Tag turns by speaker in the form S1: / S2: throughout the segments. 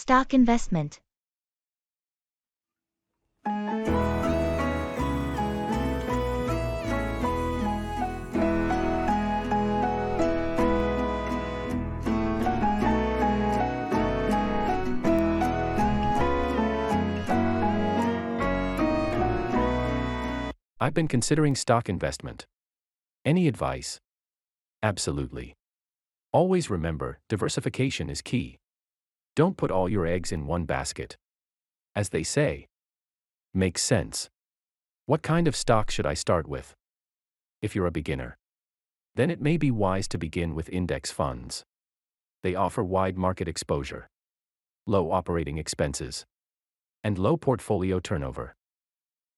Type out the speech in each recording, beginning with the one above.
S1: Stock investment.
S2: I've been considering stock investment. Any advice? Absolutely. Always remember, diversification is key. Don't put all your eggs in one basket. As they say. Makes sense. What kind of stock should I start with? If you're a beginner, then it may be wise to begin with index funds. They offer wide market exposure, low operating expenses, and low portfolio turnover.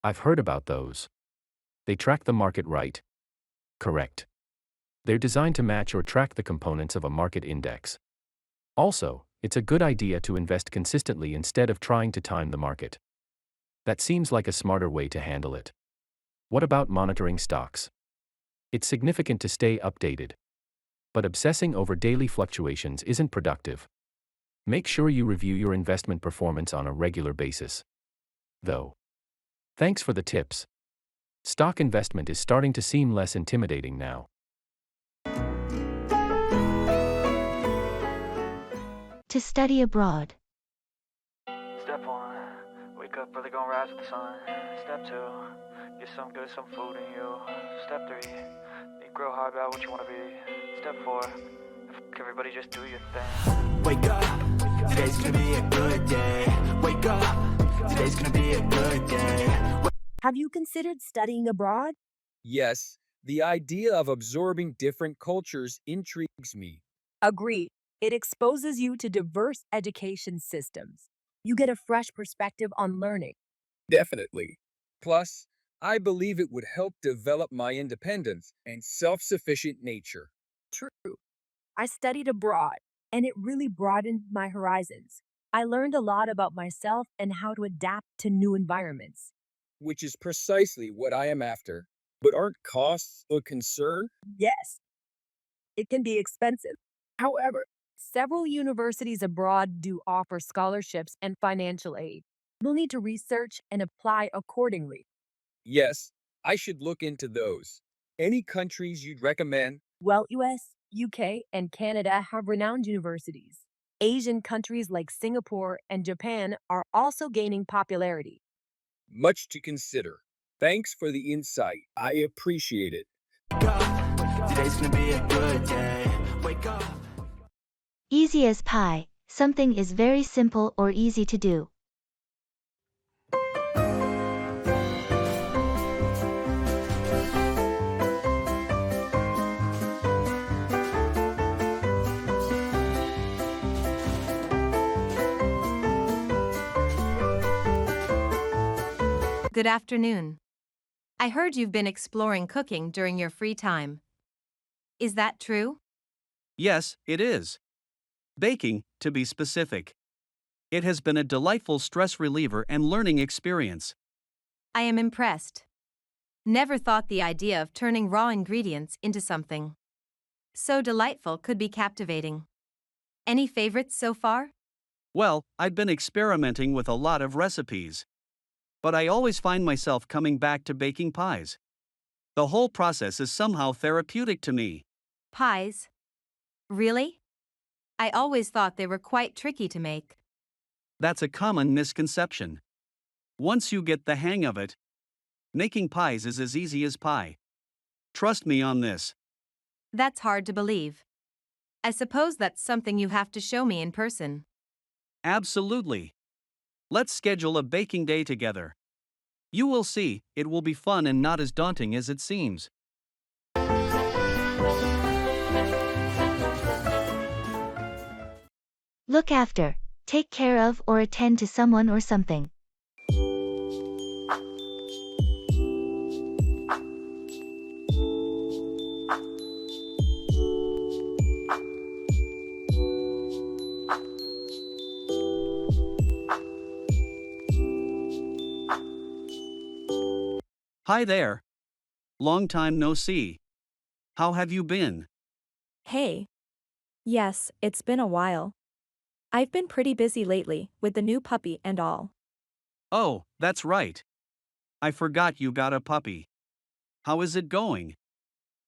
S2: I've heard about those. They track the market right. Correct. They're designed to match or track the components of a market index. Also, it's a good idea to invest consistently instead of trying to time the market. That seems like a smarter way to handle it. What about monitoring stocks? It's significant to stay updated. But obsessing over daily fluctuations isn't productive. Make sure you review your investment performance on a regular basis. Though. Thanks for the tips. Stock investment is starting to seem less intimidating now.
S1: To study abroad.
S3: Step 1, wake up early, gonna rise with the sun. Step 2, get some good, some food in you. Step 3, think real hard about what you wanna be. Step 4, everybody just do your thing.
S4: Wake up, today's gonna be a good day. Wake up, today's gonna be a good day.
S5: Have you considered studying abroad?
S6: Yes, the idea of absorbing different cultures intrigues me.
S5: Agree. It exposes you to diverse education systems. You get a fresh perspective on learning.
S6: Definitely. Plus, I believe it would help develop my independence and self-sufficient nature.
S5: True. I studied abroad, and it really broadened my horizons. I learned a lot about myself and how to adapt to new environments.
S6: Which is precisely what I am after. But aren't costs a concern?
S5: Yes, it can be expensive. However, several universities abroad do offer scholarships and financial aid. You'll need to research and apply accordingly.
S6: Yes, I should look into those. Any countries you'd recommend?
S5: Well, US, UK, and Canada have renowned universities. Asian countries like Singapore and Japan are also gaining popularity.
S6: Much to consider. Thanks for the insight. I appreciate it.
S4: Wake up, today's gonna be a good day. Wake up.
S1: Easy as pie. Something is very simple or easy to do.
S7: Good afternoon. I heard you've been exploring cooking during your free time. Is that true?
S8: Yes, it is. Baking, to be specific. It has been a delightful stress reliever and learning experience.
S7: I am impressed. Never thought the idea of turning raw ingredients into something so delightful could be captivating. Any favorites so far?
S8: Well, I've been experimenting with a lot of recipes. But I always find myself coming back to baking pies. The whole process is somehow therapeutic to me.
S7: Pies? Really? I always thought they were quite tricky to make.
S8: That's a common misconception. Once you get the hang of it, making pies is as easy as pie. Trust me on this.
S7: That's hard to believe. I suppose that's something you have to show me in person.
S8: Absolutely. Let's schedule a baking day together. You will see, it will be fun and not as daunting as it seems.
S1: Look after, take care of or attend to someone or something.
S8: Hi there. Long time no see. How have you been?
S9: Hey. Yes, it's been a while. I've been pretty busy lately, with the new puppy and all.
S8: Oh, that's right. I forgot you got a puppy. How is it going?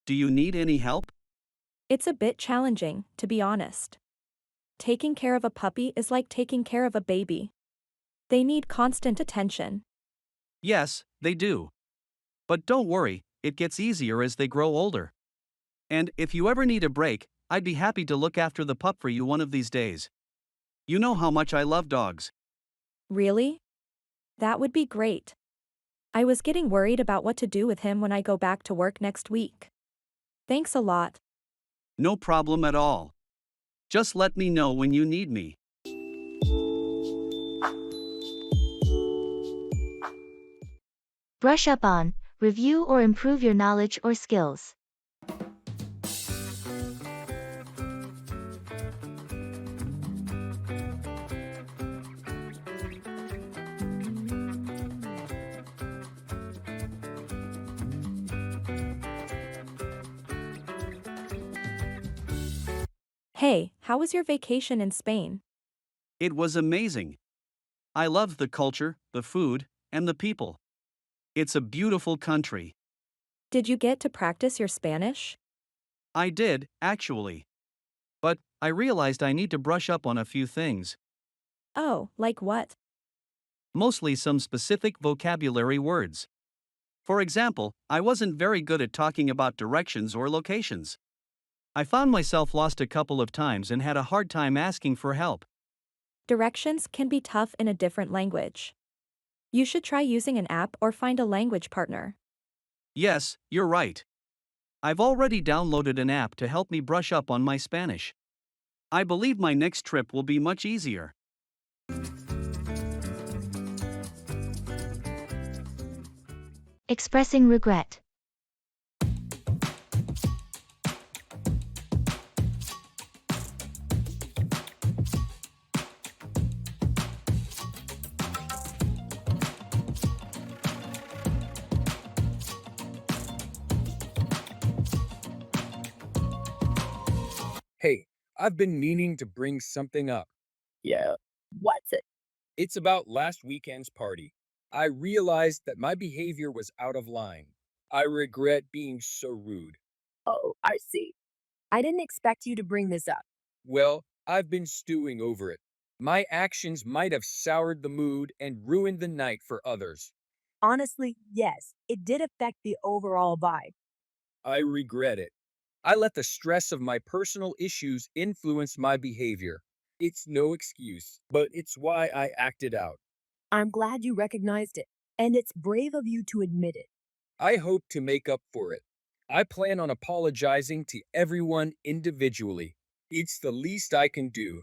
S8: Do you need any help?
S9: It's a bit challenging, to be honest. Taking care of a puppy is like taking care of a baby. They need constant attention.
S8: Yes, they do. But don't worry, it gets easier as they grow older. And if you ever need a break, I'd be happy to look after the pup for you one of these days. You know how much I love dogs.
S9: Really? That would be great. I was getting worried about what to do with him when I go back to work next week. Thanks a lot.
S8: No problem at all. Just let me know when you need me.
S1: Brush up on, review or improve your knowledge or skills.
S9: Hey, how was your vacation in Spain?
S8: It was amazing. I loved the culture, the food, and the people. It's a beautiful country.
S9: Did you get to practice your Spanish?
S8: I did, actually. But I realized I need to brush up on a few things.
S9: Oh, like what?
S8: Mostly some specific vocabulary words. For example, I wasn't very good at talking about directions or locations. I found myself lost a couple of times and had a hard time asking for help.
S9: Directions can be tough in a different language. You should try using an app or find a language partner.
S8: Yes, you're right. I've already downloaded an app to help me brush up on my Spanish. I believe my next trip will be much easier.
S1: Expressing regret.
S6: Hey, I've been meaning to bring something up.
S5: Yeah. What's it?
S6: It's about last weekend's party. I realized that my behavior was out of line. I regret being so rude.
S5: Oh, I see. I didn't expect you to bring this up.
S6: Well, I've been stewing over it. My actions might have soured the mood and ruined the night for others.
S5: Honestly, yes, it did affect the overall vibe.
S6: I regret it. I let the stress of my personal issues influence my behavior. It's no excuse, but it's why I acted out.
S5: I'm glad you recognized it, and it's brave of you to admit it.
S6: I hope to make up for it. I plan on apologizing to everyone individually. It's the least I can do.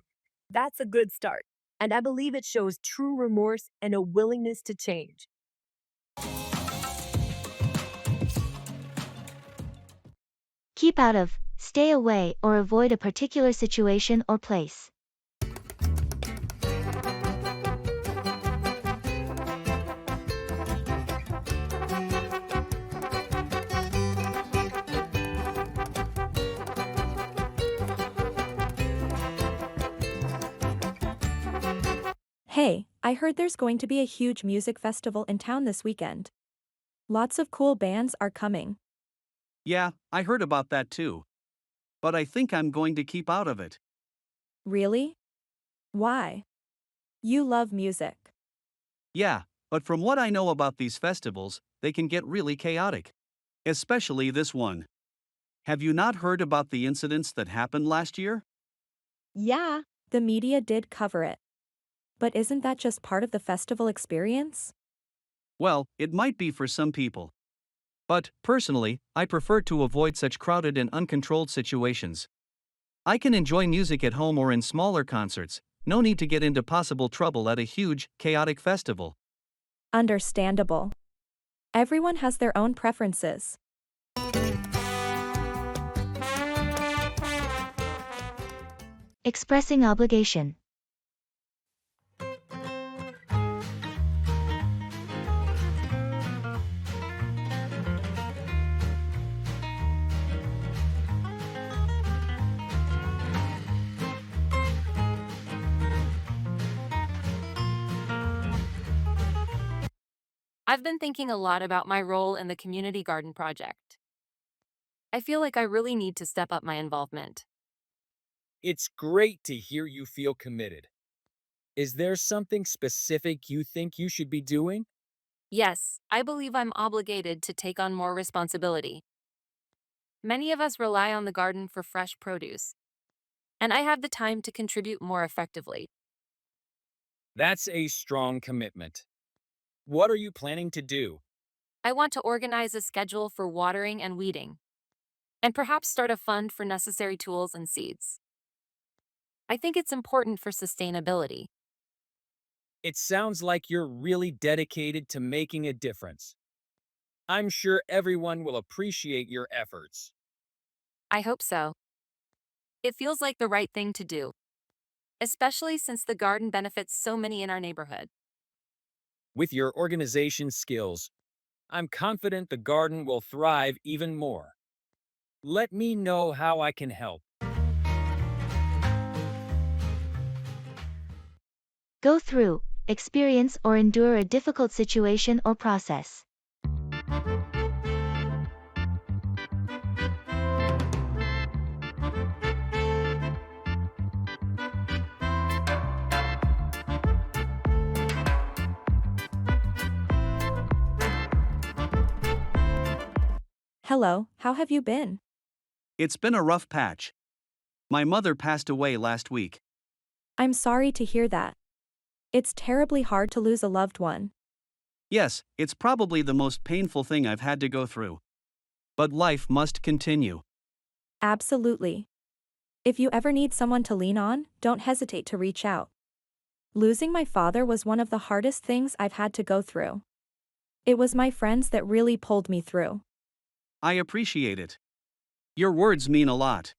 S5: That's a good start, and I believe it shows true remorse and a willingness to change.
S1: Keep out of, stay away or avoid a particular situation or place.
S9: Hey, I heard there's going to be a huge music festival in town this weekend. Lots of cool bands are coming.
S8: Yeah, I heard about that too. But I think I'm going to keep out of it.
S9: Really? Why? You love music.
S8: Yeah, but from what I know about these festivals, they can get really chaotic. Especially this one. Have you not heard about the incidents that happened last year?
S9: Yeah, the media did cover it. But isn't that just part of the festival experience?
S8: Well, it might be for some people. But, personally, I prefer to avoid such crowded and uncontrolled situations. I can enjoy music at home or in smaller concerts, no need to get into possible trouble at a huge, chaotic festival.
S9: Understandable. Everyone has their own preferences.
S1: Expressing obligation.
S10: I've been thinking a lot about my role in the community garden project. I feel like I really need to step up my involvement.
S6: It's great to hear you feel committed. Is there something specific you think you should be doing?
S10: Yes, I believe I'm obligated to take on more responsibility. Many of us rely on the garden for fresh produce, and I have the time to contribute more effectively.
S6: That's a strong commitment. What are you planning to do?
S10: I want to organize a schedule for watering and weeding, and perhaps start a fund for necessary tools and seeds. I think it's important for sustainability.
S6: It sounds like you're really dedicated to making a difference. I'm sure everyone will appreciate your efforts.
S10: I hope so. It feels like the right thing to do, especially since the garden benefits so many in our neighborhood.
S6: With your organization skills, I'm confident the garden will thrive even more. Let me know how I can help.
S1: Go through, experience or endure a difficult situation or process.
S9: Hello, how have you been?
S8: It's been a rough patch. My mother passed away last week.
S9: I'm sorry to hear that. It's terribly hard to lose a loved one.
S8: Yes, it's probably the most painful thing I've had to go through. But life must continue.
S9: Absolutely. If you ever need someone to lean on, don't hesitate to reach out. Losing my father was one of the hardest things I've had to go through. It was my friends that really pulled me through.
S8: I appreciate it. Your words mean a lot.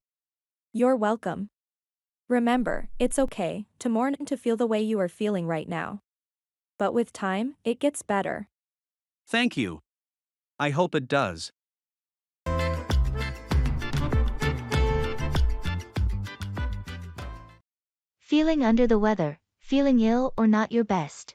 S9: You're welcome. Remember, it's okay to mourn and to feel the way you are feeling right now. But with time, it gets better.
S8: Thank you. I hope it does.
S1: Feeling under the weather, feeling ill or not your best.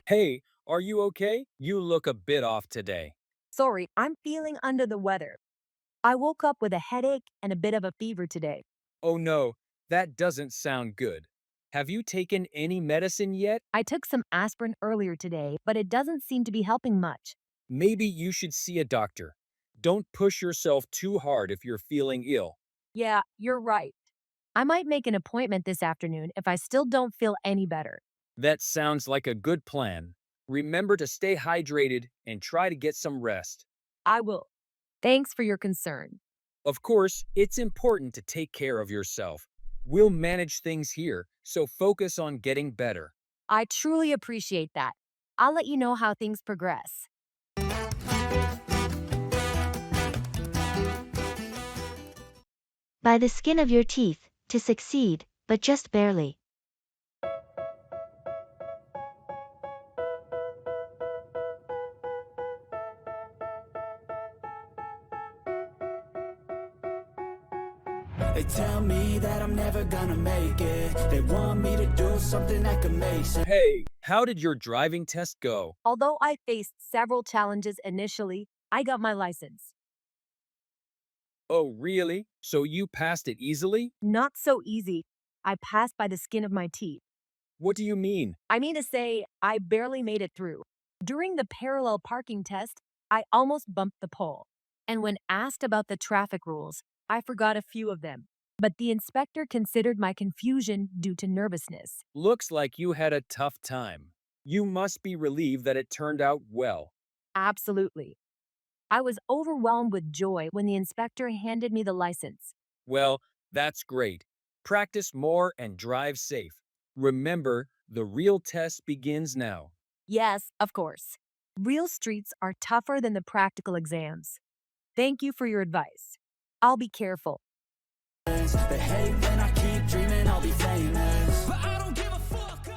S6: Hey, are you okay? You look a bit off today.
S5: Sorry, I'm feeling under the weather. I woke up with a headache and a bit of a fever today.
S6: Oh no, that doesn't sound good. Have you taken any medicine yet?
S5: I took some aspirin earlier today, but it doesn't seem to be helping much.
S6: Maybe you should see a doctor. Don't push yourself too hard if you're feeling ill.
S5: Yeah, you're right. I might make an appointment this afternoon if I still don't feel any better.
S6: That sounds like a good plan. Remember to stay hydrated and try to get some rest.
S5: I will. Thanks for your concern.
S6: Of course, it's important to take care of yourself. We'll manage things here, so focus on getting better.
S5: I truly appreciate that. I'll let you know how things progress.
S1: By the skin of your teeth, to succeed, but just barely.
S4: They tell me that I'm never gonna make it. They want me to do something that could make sense.
S6: Hey, how did your driving test go?
S5: Although I faced several challenges initially, I got my license.
S6: Oh, really? So you passed it easily?
S5: Not so easy. I passed by the skin of my teeth.
S6: What do you mean?
S5: I mean to say, I barely made it through. During the parallel parking test, I almost bumped the pole. And when asked about the traffic rules, I forgot a few of them. But the inspector considered my confusion due to nervousness.
S6: Looks like you had a tough time. You must be relieved that it turned out well.
S5: Absolutely. I was overwhelmed with joy when the inspector handed me the license.
S6: Well, that's great. Practice more and drive safe. Remember, the real test begins now.
S5: Yes, of course. Real streets are tougher than the practical exams. Thank you for your advice. I'll be careful.
S4: They hate when I keep dreaming I'll be famous. But I don't give a fuck.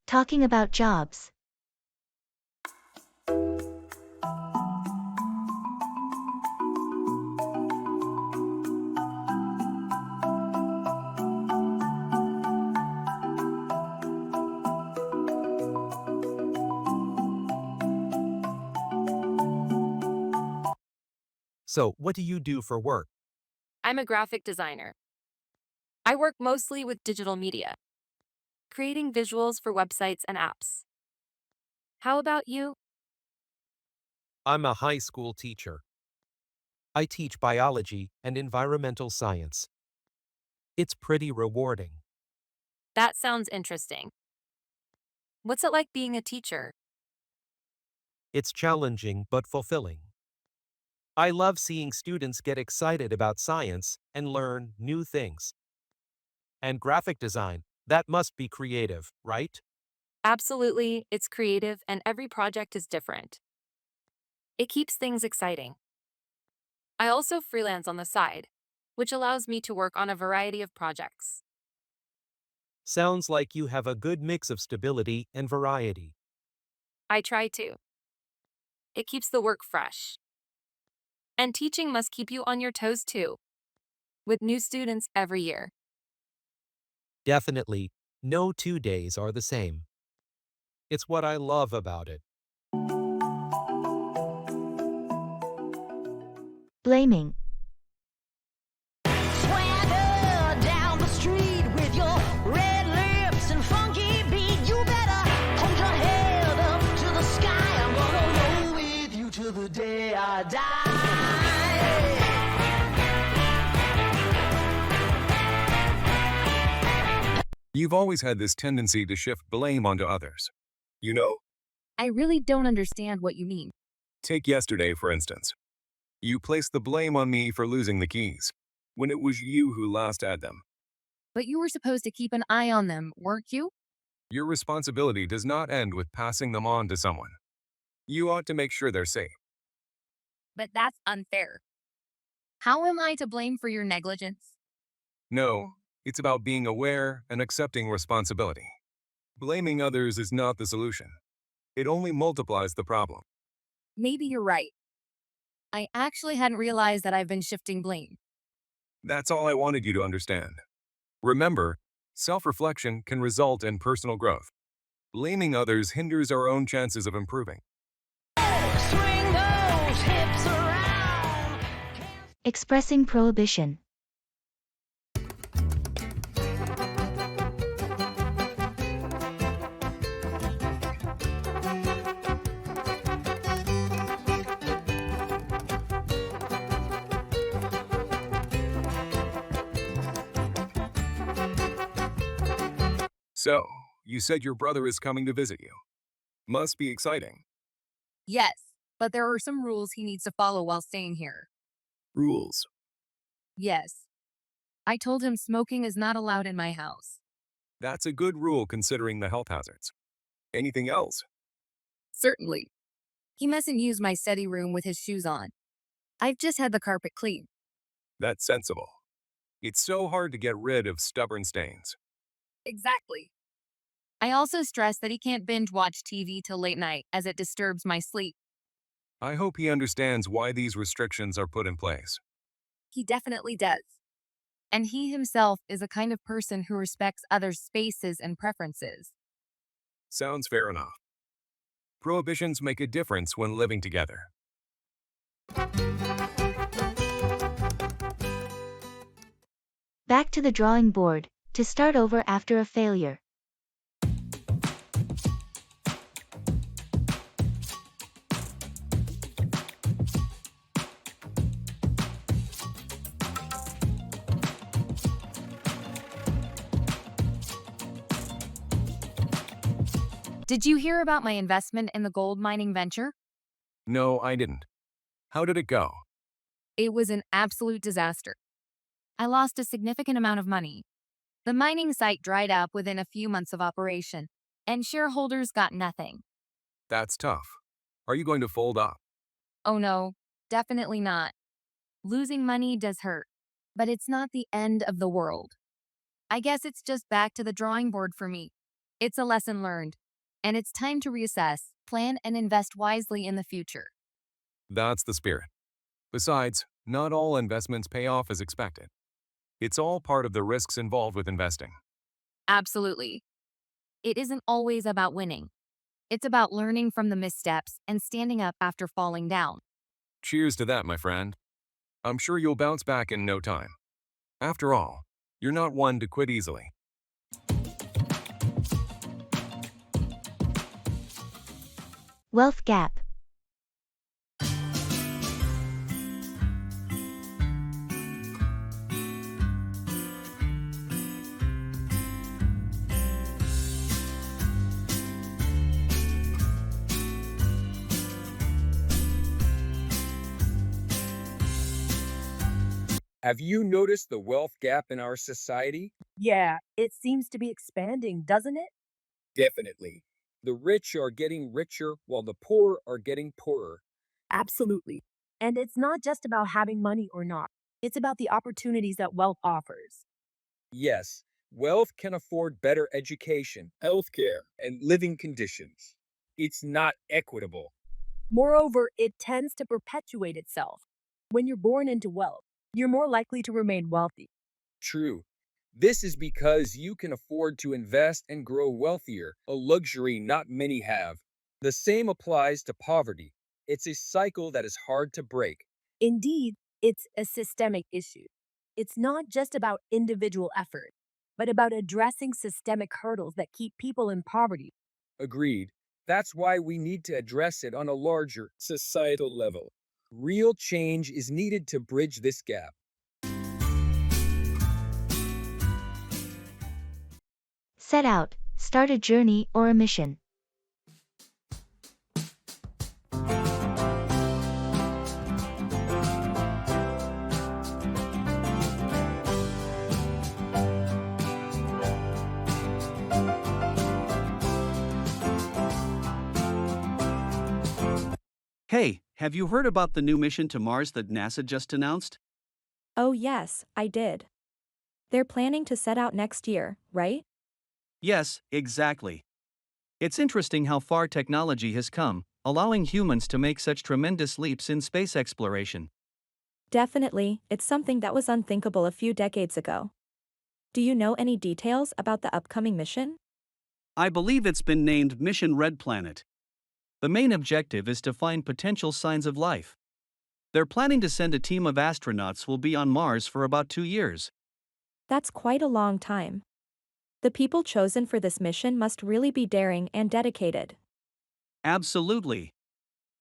S1: Talking about jobs.
S11: So, what do you do for work?
S10: I'm a graphic designer. I work mostly with digital media, creating visuals for websites and apps. How about you?
S11: I'm a high school teacher. I teach biology and environmental science. It's pretty rewarding.
S10: That sounds interesting. What's it like being a teacher?
S11: It's challenging but fulfilling. I love seeing students get excited about science and learn new things. And graphic design, that must be creative, right?
S10: Absolutely, it's creative and every project is different. It keeps things exciting. I also freelance on the side, which allows me to work on a variety of projects.
S11: Sounds like you have a good mix of stability and variety.
S10: I try to. It keeps the work fresh. And teaching must keep you on your toes too, with new students every year.
S11: Definitely, no 2 days are the same. It's what I love about it.
S1: Blaming.
S12: Swagger down the street with your red lips and funky beat. You better hold your head up to the sky. I'm gonna roll with you till the day I die.
S13: You've always had this tendency to shift blame onto others. You know,
S5: I really don't understand what you mean.
S13: take yesterday, for instance. You placed the blame on me for losing the keys, when it was you who last had them.
S5: But you were supposed to keep an eye on them, weren't you?
S13: Your responsibility does not end with passing them on to someone. You ought to make sure they're safe.
S5: But that's unfair. How am I to blame for your negligence?
S13: No, it's about being aware and accepting responsibility. Blaming others is not the solution. It only multiplies the problem.
S5: Maybe you're right. I actually hadn't realized that I've been shifting blame.
S13: That's all I wanted you to understand. Remember, self-reflection can result in personal growth. Blaming others hinders our own chances of improving.
S12: Swing those hips around.
S1: Expressing prohibition.
S13: So, you said your brother is coming to visit you. Must be exciting.
S5: Yes, but there are some rules he needs to follow while staying here.
S13: Rules.
S5: Yes. I told him smoking is not allowed in my house.
S13: That's a good rule considering the health hazards. Anything else?
S5: Certainly. He mustn't use my study room with his shoes on. I've just had the carpet cleaned.
S13: That's sensible. It's so hard to get rid of stubborn stains.
S5: Exactly. I also stress that he can't binge watch TV till late night as it disturbs my sleep.
S13: I hope he understands why these restrictions are put in place.
S5: He definitely does. And he himself is a kind of person who respects others' spaces and preferences.
S13: Sounds fair enough. Prohibitions make a difference when living together.
S1: Back to the drawing board, to start over after a failure.
S5: Did you hear about my investment in the gold mining venture?
S13: No, I didn't. How did it go?
S5: It was an absolute disaster. I lost a significant amount of money. The mining site dried up within a few months of operation, and shareholders got nothing.
S13: That's tough. Are you going to fold up?
S5: Oh no, definitely not. Losing money does hurt, but it's not the end of the world. I guess it's just back to the drawing board for me. It's a lesson learned, and it's time to reassess, plan, and invest wisely in the future.
S13: That's the spirit. Besides, not all investments pay off as expected. It's all part of the risks involved with investing.
S5: Absolutely. It isn't always about winning. It's about learning from the missteps and standing up after falling down.
S13: Cheers to that, my friend. I'm sure you'll bounce back in no time. After all, you're not one to quit easily.
S1: Wealth gap.
S6: Have you noticed the wealth gap in our society?
S5: Yeah, it seems to be expanding, doesn't it?
S6: Definitely. The rich are getting richer while the poor are getting poorer.
S5: Absolutely. And it's not just about having money or not, it's about the opportunities that wealth offers.
S6: Yes, wealth can afford better education, healthcare, and living conditions. It's not equitable.
S5: Moreover, it tends to perpetuate itself. When you're born into wealth, you're more likely to remain wealthy.
S6: True. This is because you can afford to invest and grow wealthier, a luxury not many have. The same applies to poverty. It's a cycle that is hard to break.
S5: Indeed, it's a systemic issue. It's not just about individual effort, but about addressing systemic hurdles that keep people in poverty.
S6: Agreed. That's why we need to address it on a larger societal level. Real change is needed to bridge this gap.
S1: Set out, start a journey or a mission.
S8: Hey, have you heard about the new mission to Mars that NASA just announced?
S9: Oh, yes, I did. They're planning to set out next year, right?
S8: Yes, exactly. It's interesting how far technology has come, allowing humans to make such tremendous leaps in space exploration.
S9: Definitely, it's something that was unthinkable a few decades ago. Do you know any details about the upcoming mission?
S8: I believe it's been named Mission Red Planet. The main objective is to find potential signs of life. They're planning to send a team of astronauts who will be on Mars for about 2 years.
S9: That's quite a long time. The people chosen for this mission must really be daring and dedicated.
S8: Absolutely.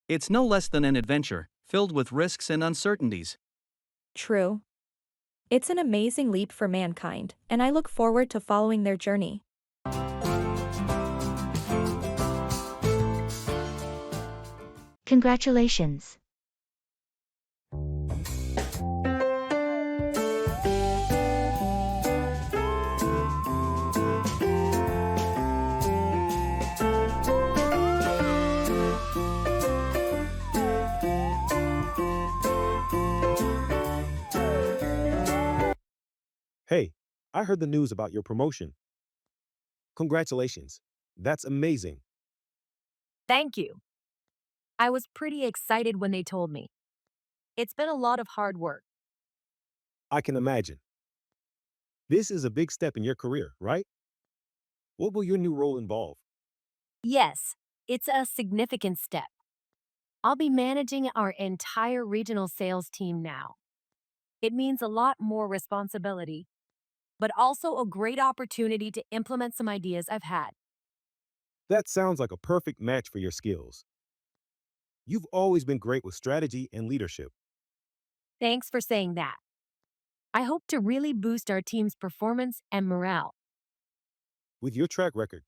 S8: It's no less than an adventure, filled with risks and uncertainties.
S9: True. It's an amazing leap for mankind, and I look forward to following their journey.
S1: Congratulations.
S14: Hey, I heard the news about your promotion. Congratulations. That's amazing.
S5: Thank you. I was pretty excited when they told me. It's been a lot of hard work.
S14: I can imagine. This is a big step in your career, right? What will your new role involve?
S5: Yes, it's a significant step. I'll be managing our entire regional sales team now. It means a lot more responsibility, but also a great opportunity to implement some ideas I've had.
S14: That sounds like a perfect match for your skills. You've always been great with strategy and leadership.
S5: Thanks for saying that. I hope to really boost our team's performance and morale.
S14: With your track record,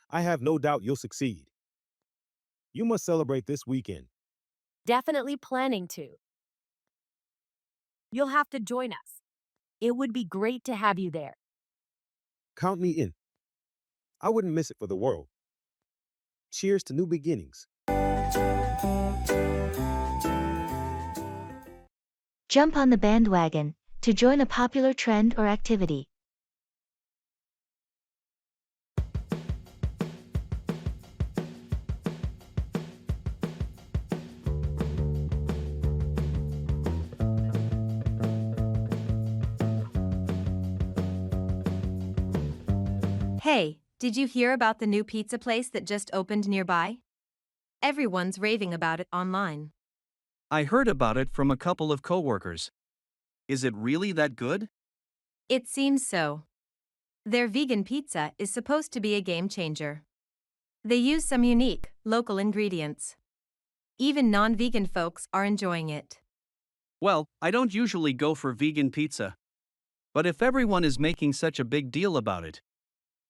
S14: I have no doubt you'll succeed. You must celebrate this weekend.
S5: Definitely planning to. You'll have to join us. It would be great to have you there.
S14: Count me in. I wouldn't miss it for the world. Cheers to new beginnings.
S1: Jump on the bandwagon to join a popular trend or activity.
S7: Hey, did you hear about the new pizza place that just opened nearby? Everyone's raving about it online.
S8: I heard about it from a couple of coworkers. Is it really that good?
S7: It seems so. Their vegan pizza is supposed to be a game changer. They use some unique, local ingredients. Even non-vegan folks are enjoying it.
S8: Well, I don't usually go for vegan pizza. But if everyone is making such a big deal about it,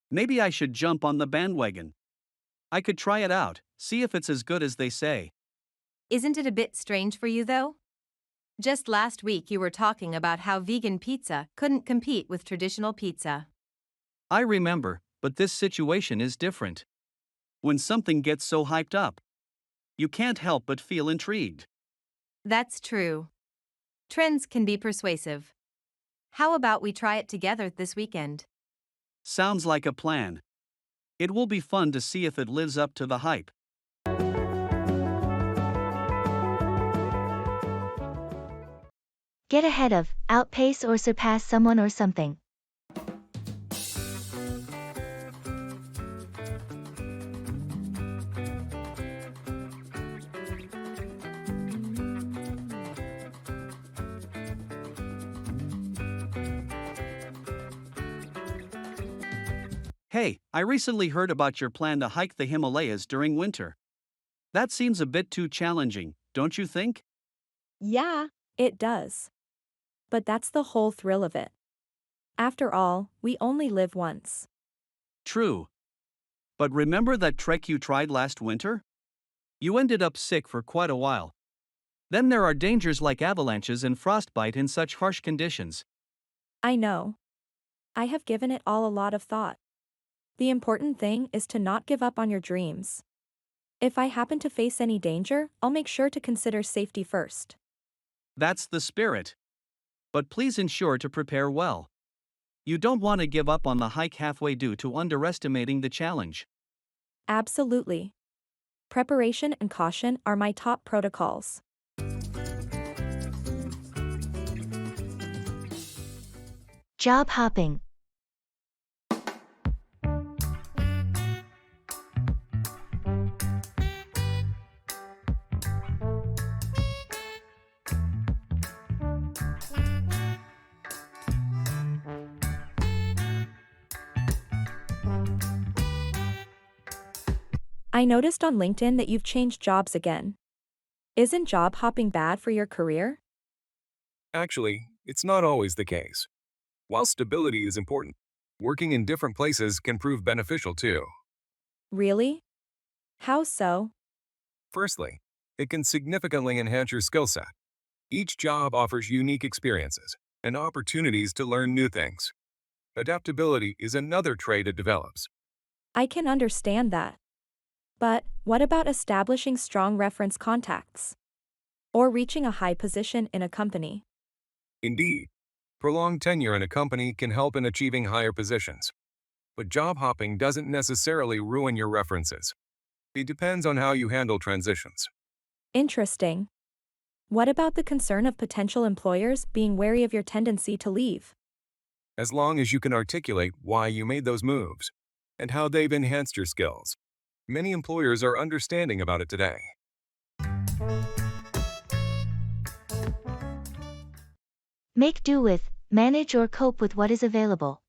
S8: maybe I should jump on the bandwagon. I could try it out, see if it's as good as they say.
S7: Isn't it a bit strange for you, though? Just last week you were talking about how vegan pizza couldn't compete with traditional pizza.
S8: I remember, but this situation is different. When something gets so hyped up, you can't help but feel intrigued.
S7: That's true. Trends can be persuasive. How about we try it together this weekend?
S8: Sounds like a plan. It will be fun to see if it lives up to the hype.
S1: Get ahead of, outpace or surpass someone or something.
S8: Hey, I recently heard about your plan to hike the Himalayas during winter. That seems a bit too challenging, don't you think?
S9: Yeah, it does. But that's the whole thrill of it. After all, we only live once.
S8: True. But remember that trek you tried last winter? You ended up sick for quite a while. Then there are dangers like avalanches and frostbite in such harsh conditions.
S9: I know. I have given it all a lot of thought. The important thing is to not give up on your dreams. If I happen to face any danger, I'll make sure to consider safety first.
S8: That's the spirit. But please ensure to prepare well. You don't want to give up on the hike halfway due to underestimating the challenge.
S9: Absolutely. Preparation and caution are my top protocols.
S1: Job hopping.
S9: I noticed on LinkedIn that you've changed jobs again. Isn't job hopping bad for your career?
S13: Actually, it's not always the case. While stability is important, working in different places can prove beneficial too.
S9: Really? How so?
S13: Firstly, it can significantly enhance your skill set. Each job offers unique experiences and opportunities to learn new things. Adaptability is another trait it develops.
S9: I can understand that. But what about establishing strong reference contacts? Or reaching a high position in a company?
S13: Indeed, prolonged tenure in a company can help in achieving higher positions. But job hopping doesn't necessarily ruin your references. It depends on how you handle transitions.
S9: Interesting. What about the concern of potential employers being wary of your tendency to leave?
S13: As long as you can articulate why you made those moves and how they've enhanced your skills, many employers are understanding about it today.
S1: Make do with, manage or cope with what is available.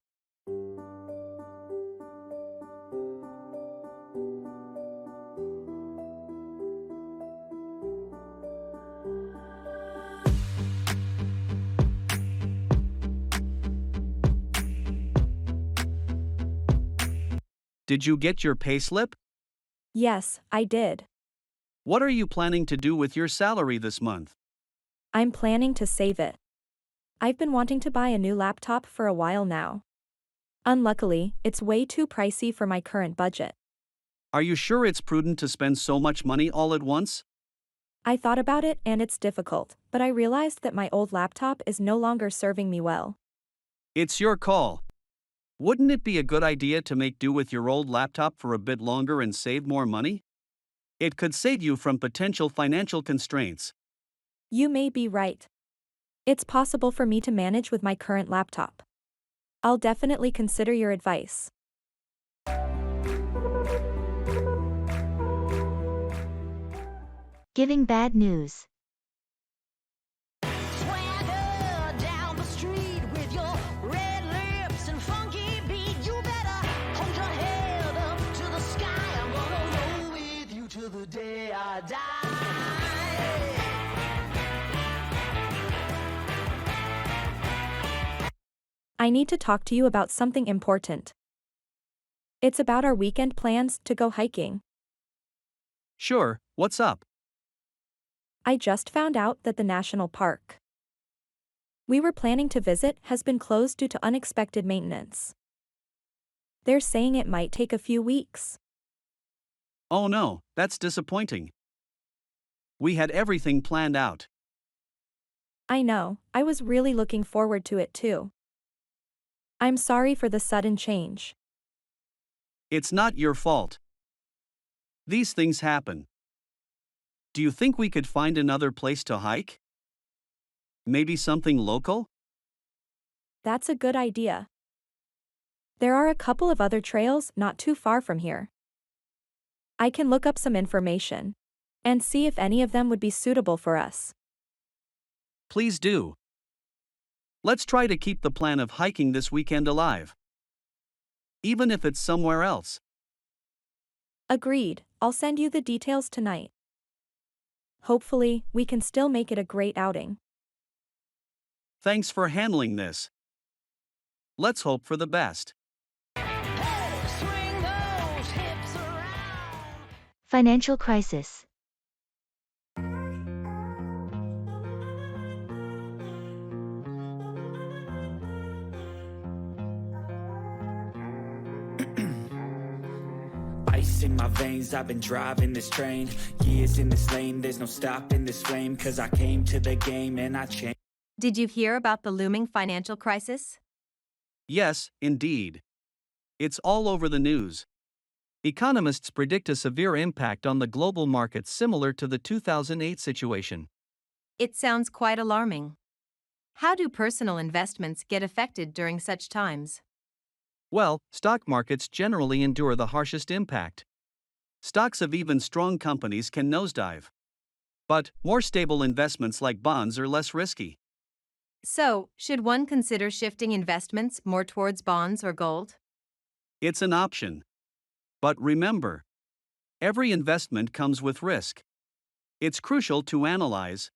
S8: Did you get your payslip?
S9: Yes, I did.
S8: What are you planning to do with your salary this month?
S9: I'm planning to save it. I've been wanting to buy a new laptop for a while now. Unluckily, it's way too pricey for my current budget.
S8: Are you sure it's prudent to spend so much money all at once?
S9: I thought about it and it's difficult, but I realized that my old laptop is no longer serving me well.
S8: It's your call. Wouldn't it be a good idea to make do with your old laptop for a bit longer and save more money? It could save you from potential financial constraints.
S9: You may be right. It's possible for me to manage with my current laptop. I'll definitely consider your advice.
S1: Giving bad news.
S9: I need to talk to you about something important. It's about our weekend plans to go hiking.
S8: Sure, what's up?
S9: I just found out that the national park we were planning to visit has been closed due to unexpected maintenance. They're saying it might take a few weeks.
S8: Oh no, that's disappointing. We had everything planned out.
S9: I know, I was really looking forward to it too. I'm sorry for the sudden change.
S8: It's not your fault. These things happen. Do you think we could find another place to hike? Maybe something local?
S9: That's a good idea. There are a couple of other trails not too far from here. I can look up some information and see if any of them would be suitable for us.
S8: Please do. Let's try to keep the plan of hiking this weekend alive. Even if it's somewhere else.
S9: Agreed, I'll send you the details tonight. Hopefully, we can still make it a great outing.
S8: Thanks for handling this. Let's hope for the best.
S1: Financial crisis.
S4: Ice in my veins, I've been driving this train. Years in this lane, there's no stopping this flame. Cause I came to the game and I changed.
S7: Did you hear about the looming financial crisis?
S8: Yes, indeed. It's all over the news. Economists predict a severe impact on the global markets similar to the 2008 situation.
S7: It sounds quite alarming. How do personal investments get affected during such times?
S8: Well, stock markets generally endure the harshest impact. Stocks of even strong companies can nosedive. But more stable investments like bonds are less risky.
S7: So, should one consider shifting investments more towards bonds or gold?
S8: It's an option. But remember, every investment comes with risk. It's crucial to analyze,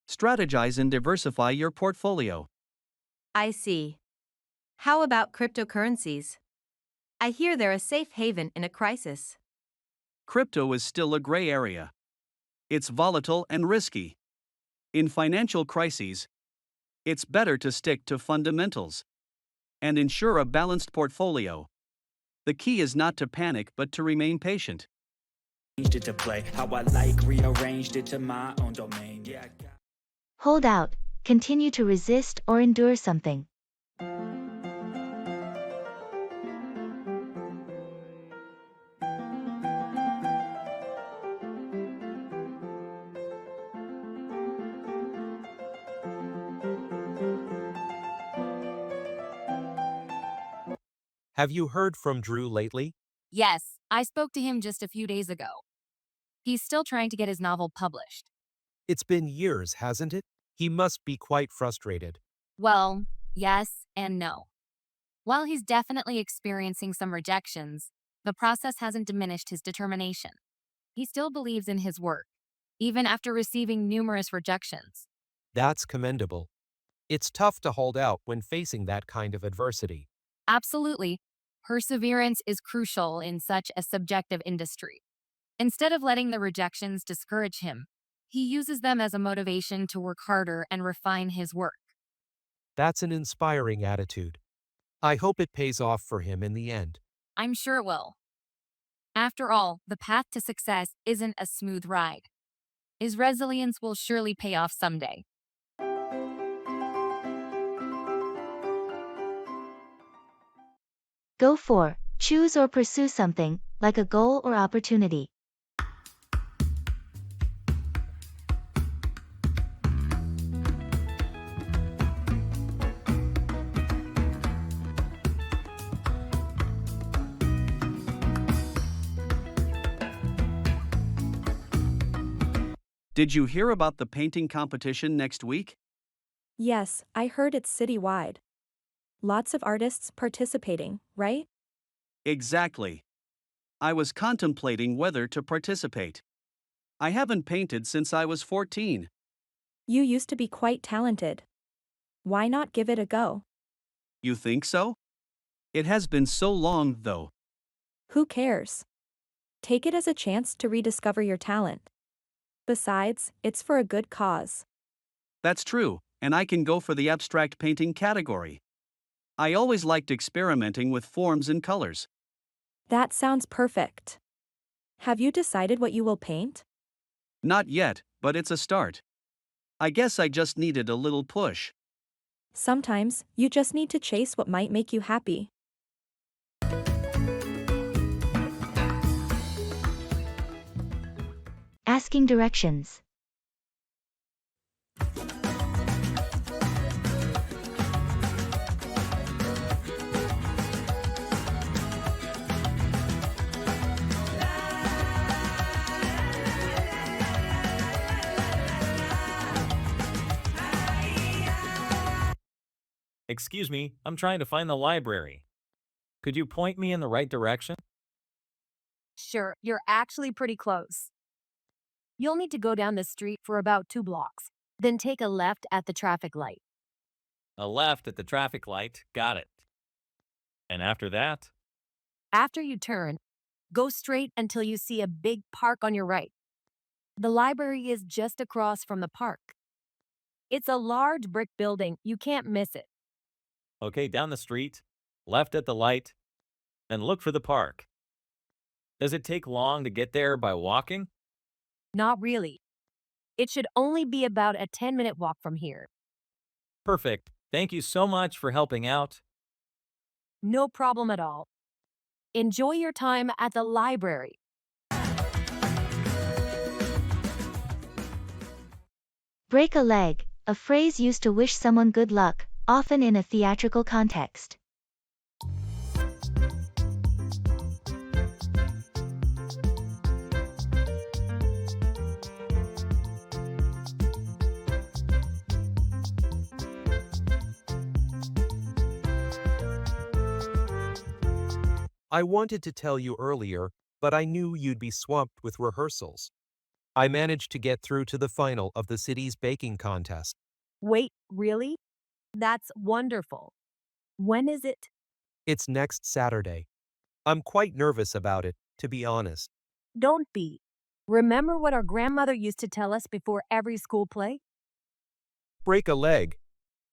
S8: strategize, and diversify your portfolio.
S7: I see. How about cryptocurrencies? I hear they're a safe haven in a crisis.
S8: Crypto is still a gray area. It's volatile and risky. In financial crises, it's better to stick to fundamentals and ensure a balanced portfolio. The key is not to panic but to remain patient.
S4: Changed it to play how I like, rearranged it to my own domain. Yeah.
S1: Hold out, continue to resist or endure something.
S11: Have you heard from Drew lately?
S10: Yes, I spoke to him just a few days ago. He's still trying to get his novel published.
S11: It's been years, hasn't it? He must be quite frustrated.
S10: Well, yes and no. While he's definitely experiencing some rejections, the process hasn't diminished his determination. He still believes in his work, even after receiving numerous rejections.
S11: That's commendable. It's tough to hold out when facing that kind of adversity.
S10: Absolutely. Perseverance is crucial in such a subjective industry. Instead of letting the rejections discourage him, he uses them as a motivation to work harder and refine his work.
S11: That's an inspiring attitude. I hope it pays off for him in the end.
S10: I'm sure it will. After all, the path to success isn't a smooth ride. His resilience will surely pay off someday.
S1: Go for, choose or pursue something, like a goal or opportunity.
S8: Did you hear about the painting competition next week?
S9: Yes, I heard it's citywide. Lots of artists participating, right?
S8: Exactly. I was contemplating whether to participate. I haven't painted since I was 14.
S9: You used to be quite talented. Why not give it a go?
S8: You think so? It has been so long, though.
S9: Who cares? Take it as a chance to rediscover your talent. Besides, it's for a good cause.
S8: That's true, and I can go for the abstract painting category. I always liked experimenting with forms and colors.
S9: That sounds perfect. Have you decided what you will paint?
S8: Not yet, but it's a start. I guess I just needed a little push.
S9: Sometimes, you just need to chase what might make you happy.
S1: Asking directions.
S15: Excuse me, I'm trying to find the library. Could you point me in the right direction?
S5: Sure, you're actually pretty close. You'll need to go down the street for about 2 blocks, then take a left at the traffic light.
S15: A left at the traffic light, got it. And after that?
S5: After you turn, go straight until you see a big park on your right. The library is just across from the park. It's a large brick building, you can't miss it.
S15: Okay, down the street, left at the light, and look for the park. Does it take long to get there by walking?
S5: Not really. It should only be about a 10-minute walk from here.
S15: Perfect. Thank you so much for helping out.
S5: No problem at all. Enjoy your time at the library.
S1: Break a leg, a phrase used to wish someone good luck, often in a theatrical context.
S11: I wanted to tell you earlier, but I knew you'd be swamped with rehearsals. I managed to get through to the final of the city's baking contest.
S5: Wait, really? That's wonderful. When is it?
S11: It's next Saturday. I'm quite nervous about it, to be honest.
S5: Don't be. Remember what our grandmother used to tell us before every school play?
S11: Break a leg.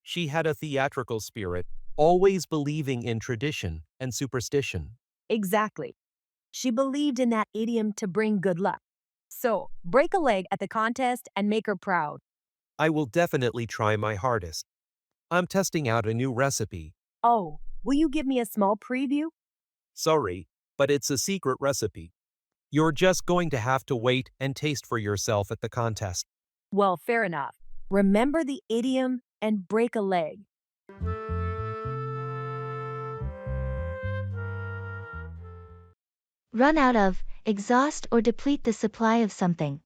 S11: She had a theatrical spirit, always believing in tradition and superstition.
S5: Exactly. She believed in that idiom to bring good luck. So, break a leg at the contest and make her proud.
S11: I will definitely try my hardest. I'm testing out a new recipe.
S5: Oh, will you give me a small preview?
S11: Sorry, but it's a secret recipe. You're just going to have to wait and taste for yourself at the contest.
S5: Well, fair enough. Remember the idiom and break a leg.
S1: Run out of, exhaust or deplete the supply of something.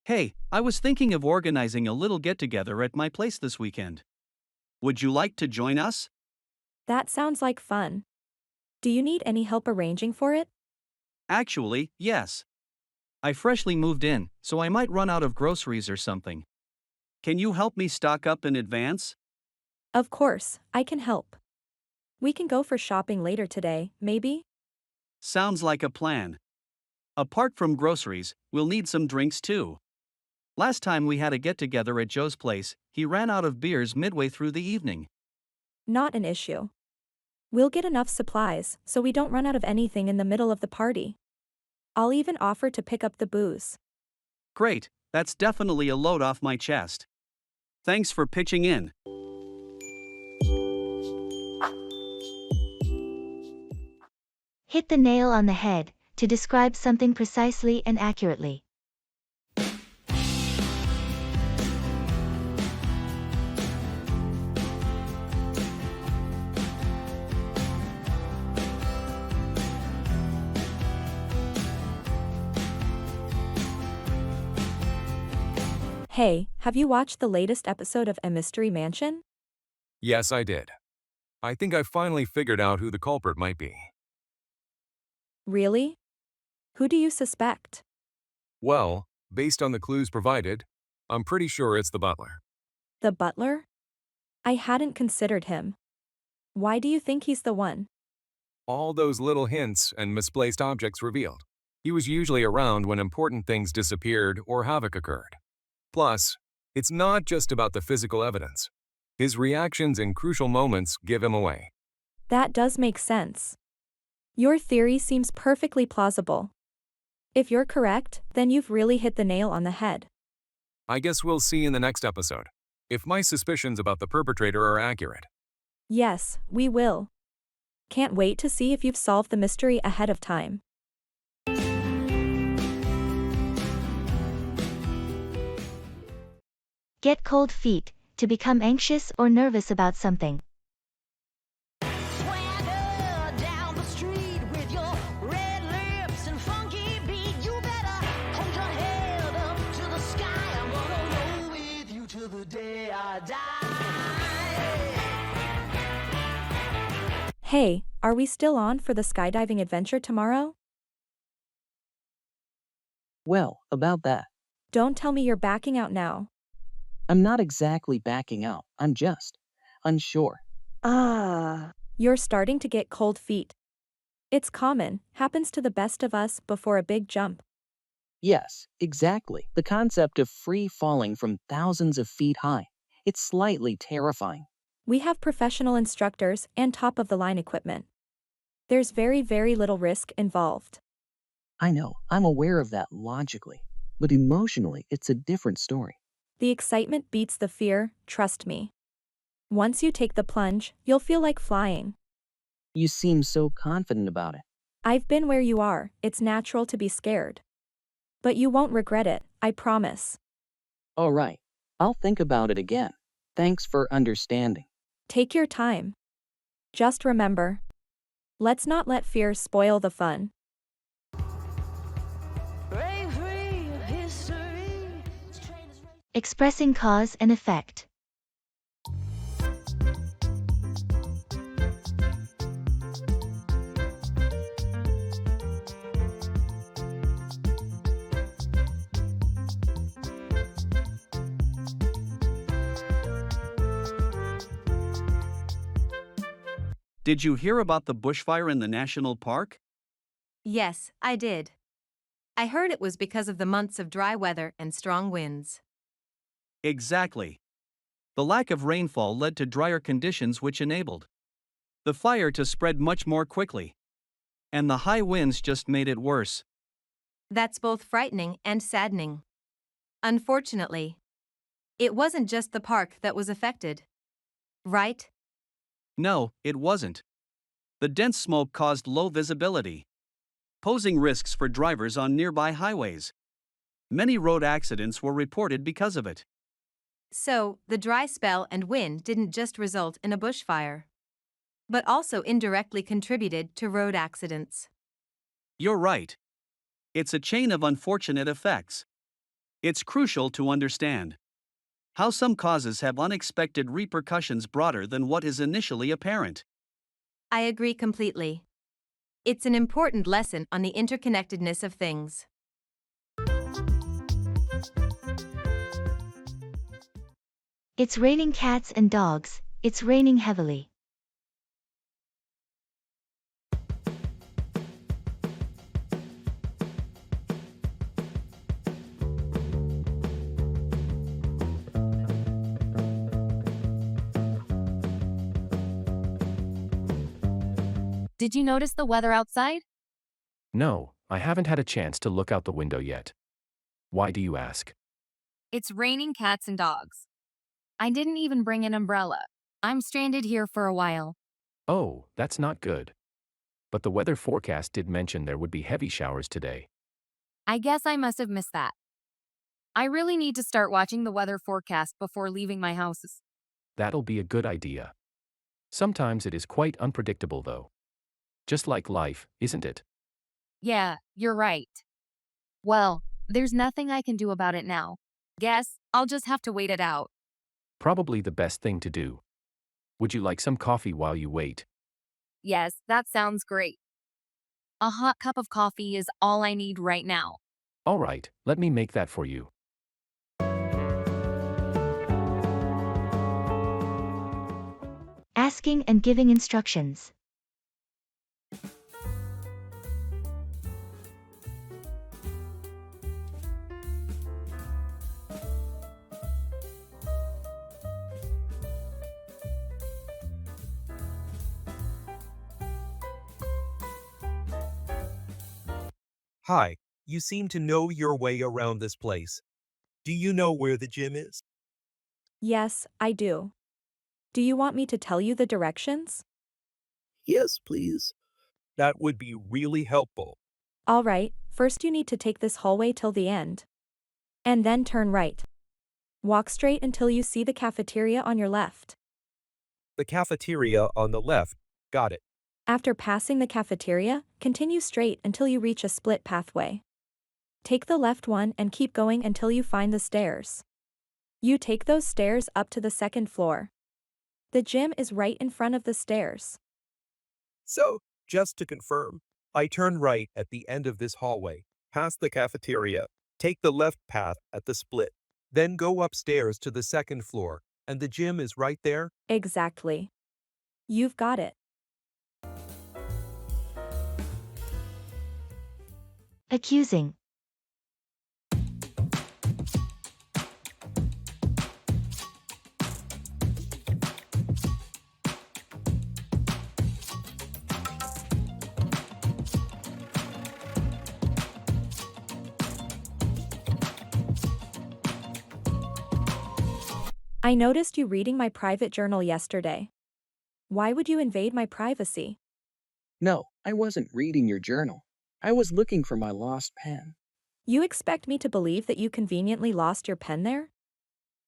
S8: Hey, I was thinking of organizing a little get-together at my place this weekend. Would you like to join us?
S9: That sounds like fun. Do you need any help arranging for it?
S8: Actually, yes. I freshly moved in, so I might run out of groceries or something. Can you help me stock up in advance?
S9: Of course, I can help. We can go for shopping later today, maybe?
S8: Sounds like a plan. Apart from groceries, we'll need some drinks too. Last time we had a get-together at Joe's place, he ran out of beers midway through the evening.
S9: Not an issue. We'll get enough supplies so we don't run out of anything in the middle of the party. I'll even offer to pick up the booze.
S8: Great, that's definitely a load off my chest. Thanks for pitching in.
S1: Hit the nail on the head, to describe something precisely and accurately.
S9: Hey, have you watched the latest episode of A Mystery Mansion?
S13: Yes, I did. I think I finally figured out who the culprit might be.
S9: Really? Who do you suspect?
S13: Well, based on the clues provided, I'm pretty sure it's the butler.
S9: The butler? I hadn't considered him. Why do you think he's the one?
S13: All those little hints and misplaced objects revealed. He was usually around when important things disappeared or havoc occurred. Plus, it's not just about the physical evidence. His reactions in crucial moments give him away.
S9: That does make sense. Your theory seems perfectly plausible. If you're correct, then you've really hit the nail on the head.
S13: I guess we'll see in the next episode if my suspicions about the perpetrator are accurate.
S9: Yes, we will. Can't wait to see if you've solved the mystery ahead of time.
S1: Get cold feet, to become anxious or nervous about something.
S12: Swagger down the street with your red lips and funky beat. You better hold your head up to the sky. I'm gonna roll with you till the day I die.
S9: Hey, are we still on for the skydiving adventure tomorrow?
S16: Well, about that.
S9: Don't tell me you're backing out now.
S16: I'm not exactly backing out, I'm just unsure.
S9: You're starting to get cold feet. It's common, happens to the best of us before a big jump.
S16: Yes, exactly. The concept of free falling from thousands of feet high. It's slightly terrifying.
S9: We have professional instructors and top-of-the-line equipment. There's very, very little risk involved.
S16: I know, I'm aware of that logically. But emotionally, it's a different story.
S9: The excitement beats the fear, trust me. Once you take the plunge, you'll feel like flying.
S16: You seem so confident about it.
S9: I've been where you are, it's natural to be scared. But you won't regret it, I promise.
S16: All right, I'll think about it again. Thanks for understanding.
S9: Take your time. Just remember, let's not let fear spoil the fun.
S12: Break free of history.
S1: Expressing cause and effect.
S8: Did you hear about the bushfire in the national park?
S7: Yes, I did. I heard it was because of the months of dry weather and strong winds.
S8: Exactly. The lack of rainfall led to drier conditions, which enabled the fire to spread much more quickly. And the high winds just made it worse.
S7: That's both frightening and saddening. Unfortunately, it wasn't just the park that was affected. Right?
S8: No, it wasn't. The dense smoke caused low visibility, posing risks for drivers on nearby highways. Many road accidents were reported because of it.
S7: So, the dry spell and wind didn't just result in a bushfire, but also indirectly contributed to road accidents.
S8: You're right. It's a chain of unfortunate effects. It's crucial to understand how some causes have unexpected repercussions broader than what is initially apparent.
S7: I agree completely. It's an important lesson on the interconnectedness of things.
S1: It's raining cats and dogs, it's raining heavily.
S10: Did you notice the weather outside?
S2: No, I haven't had a chance to look out the window yet. Why do you ask?
S10: It's raining cats and dogs. I didn't even bring an umbrella. I'm stranded here for a while.
S2: Oh, that's not good. But the weather forecast did mention there would be heavy showers today.
S10: I guess I must have missed that. I really need to start watching the weather forecast before leaving my house.
S2: That'll be a good idea. Sometimes it is quite unpredictable though. Just like life, isn't it?
S10: Yeah, you're right. Well, there's nothing I can do about it now. Guess I'll just have to wait it out.
S2: Probably the best thing to do. Would you like some coffee while you wait?
S10: Yes, that sounds great. A hot cup of coffee is all I need right now.
S2: All right, let me make that for you.
S1: Asking and giving instructions.
S11: Hi, you seem to know your way around this place. Do you know where the gym is?
S9: Yes, I do. Do you want me to tell you the directions?
S11: Yes, please. That would be really helpful.
S9: All right, first you need to take this hallway till the end. And then turn right. Walk straight until you see the cafeteria on your left.
S11: The cafeteria on the left. Got it.
S9: After passing the cafeteria, continue straight until you reach a split pathway. Take the left one and keep going until you find the stairs. You take those stairs up to the second floor. The gym is right in front of the stairs.
S11: So, just to confirm, I turn right at the end of this hallway, past the cafeteria, take the left path at the split, then go upstairs to the second floor, and the gym is right there?
S9: Exactly. You've got it.
S1: Accusing.
S9: I noticed you reading my private journal yesterday. Why would you invade my privacy?
S16: No, I wasn't reading your journal. I was looking for my lost pen.
S9: You expect me to believe that you conveniently lost your pen there?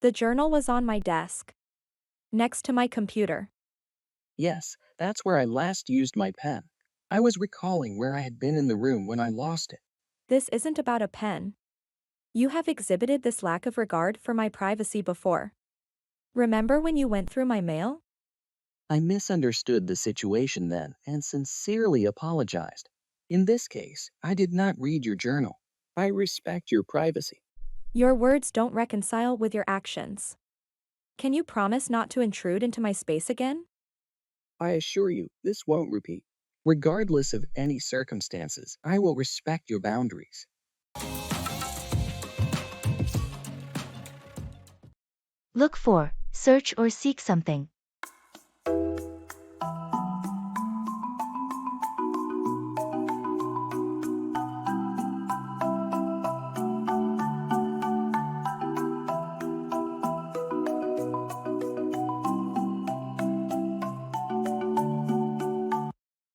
S9: The journal was on my desk, next to my computer.
S16: Yes, that's where I last used my pen. I was recalling where I had been in the room when I lost it.
S9: This isn't about a pen. You have exhibited this lack of regard for my privacy before. Remember when you went through my mail?
S16: I misunderstood the situation then and sincerely apologized. In this case, I did not read your journal. I respect your privacy.
S9: Your words don't reconcile with your actions. Can you promise not to intrude into my space again?
S16: I assure you, this won't repeat. Regardless of any circumstances, I will respect your boundaries.
S1: Look for, search or seek something.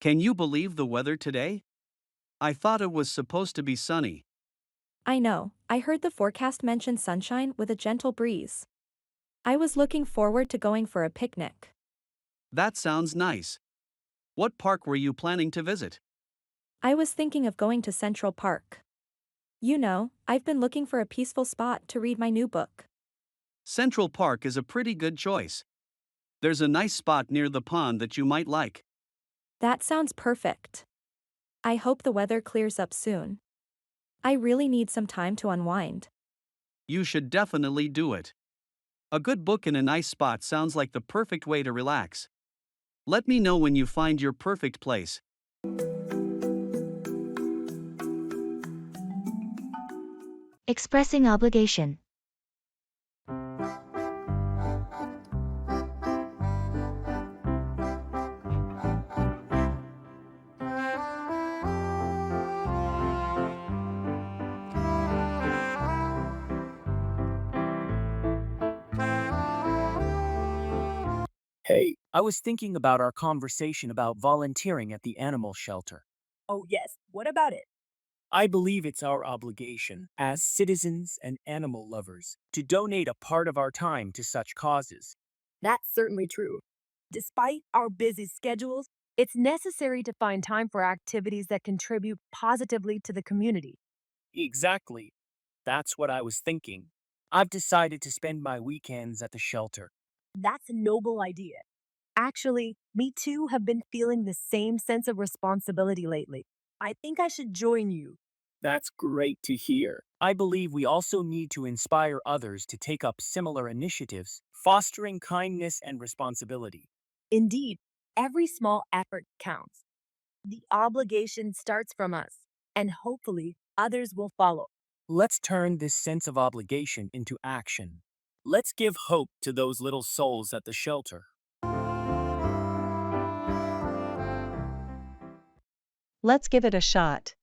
S8: Can you believe the weather today? I thought it was supposed to be sunny.
S9: I know, I heard the forecast mention sunshine with a gentle breeze. I was looking forward to going for a picnic.
S8: That sounds nice. What park were you planning to visit?
S9: I was thinking of going to Central Park. You know, I've been looking for a peaceful spot to read my new book.
S8: Central Park is a pretty good choice. There's a nice spot near the pond that you might like.
S9: That sounds perfect. I hope the weather clears up soon. I really need some time to unwind.
S8: You should definitely do it. A good book in a nice spot sounds like the perfect way to relax. Let me know when you find your perfect place.
S1: Expressing obligation.
S17: Hey, I was thinking about our conversation about volunteering at the animal shelter.
S5: Oh, yes. What about it?
S17: I believe it's our obligation, as citizens and animal lovers, to donate a part of our time to such causes.
S5: That's certainly true. Despite our busy schedules, it's necessary to find time for activities that contribute positively to the community.
S17: Exactly. That's what I was thinking. I've decided to spend my weekends at the shelter.
S5: That's a noble idea. Actually, me too have been feeling the same sense of responsibility lately. I think I should join you.
S17: That's great to hear. I believe we also need to inspire others to take up similar initiatives, fostering kindness and responsibility.
S5: Indeed, every small effort counts. The obligation starts from us, and hopefully others will follow.
S17: Let's turn this sense of obligation into action. Let's give hope to those little souls at the shelter.
S18: Let's give it a shot.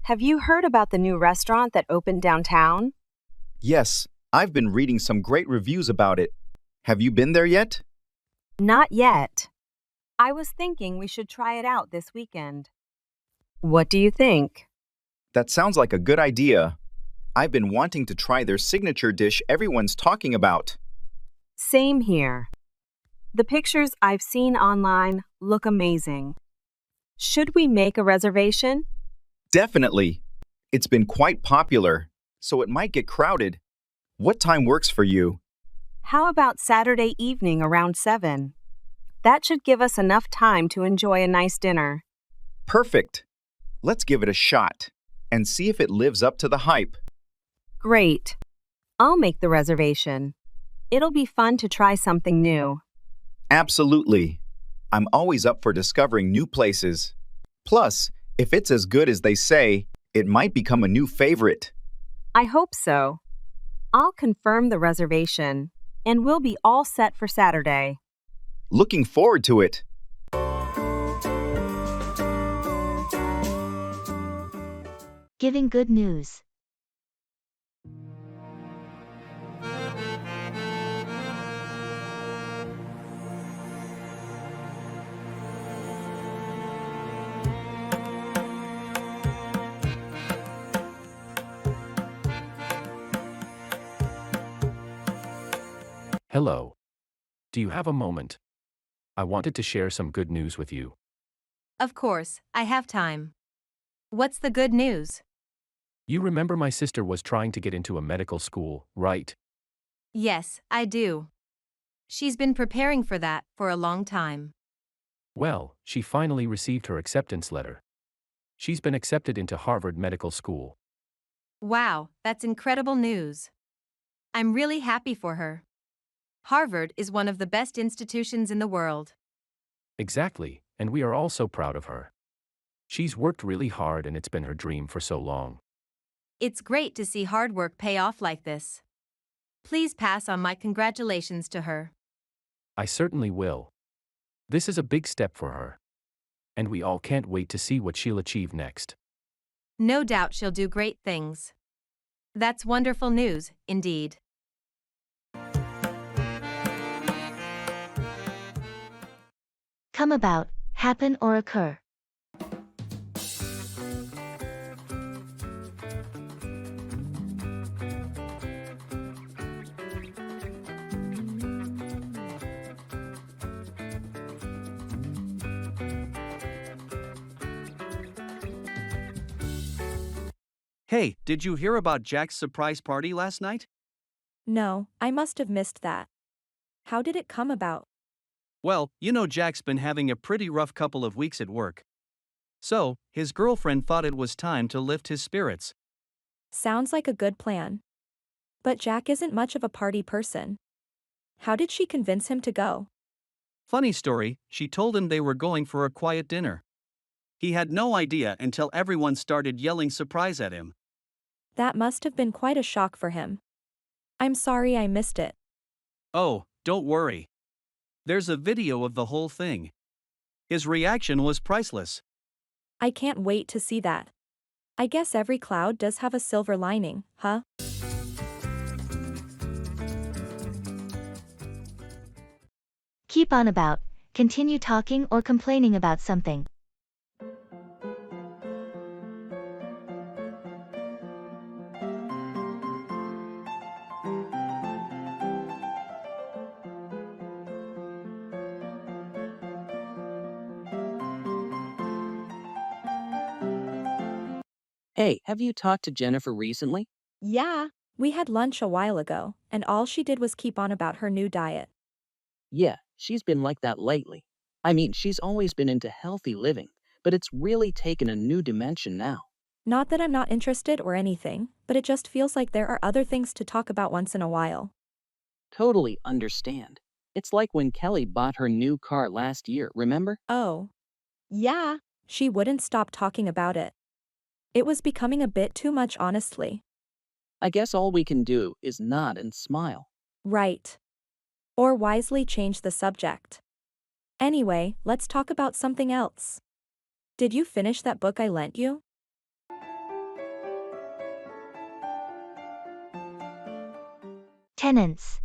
S19: Have you heard about the new restaurant that opened downtown?
S20: Yes, I've been reading some great reviews about it. Have you been there yet?
S19: Not yet. I was thinking we should try it out this weekend. What do you think?
S20: That sounds like a good idea. I've been wanting to try their signature dish everyone's talking about.
S19: Same here. The pictures I've seen online look amazing. Should we make a reservation?
S20: Definitely. It's been quite popular, so it might get crowded. What time works for you?
S19: How about Saturday evening around 7? That should give us enough time to enjoy a nice dinner.
S20: Perfect. Let's give it a shot and see if it lives up to the hype.
S19: Great. I'll make the reservation. It'll be fun to try something new.
S20: Absolutely. I'm always up for discovering new places. Plus, if it's as good as they say, it might become a new favorite.
S19: I hope so. I'll confirm the reservation, and we'll be all set for Saturday.
S20: Looking forward to it.
S1: Giving good news.
S2: Hello. Do you have a moment? I wanted to share some good news with you.
S7: Of course, I have time. What's the good news?
S2: You remember my sister was trying to get into a medical school, right?
S7: Yes, I do. She's been preparing for that for a long time.
S2: Well, she finally received her acceptance letter. She's been accepted into Harvard Medical School.
S7: Wow, that's incredible news. I'm really happy for her. Harvard is one of the best institutions in the world.
S2: Exactly, and we are all so proud of her. She's worked really hard and it's been her dream for so long.
S7: It's great to see hard work pay off like this. Please pass on my congratulations to her.
S2: I certainly will. This is a big step for her. And we all can't wait to see what she'll achieve next.
S7: No doubt she'll do great things. That's wonderful news, indeed.
S1: Come about, happen or occur.
S8: Hey, did you hear about Jack's surprise party last night?
S9: No, I must have missed that. How did it come about?
S8: Well, you know Jack's been having a pretty rough couple of weeks at work. So, his girlfriend thought it was time to lift his spirits.
S9: Sounds like a good plan. But Jack isn't much of a party person. How did she convince him to go?
S8: Funny story, she told him they were going for a quiet dinner. He had no idea until everyone started yelling surprise at him.
S9: That must have been quite a shock for him. I'm sorry I missed it.
S8: Oh, don't worry. There's a video of the whole thing. His reaction was priceless.
S9: I can't wait to see that. I guess every cloud does have a silver lining, huh?
S1: Keep on about, continue talking or complaining about something.
S16: Hey, have you talked to Jennifer recently?
S9: Yeah. We had lunch a while ago, and all she did was keep on about her new diet.
S16: Yeah, she's been like that lately. I mean, she's always been into healthy living, but it's really taken a new dimension now.
S9: Not that I'm not interested or anything, but it just feels like there are other things to talk about once in a while.
S16: Totally understand. It's like when Kelly bought her new car last year, remember?
S9: Oh. Yeah. She wouldn't stop talking about it. It was becoming a bit too much, honestly.
S16: I guess all we can do is nod and smile.
S9: Right. Or wisely change the subject. Anyway, let's talk about something else. Did you finish that book I lent you?
S1: Tenants.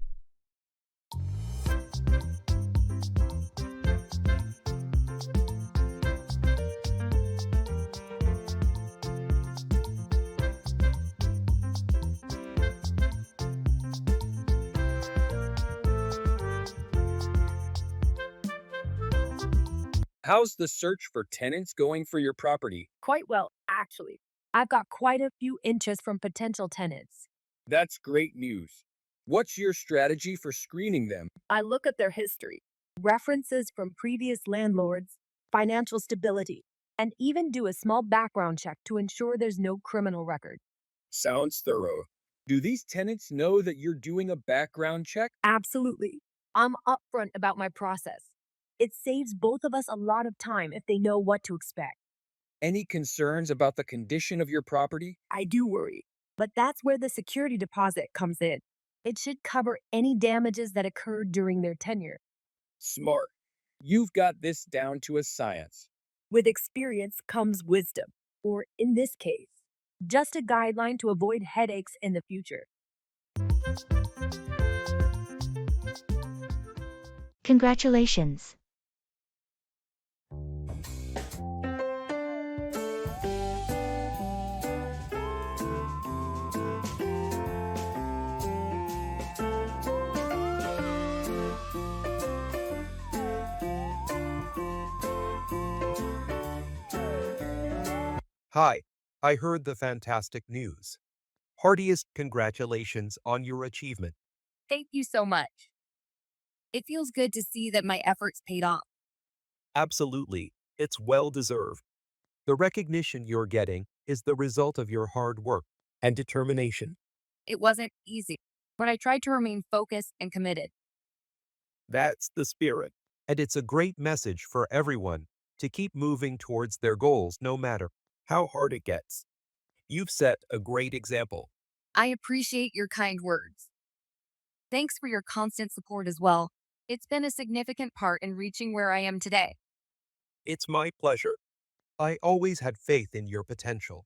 S6: How's the search for tenants going for your property?
S5: Quite well, actually. I've got quite a few interest from potential tenants.
S6: That's great news. What's your strategy for screening them?
S5: I look at their history, references from previous landlords, financial stability, and even do a small background check to ensure there's no criminal record.
S6: Sounds thorough. Do these tenants know that you're doing a background check?
S5: Absolutely. I'm upfront about my process. It saves both of us a lot of time if they know what to expect.
S6: Any concerns about the condition of your property?
S5: I do worry, but that's where the security deposit comes in. It should cover any damages that occurred during their tenure.
S6: Smart. You've got this down to a science.
S5: With experience comes wisdom, or in this case, just a guideline to avoid headaches in the future.
S1: Congratulations.
S11: Hi, I heard the fantastic news. Heartiest congratulations on your achievement.
S10: Thank you so much. It feels good to see that my efforts paid off.
S11: Absolutely, it's well deserved. The recognition you're getting is the result of your hard work and determination.
S10: It wasn't easy, but I tried to remain focused and committed.
S11: That's the spirit. And it's a great message for everyone to keep moving towards their goals no matter how hard it gets. You've set a great example.
S10: I appreciate your kind words. Thanks for your constant support as well. It's been a significant part in reaching where I am today.
S11: It's my pleasure. I always had faith in your potential.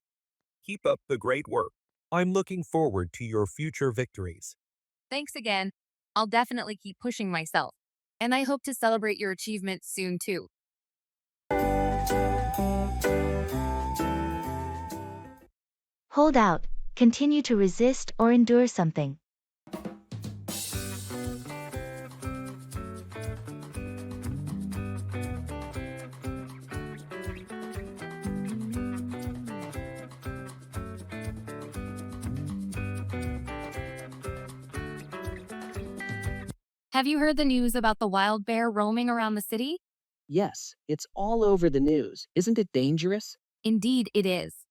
S11: Keep up the great work. I'm looking forward to your future victories.
S10: Thanks again. I'll definitely keep pushing myself. And I hope to celebrate your achievements soon too.
S1: Hold out. Continue to resist or endure something.
S10: Have you heard the news about the wild bear roaming around the city?
S16: Yes, it's all over the news. Isn't it dangerous?
S10: Indeed, it is.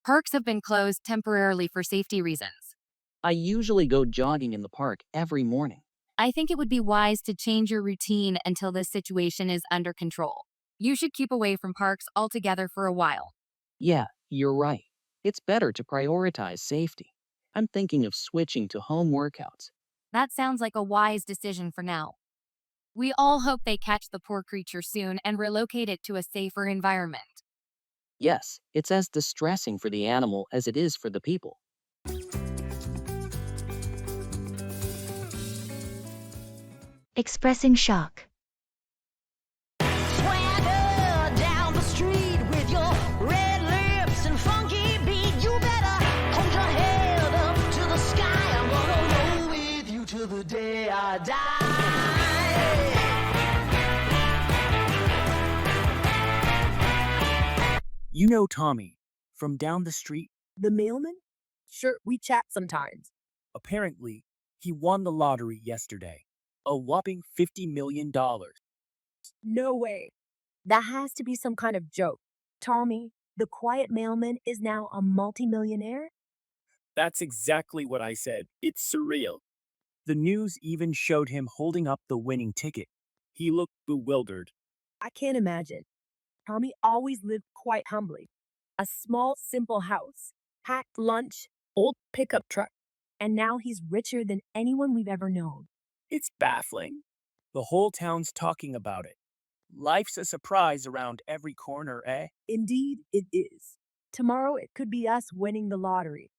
S10: Parks have been closed temporarily for safety reasons.
S16: I usually go jogging in the park every morning.
S10: I think it would be wise to change your routine until this situation is under control. You should keep away from parks altogether for a while.
S16: Yeah, you're right. It's better to prioritize safety. I'm thinking of switching to home workouts.
S10: That sounds like a wise decision for now. We all hope they catch the poor creature soon and relocate it to a safer environment.
S16: Yes, it's as distressing for the animal as it is for the people.
S1: Expressing shock.
S12: Swagger down the street with your red lips and funky beat. You better hold your head up to the sky. I'm gonna roll with you till the day I die.
S17: You know Tommy, from down the street.
S5: The mailman? Sure, we chat sometimes.
S17: Apparently, he won the lottery yesterday. A whopping $50 million.
S5: No way. That has to be some kind of joke. Tommy, the quiet mailman is now a multimillionaire?
S17: That's exactly what I said. It's surreal. The news even showed him holding up the winning ticket. He looked bewildered.
S5: I can't imagine. Tommy always lived quite humbly. A small, simple house, packed lunch, old pickup truck, and now he's richer than anyone we've ever known.
S17: It's baffling. The whole town's talking about it. Life's a surprise around every corner, eh?
S5: Indeed, it is. Tomorrow it could be us winning the lottery.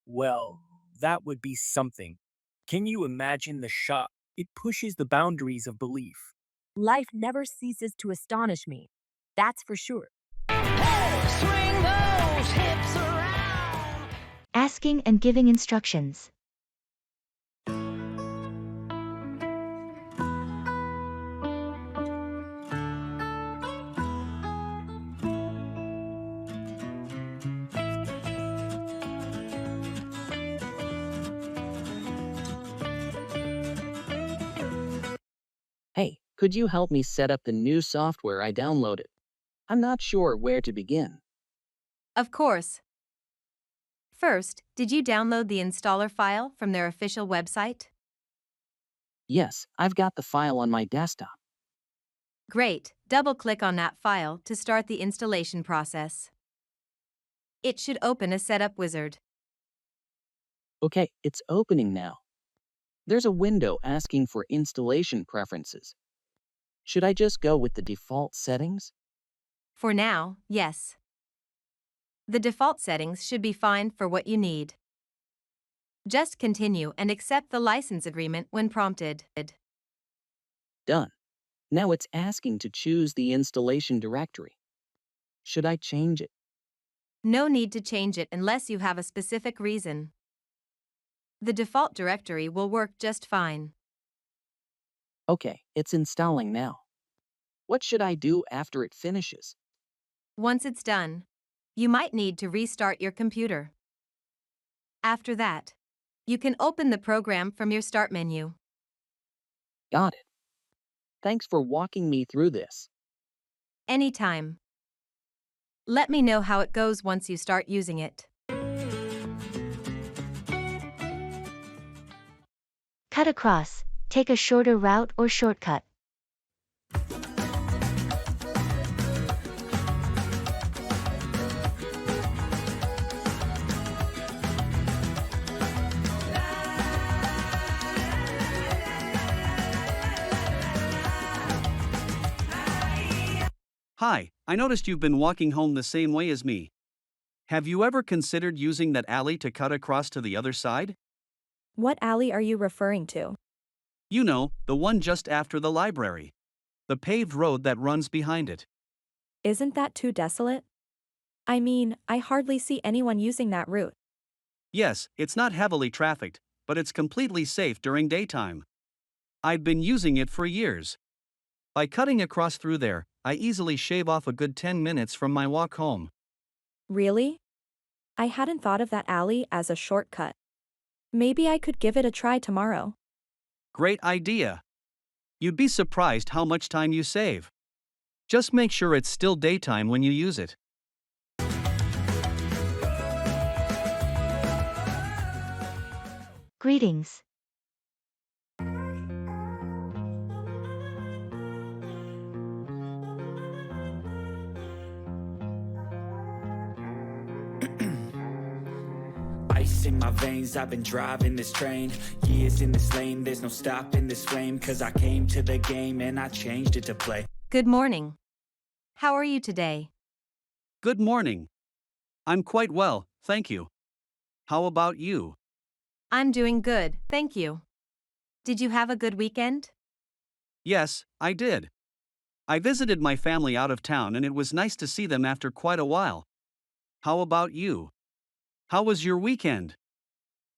S17: Well, that would be something. Can you imagine the shock? It pushes the boundaries of belief.
S5: Life never ceases to astonish me. That's for sure.
S12: Swing those hips around.
S1: Asking and giving instructions.
S16: Hey, could you help me set up the new software I downloaded? I'm not sure where to begin.
S7: Of course. First, did you download the installer file from their official website?
S16: Yes, I've got the file on my desktop.
S7: Great. Double-click on that file to start the installation process. It should open a setup wizard.
S16: Okay, it's opening now. There's a window asking for installation preferences. Should I just go with the default settings?
S7: For now, yes. The default settings should be fine for what you need. Just continue and accept the license agreement when prompted.
S16: Done. Now it's asking to choose the installation directory. Should I change it?
S7: No need to change it unless you have a specific reason. The default directory will work just fine.
S16: Okay, it's installing now. What should I do after it finishes?
S7: Once it's done, you might need to restart your computer. After that, you can open the program from your Start menu.
S16: Got it. Thanks for walking me through this.
S7: Anytime. Let me know how it goes once you start using it.
S1: Cut across. Take a shorter route or shortcut.
S8: Hi, I noticed you've been walking home the same way as me. Have you ever considered using that alley to cut across to the other side?
S9: What alley are you referring to?
S8: You know, the one just after the library. The paved road that runs behind it.
S9: Isn't that too desolate? I mean, I hardly see anyone using that route.
S8: Yes, it's not heavily trafficked, but it's completely safe during daytime. I've been using it for years. By cutting across through there, I easily shave off a good 10 minutes from my walk home.
S9: Really? I hadn't thought of that alley as a shortcut. Maybe I could give it a try tomorrow.
S8: Great idea. You'd be surprised how much time you save. Just make sure it's still daytime when you use it.
S1: Greetings.
S4: Ice in my veins, I've been driving this train. Years in this lane, there's no stopping this flame. Cause I came to the game and I changed it to play.
S7: Good morning. How are you today?
S8: Good morning. I'm quite well, thank you. How about you?
S7: I'm doing good, thank you. Did you have a good weekend?
S8: Yes, I did. I visited my family out of town and it was nice to see them after quite a while. How about you? How was your weekend?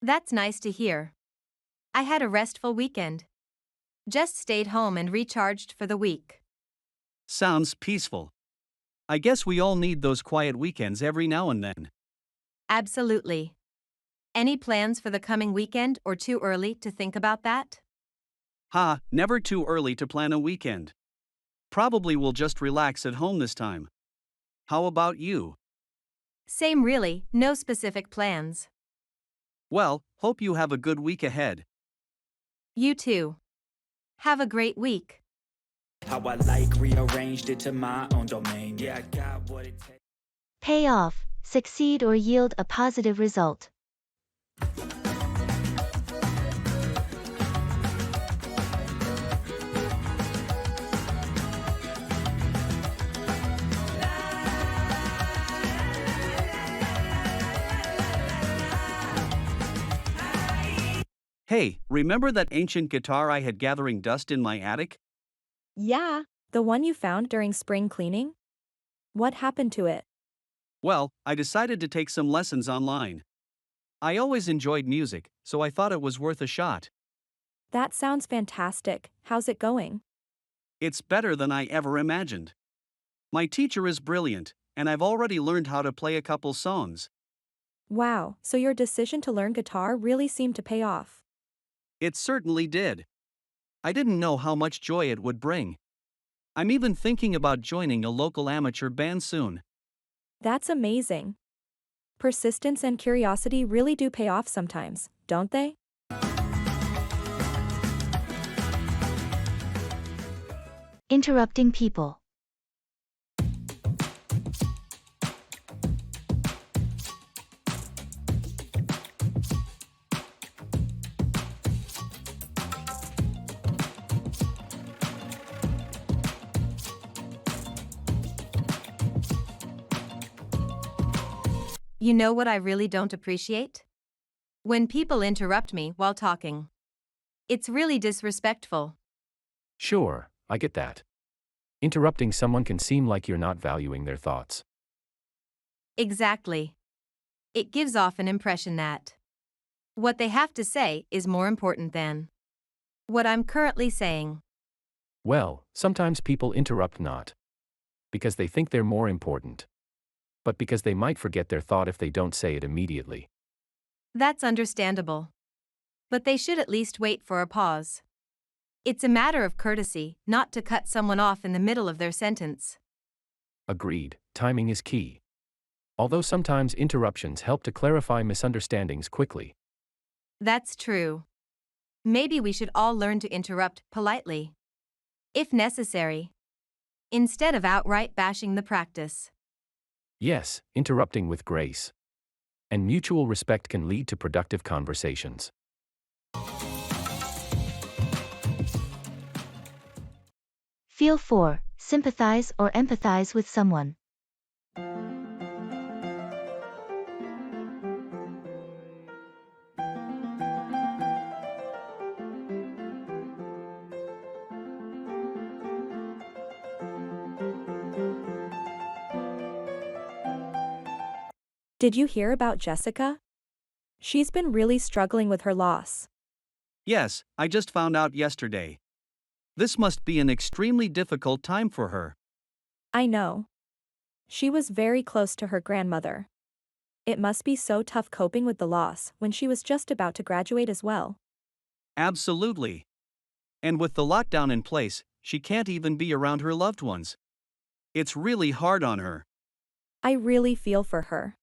S7: That's nice to hear. I had a restful weekend. Just stayed home and recharged for the week.
S8: Sounds peaceful. I guess we all need those quiet weekends every now and then.
S7: Absolutely. Any plans for the coming weekend or too early to think about that?
S8: Ha, never too early to plan a weekend. Probably will just relax at home this time. How about you?
S7: Same really, no specific plans.
S8: Well, hope you have a good week ahead.
S7: You too. Have a great week.
S4: How I like rearranged it to my own domain. Yeah, I got what it takes.
S1: Pay off, succeed or yield a positive result.
S8: Hey, remember that ancient guitar I had gathering dust in my attic?
S9: Yeah, the one you found during spring cleaning? What happened to it?
S8: Well, I decided to take some lessons online. I always enjoyed music, so I thought it was worth a shot.
S9: That sounds fantastic. How's it going?
S8: It's better than I ever imagined. My teacher is brilliant, and I've already learned how to play a couple songs.
S9: Wow, so your decision to learn guitar really seemed to pay off.
S8: It certainly did. I didn't know how much joy it would bring. I'm even thinking about joining a local amateur band soon.
S9: That's amazing. Persistence and curiosity really do pay off sometimes, don't they?
S1: Interrupting people.
S7: You know what I really don't appreciate? When people interrupt me while talking. It's really disrespectful.
S2: Sure, I get that. Interrupting someone can seem like you're not valuing their thoughts.
S7: Exactly. It gives off an impression that what they have to say is more important than what I'm currently saying.
S2: Well, sometimes people interrupt not because they think they're more important, but because they might forget their thought if they don't say it immediately.
S7: That's understandable. But they should at least wait for a pause. It's a matter of courtesy not to cut someone off in the middle of their sentence.
S2: Agreed, timing is key. Although sometimes interruptions help to clarify misunderstandings quickly.
S7: That's true. Maybe we should all learn to interrupt politely, if necessary, instead of outright bashing the practice.
S2: Yes, interrupting with grace and mutual respect can lead to productive conversations.
S1: Feel for, sympathize or empathize with someone.
S9: Did you hear about Jessica? She's been really struggling with her loss.
S8: Yes, I just found out yesterday. This must be an extremely difficult time for her.
S9: I know. She was very close to her grandmother. It must be so tough coping with the loss when she was just about to graduate as well.
S8: Absolutely. And with the lockdown in place, she can't even be around her loved ones. It's really hard on her.
S9: I really feel for her.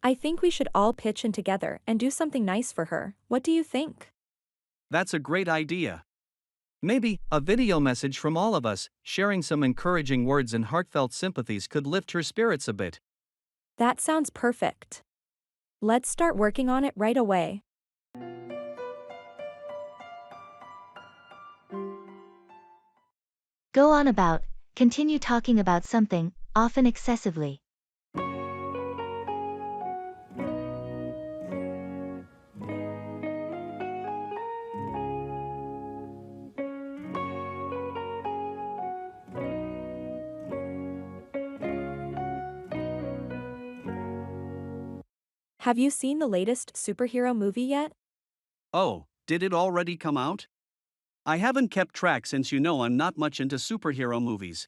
S9: I think we should all pitch in together and do something nice for her. What do you think?
S8: That's a great idea. Maybe a video message from all of us, sharing some encouraging words and heartfelt sympathies could lift her spirits a bit.
S9: That sounds perfect. Let's start working on it right away.
S1: Go on about, continue talking about something, often excessively.
S9: Have you seen the latest superhero movie yet?
S8: Oh, did it already come out? I haven't kept track since you know I'm not much into superhero movies.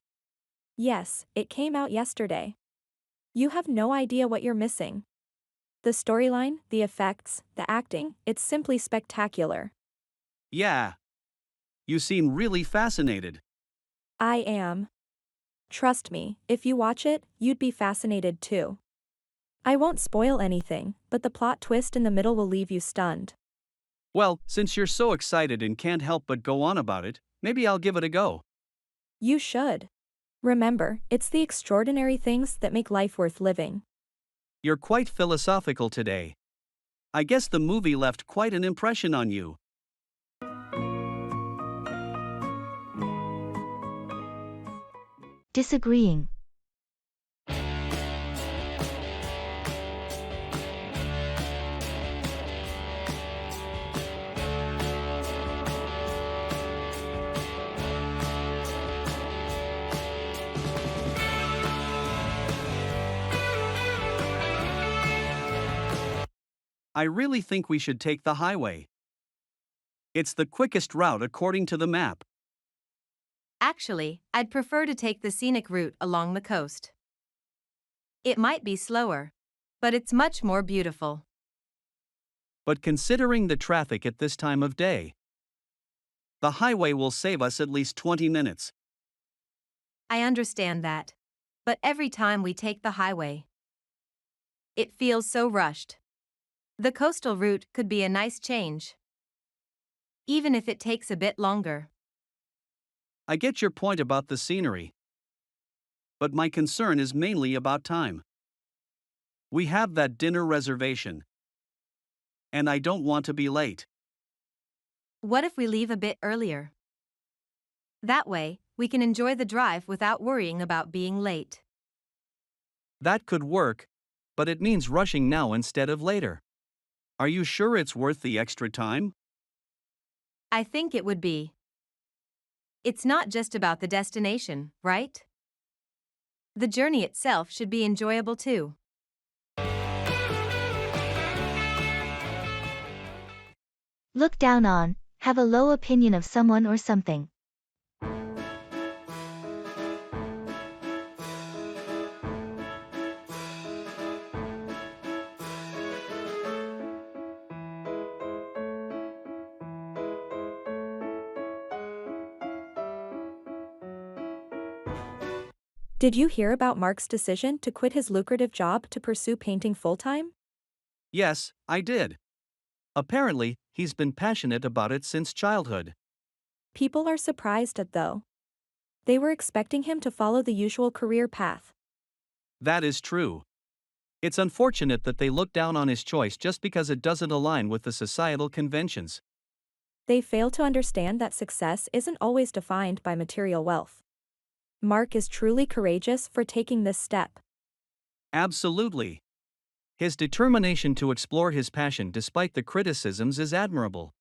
S9: Yes, it came out yesterday. You have no idea what you're missing. The storyline, the effects, the acting, it's simply spectacular.
S8: Yeah. You seem really fascinated.
S9: I am. Trust me, if you watch it, you'd be fascinated too. I won't spoil anything, but the plot twist in the middle will leave you stunned.
S8: Well, since you're so excited and can't help but go on about it, maybe I'll give it a go.
S9: You should. Remember, it's the extraordinary things that make life worth living.
S8: You're quite philosophical today. I guess the movie left quite an impression on you.
S1: Disagreeing.
S8: I really think we should take the highway. It's the quickest route according to the map.
S7: Actually, I'd prefer to take the scenic route along the coast. It might be slower, but it's much more beautiful.
S8: But considering the traffic at this time of day, the highway will save us at least 20 minutes.
S7: I understand that. But every time we take the highway, it feels so rushed. The coastal route could be a nice change, even if it takes a bit longer.
S8: I get your point about the scenery. But my concern is mainly about time. We have that dinner reservation. And I don't want to be late.
S7: What if we leave a bit earlier? That way, we can enjoy the drive without worrying about being late.
S8: That could work, but it means rushing now instead of later. Are you sure it's worth the extra time?
S7: I think it would be. It's not just about the destination, right? The journey itself should be enjoyable too.
S1: Look down on, have a low opinion of someone or something.
S9: Did you hear about Mark's decision to quit his lucrative job to pursue painting full-time?
S8: Yes, I did. Apparently, he's been passionate about it since childhood.
S9: People are surprised at though. They were expecting him to follow the usual career path.
S8: That is true. It's unfortunate that they look down on his choice just because it doesn't align with the societal conventions.
S9: They fail to understand that success isn't always defined by material wealth. Mark is truly courageous for taking this step.
S8: Absolutely. His determination to explore his passion despite the criticisms is admirable.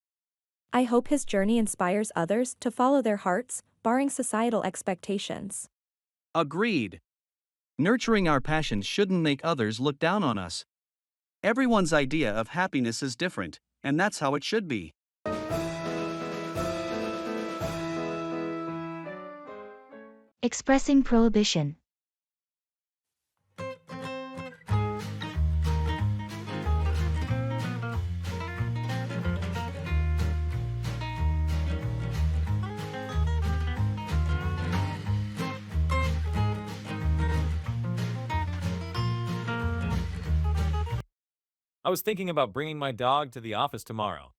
S9: I hope his journey inspires others to follow their hearts, barring societal expectations.
S8: Agreed. Nurturing our passions shouldn't make others look down on us. Everyone's idea of happiness is different, and that's how it should be.
S1: Expressing prohibition.
S15: I was thinking about bringing my dog to the office tomorrow.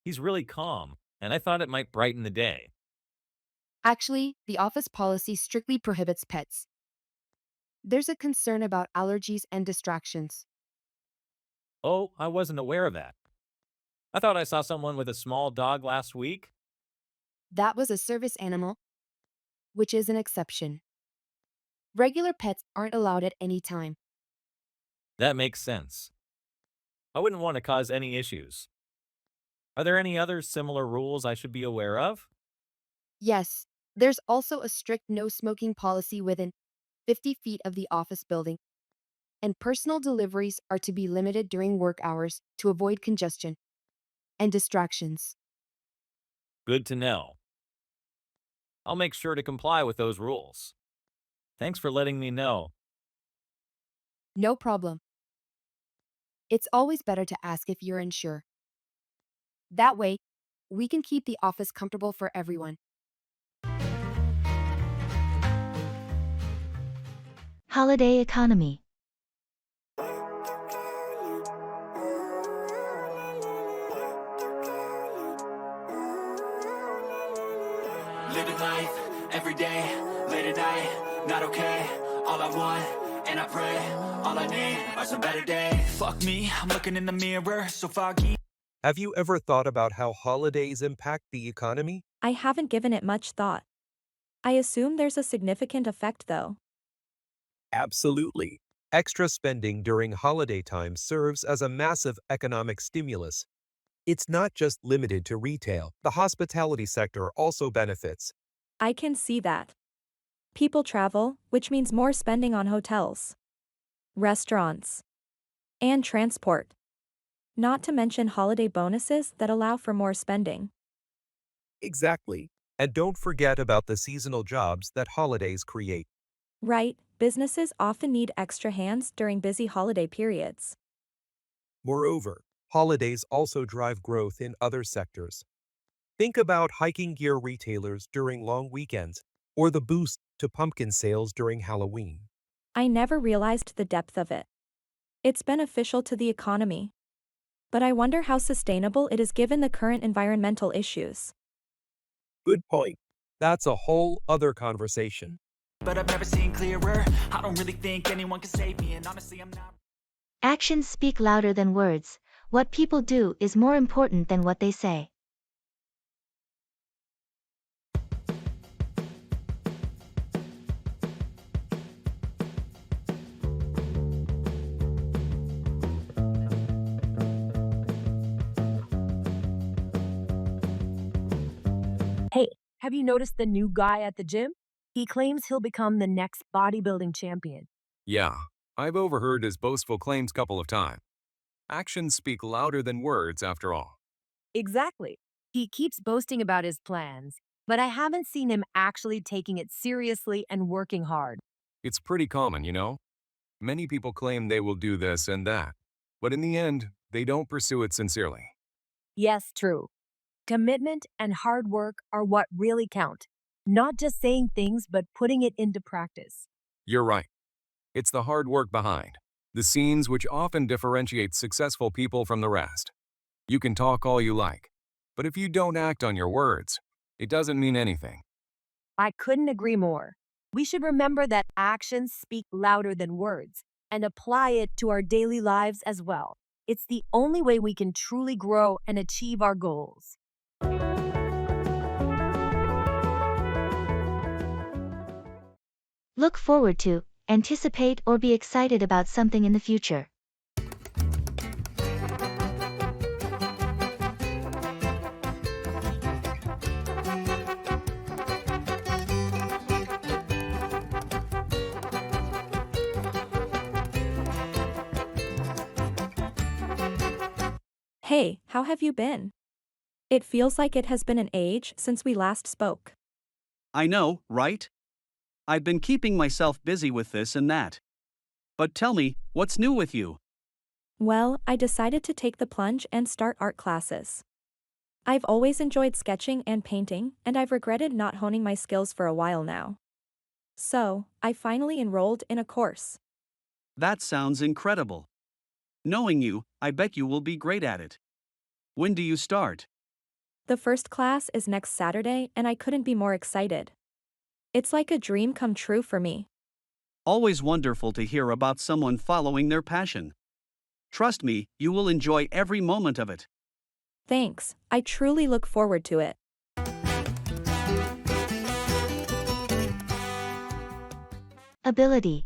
S15: He's really calm, and I thought it might brighten the day.
S2: Actually, the office policy strictly prohibits pets. There's a concern about allergies and distractions.
S15: Oh, I wasn't aware of that. I thought I saw someone with a small dog last week.
S2: That was a service animal, which is an exception. Regular pets aren't allowed at any time.
S15: That makes sense. I wouldn't want to cause any issues. Are there any other similar rules I should be aware of?
S2: Yes, there's also a strict no smoking policy within 50 feet of the office building, and personal deliveries are to be limited during work hours to avoid congestion and distractions.
S15: Good to know. I'll make sure to comply with those rules. Thanks for letting me know.
S5: No problem. It's always better to ask if you're unsure. That way, we can keep the office comfortable for everyone.
S1: Holiday economy.
S4: Living life, every day, late at night, not okay. All I want, and I pray, all I need are some better days. Fuck me, I'm looking in the mirror, so foggy.
S11: Have you ever thought about how holidays impact the economy?
S9: I haven't given it much thought. I assume there's a significant effect though.
S11: Absolutely. Extra spending during holiday time serves as a massive economic stimulus. It's not just limited to retail. The hospitality sector also benefits.
S9: I can see that. People travel, which means more spending on hotels, restaurants, and transport. Not to mention holiday bonuses that allow for more spending.
S11: Exactly. And don't forget about the seasonal jobs that holidays create.
S9: Right, businesses often need extra hands during busy holiday periods.
S11: Moreover, holidays also drive growth in other sectors. Think about hiking gear retailers during long weekends, or the boost to pumpkin sales during Halloween.
S9: I never realized the depth of it. It's beneficial to the economy. But I wonder how sustainable it is given the current environmental issues.
S11: Good point. That's a whole other conversation.
S4: But I've never seen clearer. I don't really think anyone can save me, and honestly, I'm not.
S1: Actions speak louder than words. What people do is more important than what they say.
S5: Hey, have you noticed the new guy at the gym? He claims he'll become the next bodybuilding champion.
S13: Yeah, I've overheard his boastful claims couple of times. Actions speak louder than words, after all.
S5: Exactly. He keeps boasting about his plans, but I haven't seen him actually taking it seriously and working hard.
S13: It's pretty common, you know? Many people claim they will do this and that, but in the end, they don't pursue it sincerely.
S5: Yes, true. Commitment and hard work are what really count. Not just saying things, but putting it into practice.
S13: You're right. It's the hard work behind the scenes which often differentiates successful people from the rest. You can talk all you like, but if you don't act on your words, it doesn't mean anything.
S5: I couldn't agree more. We should remember that actions speak louder than words and apply it to our daily lives as well. It's the only way we can truly grow and achieve our goals.
S1: Look forward to, anticipate or be excited about something in the future.
S9: Hey, how have you been? It feels like it has been an age since we last spoke.
S8: I know, right? I've been keeping myself busy with this and that. But tell me, what's new with you?
S9: Well, I decided to take the plunge and start art classes. I've always enjoyed sketching and painting, and I've regretted not honing my skills for a while now. So, I finally enrolled in a course.
S8: That sounds incredible. Knowing you, I bet you will be great at it. When do you start?
S9: The first class is next Saturday, and I couldn't be more excited. It's like a dream come true for me.
S8: Always wonderful to hear about someone following their passion. Trust me, you will enjoy every moment of it.
S9: Thanks, I truly look forward to it.
S1: Ability.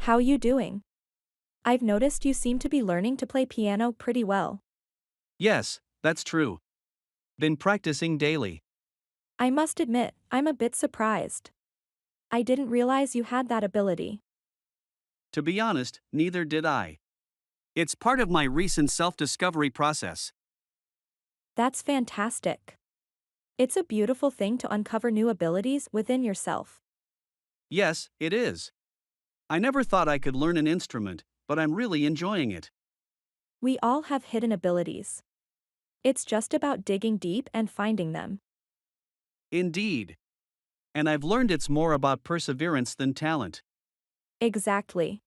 S9: How you doing? I've noticed you seem to be learning to play piano pretty well.
S8: Yes, that's true. Been practicing daily.
S9: I must admit, I'm a bit surprised. I didn't realize you had that ability.
S8: To be honest, neither did I. It's part of my recent self discovery process.
S9: That's fantastic. It's a beautiful thing to uncover new abilities within yourself.
S8: Yes, it is. I never thought I could learn an instrument, but I'm really enjoying it.
S9: We all have hidden abilities. It's just about digging deep and finding them.
S8: Indeed. And I've learned it's more about perseverance than talent.
S9: Exactly.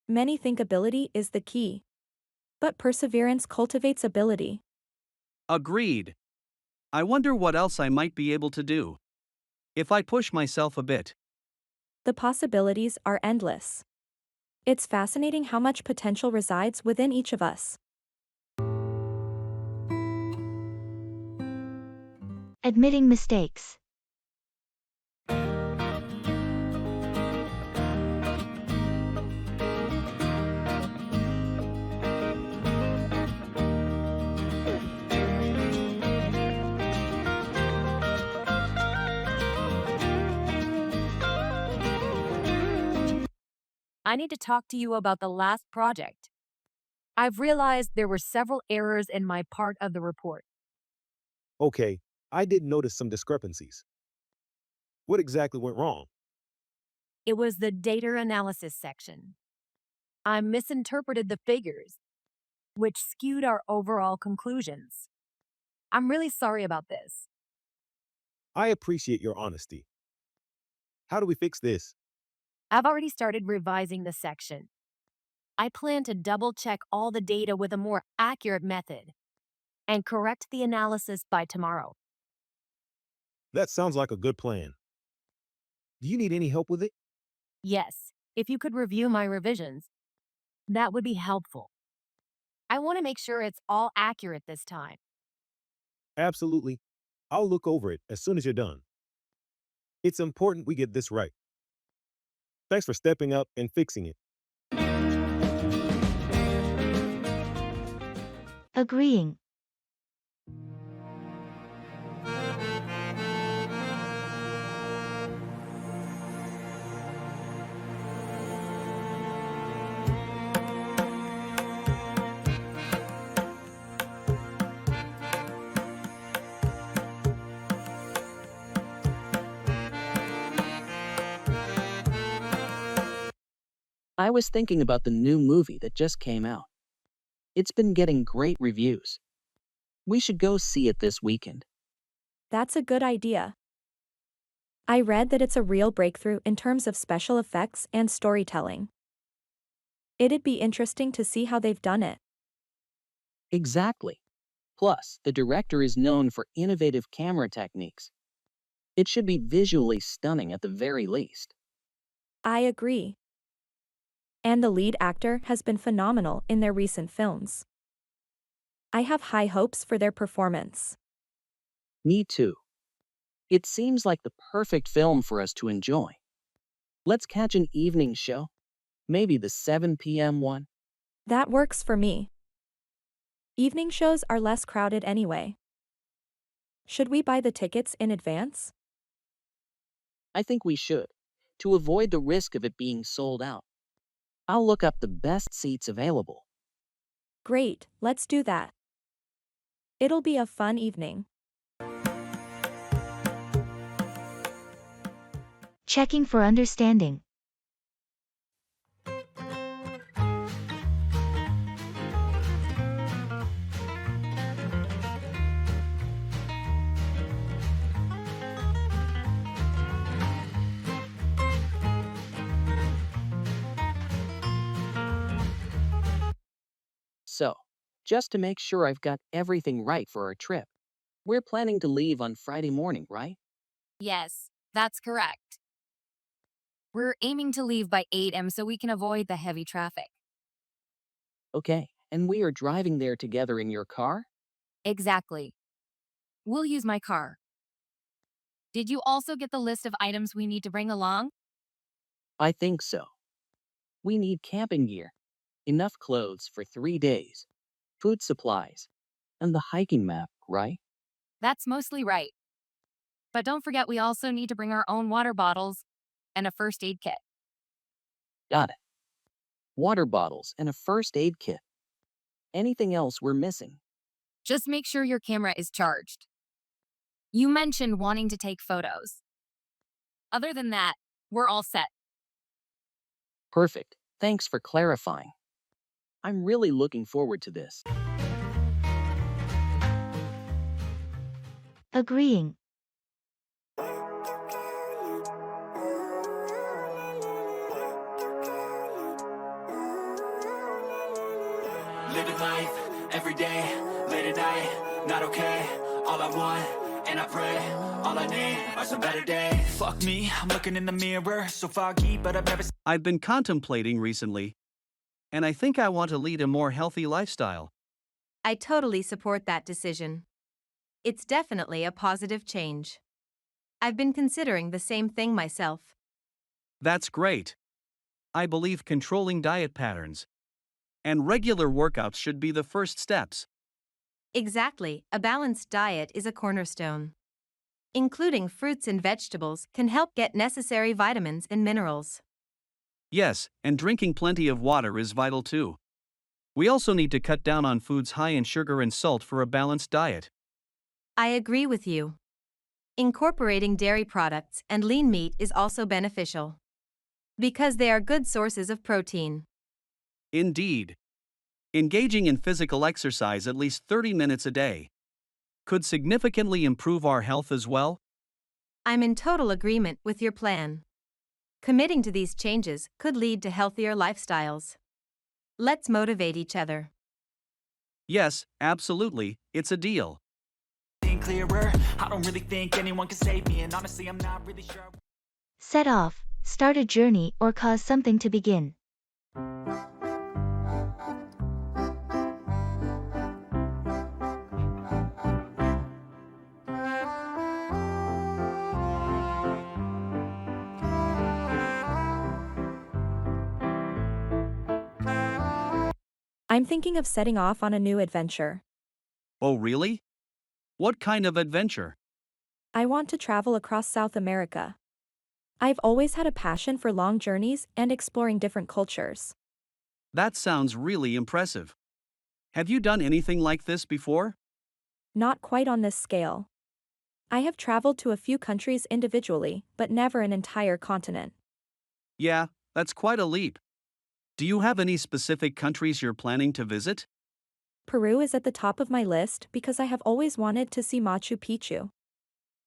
S9: Many think ability is the key. But perseverance cultivates ability.
S8: Agreed. I wonder what else I might be able to do. If I push myself a bit.
S9: The possibilities are endless. It's fascinating how much potential resides within each of us.
S1: Admitting mistakes.
S5: I need to talk to you about the last project. I've realized there were several errors in my part of the report.
S14: Okay, I did notice some discrepancies. What exactly went wrong?
S5: It was the data analysis section. I misinterpreted the figures, which skewed our overall conclusions. I'm really sorry about this.
S14: I appreciate your honesty. How do we fix this?
S5: I've already started revising the section. I plan to double check all the data with a more accurate method and correct the analysis by tomorrow.
S14: That sounds like a good plan. Do you need any help with it?
S5: Yes, if you could review my revisions, that would be helpful. I want to make sure it's all accurate this time.
S14: Absolutely. I'll look over it as soon as you're done. It's important we get this right. Thanks for stepping up and fixing it.
S1: Agreeing.
S16: I was thinking about the new movie that just came out. It's been getting great reviews. We should go see it this weekend.
S9: That's a good idea. I read that it's a real breakthrough in terms of special effects and storytelling. It'd be interesting to see how they've done it.
S16: Exactly. Plus, the director is known for innovative camera techniques. It should be visually stunning at the very least.
S9: I agree. And the lead actor has been phenomenal in their recent films. I have high hopes for their performance.
S16: Me too. It seems like the perfect film for us to enjoy. Let's catch an evening show. Maybe the 7 p.m. one.
S9: That works for me. Evening shows are less crowded anyway. Should we buy the tickets in advance?
S16: I think we should, to avoid the risk of it being sold out. I'll look up the best seats available.
S9: Great, let's do that. It'll be a fun evening.
S1: Checking for understanding.
S16: So, just to make sure I've got everything right for our trip, we're planning to leave on Friday morning, right?
S10: Yes, that's correct. We're aiming to leave by 8 a.m. so we can avoid the heavy traffic.
S16: Okay, and we are driving there together in your car?
S10: Exactly. We'll use my car. Did you also get the list of items we need to bring along?
S16: I think so. We need camping gear, enough clothes for 3 days, food supplies, and the hiking map, right?
S10: That's mostly right. But don't forget, we also need to bring our own water bottles and a first aid kit.
S16: Got it. Water bottles and a first aid kit. Anything else we're missing?
S10: Just make sure your camera is charged. You mentioned wanting to take photos. Other than that, we're all set.
S16: Perfect. Thanks for clarifying. I'm really looking forward to this.
S1: Agreeing.
S4: Living life, every day, late at night, not okay. All I want, and I pray, all I need are some better days. Fuck me, I'm looking in the mirror, so foggy, but I've never
S8: I've been contemplating recently, and I think I want to lead a more healthy lifestyle.
S7: I totally support that decision. It's definitely a positive change. I've been considering the same thing myself.
S8: That's great. I believe controlling diet patterns and regular workouts should be the first steps.
S7: Exactly, a balanced diet is a cornerstone. Including fruits and vegetables can help get necessary vitamins and minerals.
S8: Yes, and drinking plenty of water is vital too. We also need to cut down on foods high in sugar and salt for a balanced diet.
S7: I agree with you. Incorporating dairy products and lean meat is also beneficial because they are good sources of protein.
S8: Indeed. Engaging in physical exercise at least 30 minutes a day could significantly improve our health as well.
S7: I'm in total agreement with your plan. Committing to these changes could lead to healthier lifestyles. Let's motivate each other.
S8: Yes, absolutely, it's a deal.
S4: clearer. I don't really think anyone can save me, and honestly, I'm not really sure.
S1: Set off, start a journey, or cause something to begin.
S9: I'm thinking of setting off on a new adventure.
S8: Oh, really? What kind of adventure?
S9: I want to travel across South America. I've always had a passion for long journeys and exploring different cultures.
S8: That sounds really impressive. Have you done anything like this before?
S9: Not quite on this scale. I have traveled to a few countries individually, but never an entire continent.
S8: Yeah, that's quite a leap. Do you have any specific countries you're planning to visit?
S9: Peru is at the top of my list because I have always wanted to see Machu Picchu.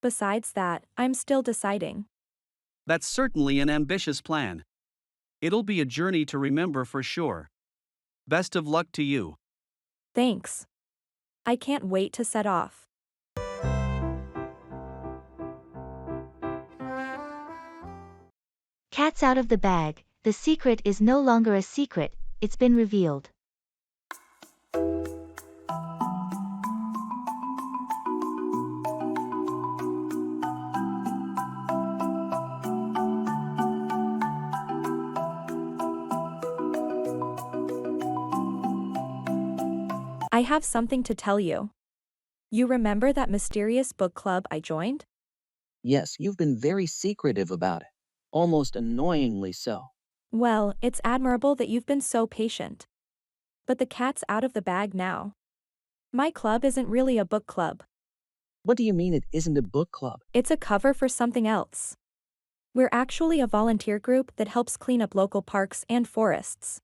S9: Besides that, I'm still deciding.
S8: That's certainly an ambitious plan. It'll be a journey to remember for sure. Best of luck to you.
S9: Thanks. I can't wait to set off.
S1: Cat's out of the bag, the secret is no longer a secret, it's been revealed.
S9: I have something to tell you. You remember that mysterious book club I joined?
S16: Yes, you've been very secretive about it. Almost annoyingly so.
S9: Well, it's admirable that you've been so patient. But the cat's out of the bag now. My club isn't really a book club.
S16: What do you mean it isn't a book club?
S9: It's a cover for something else. We're actually a volunteer group that helps clean up local parks and forests.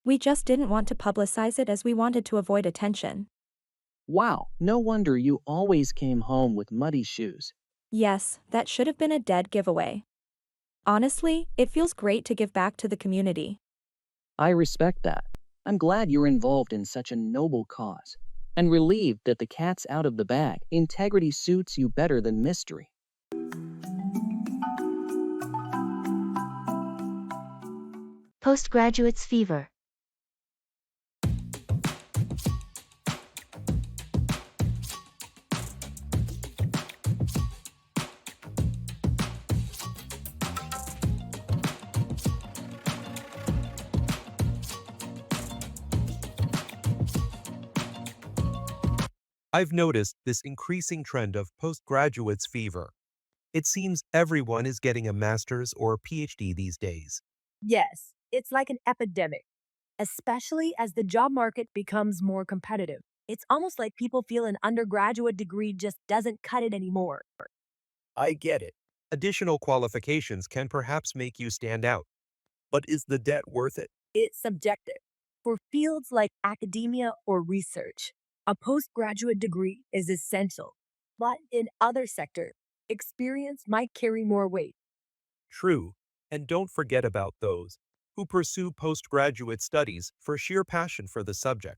S9: We just didn't want to publicize it as we wanted to avoid attention.
S16: Wow, no wonder you always came home with muddy shoes.
S9: Yes, that should have been a dead giveaway. Honestly, it feels great to give back to the community.
S16: I respect that. I'm glad you're involved in such a noble cause. And relieved that the cat's out of the bag. Integrity suits you better than mystery.
S1: Postgraduate's fever.
S11: I've noticed this increasing trend of postgraduates fever. It seems everyone is getting a master's or PhD these days.
S5: Yes, it's like an epidemic, especially as the job market becomes more competitive. It's almost like people feel an undergraduate degree just doesn't cut it anymore.
S11: I get it. Additional qualifications can perhaps make you stand out. But is the debt worth it?
S5: It's subjective. For fields like academia or research, a postgraduate degree is essential. But in other sectors, experience might carry more weight.
S11: True. And don't forget about those who pursue postgraduate studies for sheer passion for the subject.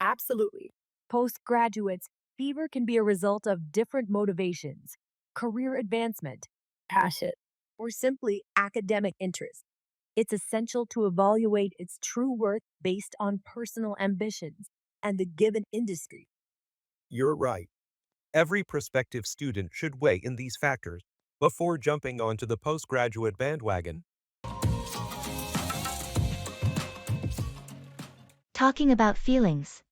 S5: Absolutely. Postgraduates' fever can be a result of different motivations, career advancement, passion, or simply academic interest. It's essential to evaluate its true worth based on personal ambitions and the given industry.
S11: You're right. Every prospective student should weigh in these factors before jumping onto the postgraduate bandwagon.
S1: Talking about feelings.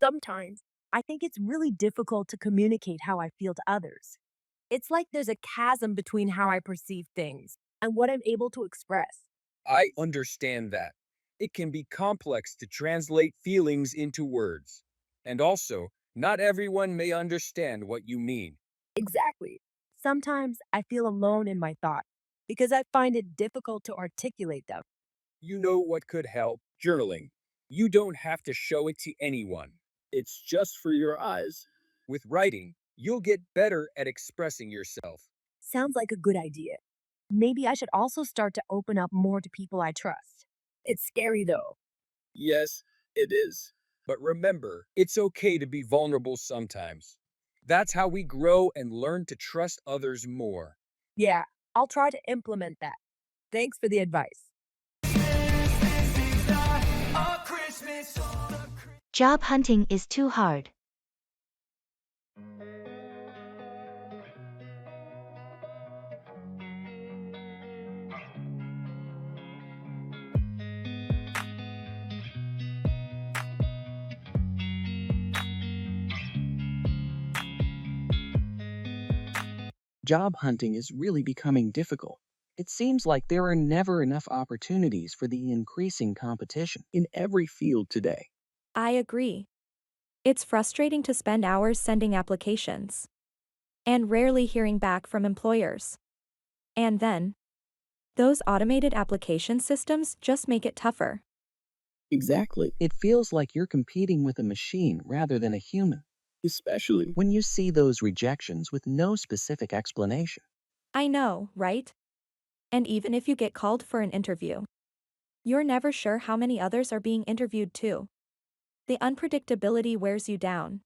S5: Sometimes I think it's really difficult to communicate how I feel to others. It's like there's a chasm between how I perceive things and what I'm able to express.
S6: I understand that. It can be complex to translate feelings into words. And also, not everyone may understand what you mean.
S5: Exactly. Sometimes I feel alone in my thoughts because I find it difficult to articulate them.
S6: You know what could help? Journaling. You don't have to show it to anyone. It's just for your eyes. With writing, you'll get better at expressing yourself.
S5: Sounds like a good idea. Maybe I should also start to open up more to people I trust. It's scary though.
S6: Yes, it is. But remember, it's okay to be vulnerable sometimes. That's how we grow and learn to trust others more.
S5: Yeah, I'll try to implement that. Thanks for the advice.
S1: Job hunting is too hard.
S16: Job hunting is really becoming difficult. It seems like there are never enough opportunities for the increasing competition in every field today.
S9: I agree. It's frustrating to spend hours sending applications and rarely hearing back from employers. And then, those automated application systems just make it tougher.
S16: Exactly. It feels like you're competing with a machine rather than a human, especially when you see those rejections with no specific explanation.
S9: I know, right? And even if you get called for an interview, you're never sure how many others are being interviewed too. The unpredictability wears you down.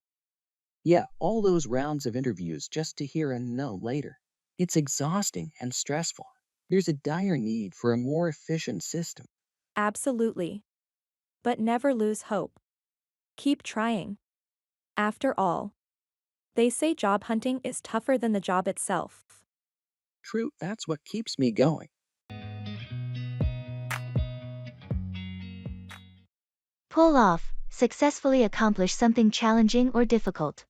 S16: Yeah, all those rounds of interviews just to hear a no later. It's exhausting and stressful. There's a dire need for a more efficient system.
S9: Absolutely. But never lose hope. Keep trying. After all, they say job hunting is tougher than the job itself.
S16: True, that's what keeps me going.
S1: Pull off, successfully accomplish something challenging or difficult.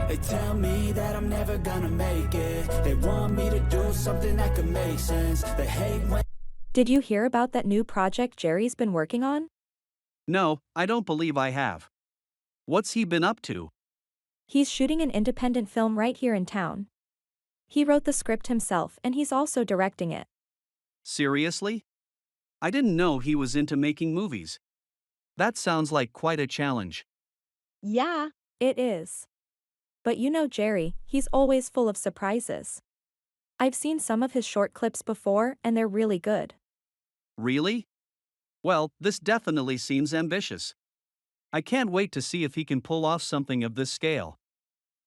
S4: They tell me that I'm never gonna make it. They want me to do something that could make sense. They hate when
S9: Did you hear about that new project Jerry's been working on?
S8: No, I don't believe I have. What's he been up to?
S9: He's shooting an independent film right here in town. He wrote the script himself and he's also directing it.
S8: Seriously? I didn't know he was into making movies. That sounds like quite a challenge.
S9: Yeah, it is. But you know Jerry, he's always full of surprises. I've seen some of his short clips before and they're really good.
S8: Really? Well, this definitely seems ambitious. I can't wait to see if he can pull off something of this scale.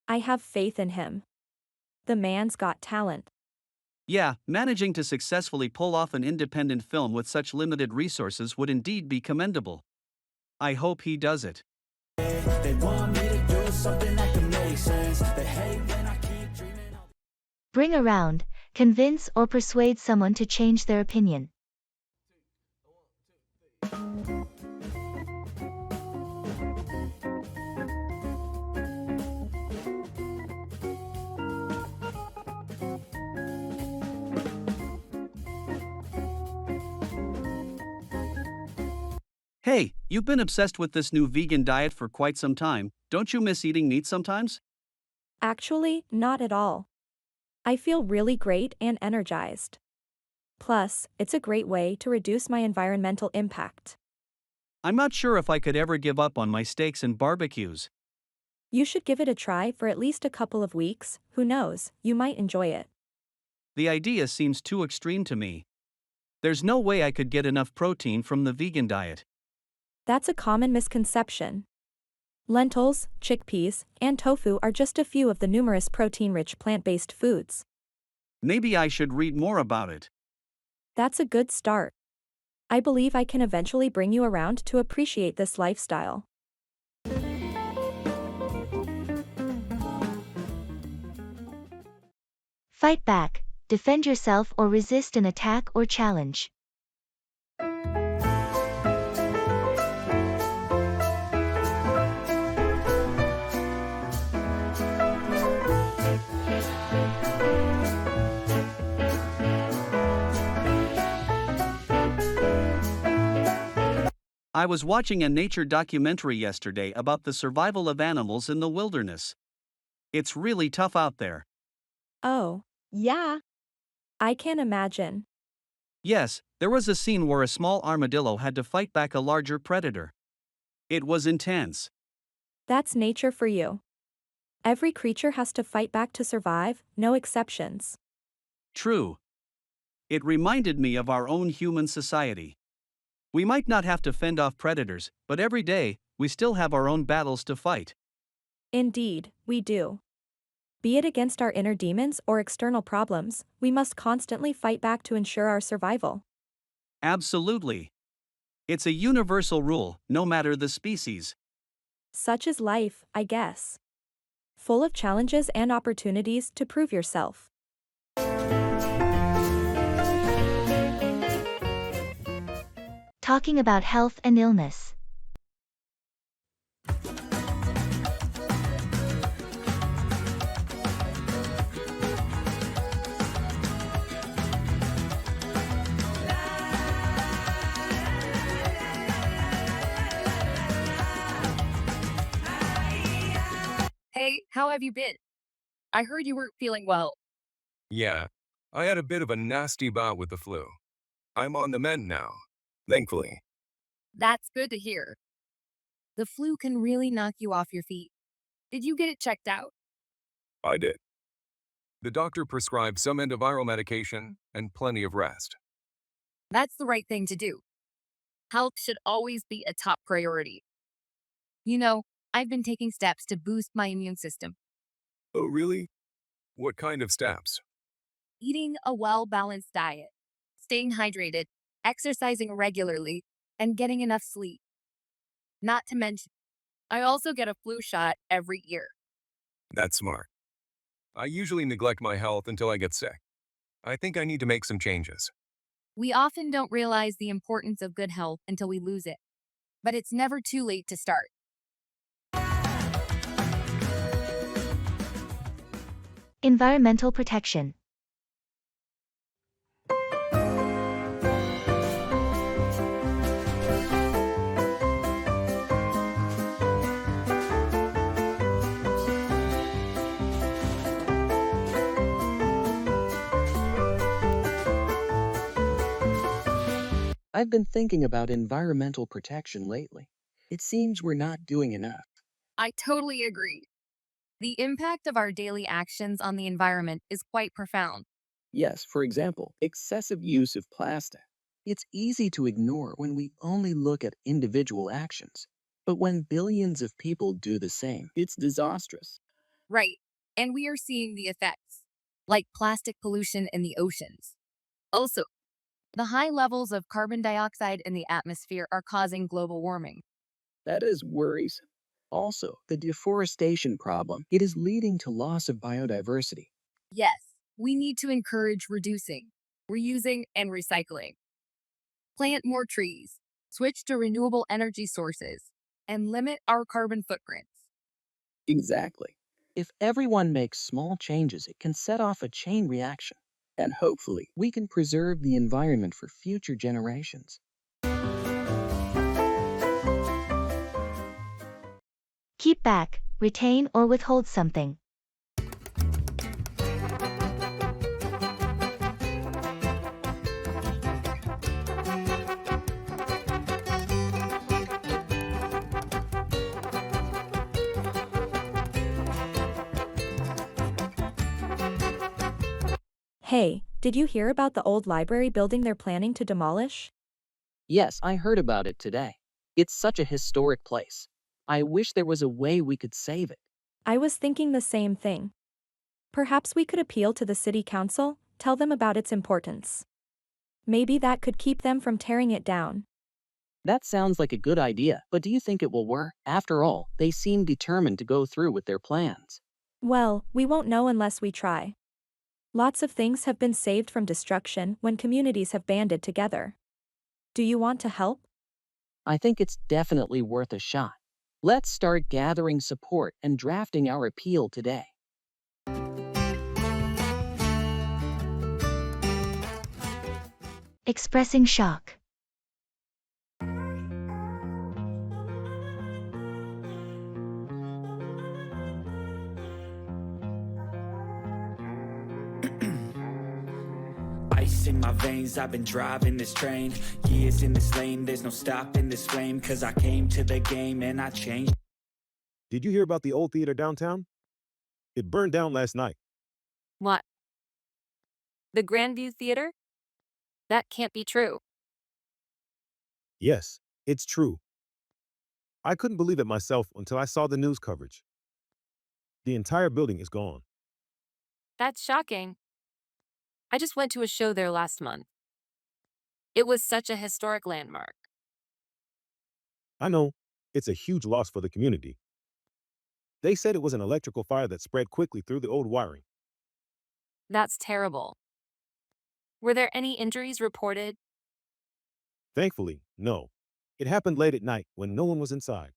S9: I have faith in him. The man's got talent.
S8: Yeah, managing to successfully pull off an independent film with such limited resources would indeed be commendable. I hope he does it.
S4: They want me to do something that can make sense. They hate when I keep dreaming.
S1: Bring around, convince or persuade someone to change their opinion.
S8: Hey, you've been obsessed with this new vegan diet for quite some time. Don't you miss eating meat sometimes?
S9: Actually, not at all. I feel really great and energized. Plus, it's a great way to reduce my environmental impact.
S8: I'm not sure if I could ever give up on my steaks and barbecues.
S9: You should give it a try for at least a couple of weeks, who knows, you might enjoy it.
S8: The idea seems too extreme to me. There's no way I could get enough protein from the vegan diet.
S9: That's a common misconception. Lentils, chickpeas, and tofu are just a few of the numerous protein-rich plant-based foods.
S8: Maybe I should read more about it.
S9: That's a good start. I believe I can eventually bring you around to appreciate this lifestyle.
S1: Fight back, defend yourself or resist an attack or challenge.
S8: I was watching a nature documentary yesterday about the survival of animals in the wilderness. It's really tough out there.
S9: Oh, yeah. I can imagine.
S8: Yes, there was a scene where a small armadillo had to fight back a larger predator. It was intense.
S9: That's nature for you. Every creature has to fight back to survive, no exceptions.
S8: True. It reminded me of our own human society. We might not have to fend off predators, but every day, we still have our own battles to fight.
S9: Indeed, we do. Be it against our inner demons or external problems, we must constantly fight back to ensure our survival.
S8: Absolutely. It's a universal rule, no matter the species.
S9: Such is life, I guess. Full of challenges and opportunities to prove yourself.
S1: Talking about health and illness.
S5: Hey, how have you been? I heard you weren't feeling well.
S13: Yeah, I had a bit of a nasty bout with the flu. I'm on the mend now, thankfully.
S5: That's good to hear. The flu can really knock you off your feet. Did you get it checked out?
S13: I did. The doctor prescribed some antiviral medication and plenty of rest.
S5: That's the right thing to do. Health should always be a top priority. You know, I've been taking steps to boost my immune system.
S13: Oh, really? What kind of steps?
S5: Eating a well-balanced diet, staying hydrated, exercising regularly, and getting enough sleep. Not to mention, I also get a flu shot every year.
S13: That's smart. I usually neglect my health until I get sick. I think I need to make some changes.
S5: We often don't realize the importance of good health until we lose it. But it's never too late to start.
S1: Environmental protection.
S16: I've been thinking about environmental protection lately. It seems we're not doing enough.
S5: I totally agree. The impact of our daily actions on the environment is quite profound.
S16: Yes, for example, excessive use of plastic. It's easy to ignore when we only look at individual actions. But when billions of people do the same, it's disastrous.
S5: Right. And we are seeing the effects. like plastic pollution in the oceans. Also, the high levels of carbon dioxide in the atmosphere are causing global warming.
S16: That is worrisome. Also, the deforestation problem, it is leading to loss of biodiversity.
S5: Yes, we need to encourage reducing, reusing, and recycling. Plant more trees, switch to renewable energy sources, and limit our carbon footprints.
S16: Exactly. If everyone makes small changes, it can set off a chain reaction. And hopefully, we can preserve the environment for future generations.
S1: Keep back, retain, or withhold something.
S9: Hey, did you hear about the old library building they're planning to demolish?
S16: Yes, I heard about it today. It's such a historic place. I wish there was a way we could save it.
S9: I was thinking the same thing. Perhaps we could appeal to the city council, tell them about its importance. Maybe that could keep them from tearing it down.
S16: That sounds like a good idea, but do you think it will work? After all, they seem determined to go through with their plans.
S9: Well, we won't know unless we try. Lots of things have been saved from destruction when communities have banded together. Do you want to help?
S16: I think it's definitely worth a shot. Let's start gathering support and drafting our appeal today.
S1: Expressing shock.
S4: Ice in my veins, I've been driving this train. Years in this lane, there's no stopping this flame. Cause I came to the game and I changed.
S14: Did you hear about the old theater downtown? It burned down last night.
S10: What? The Grandview Theater? That can't be true.
S14: Yes, it's true. I couldn't believe it myself until I saw the news coverage. The entire building is gone.
S10: That's shocking. I just went to a show there last month. It was such a historic landmark.
S14: I know, it's a huge loss for the community. They said it was an electrical fire that spread quickly through the old wiring.
S10: That's terrible. Were there any injuries reported?
S14: Thankfully, no. It happened late at night when no one was inside.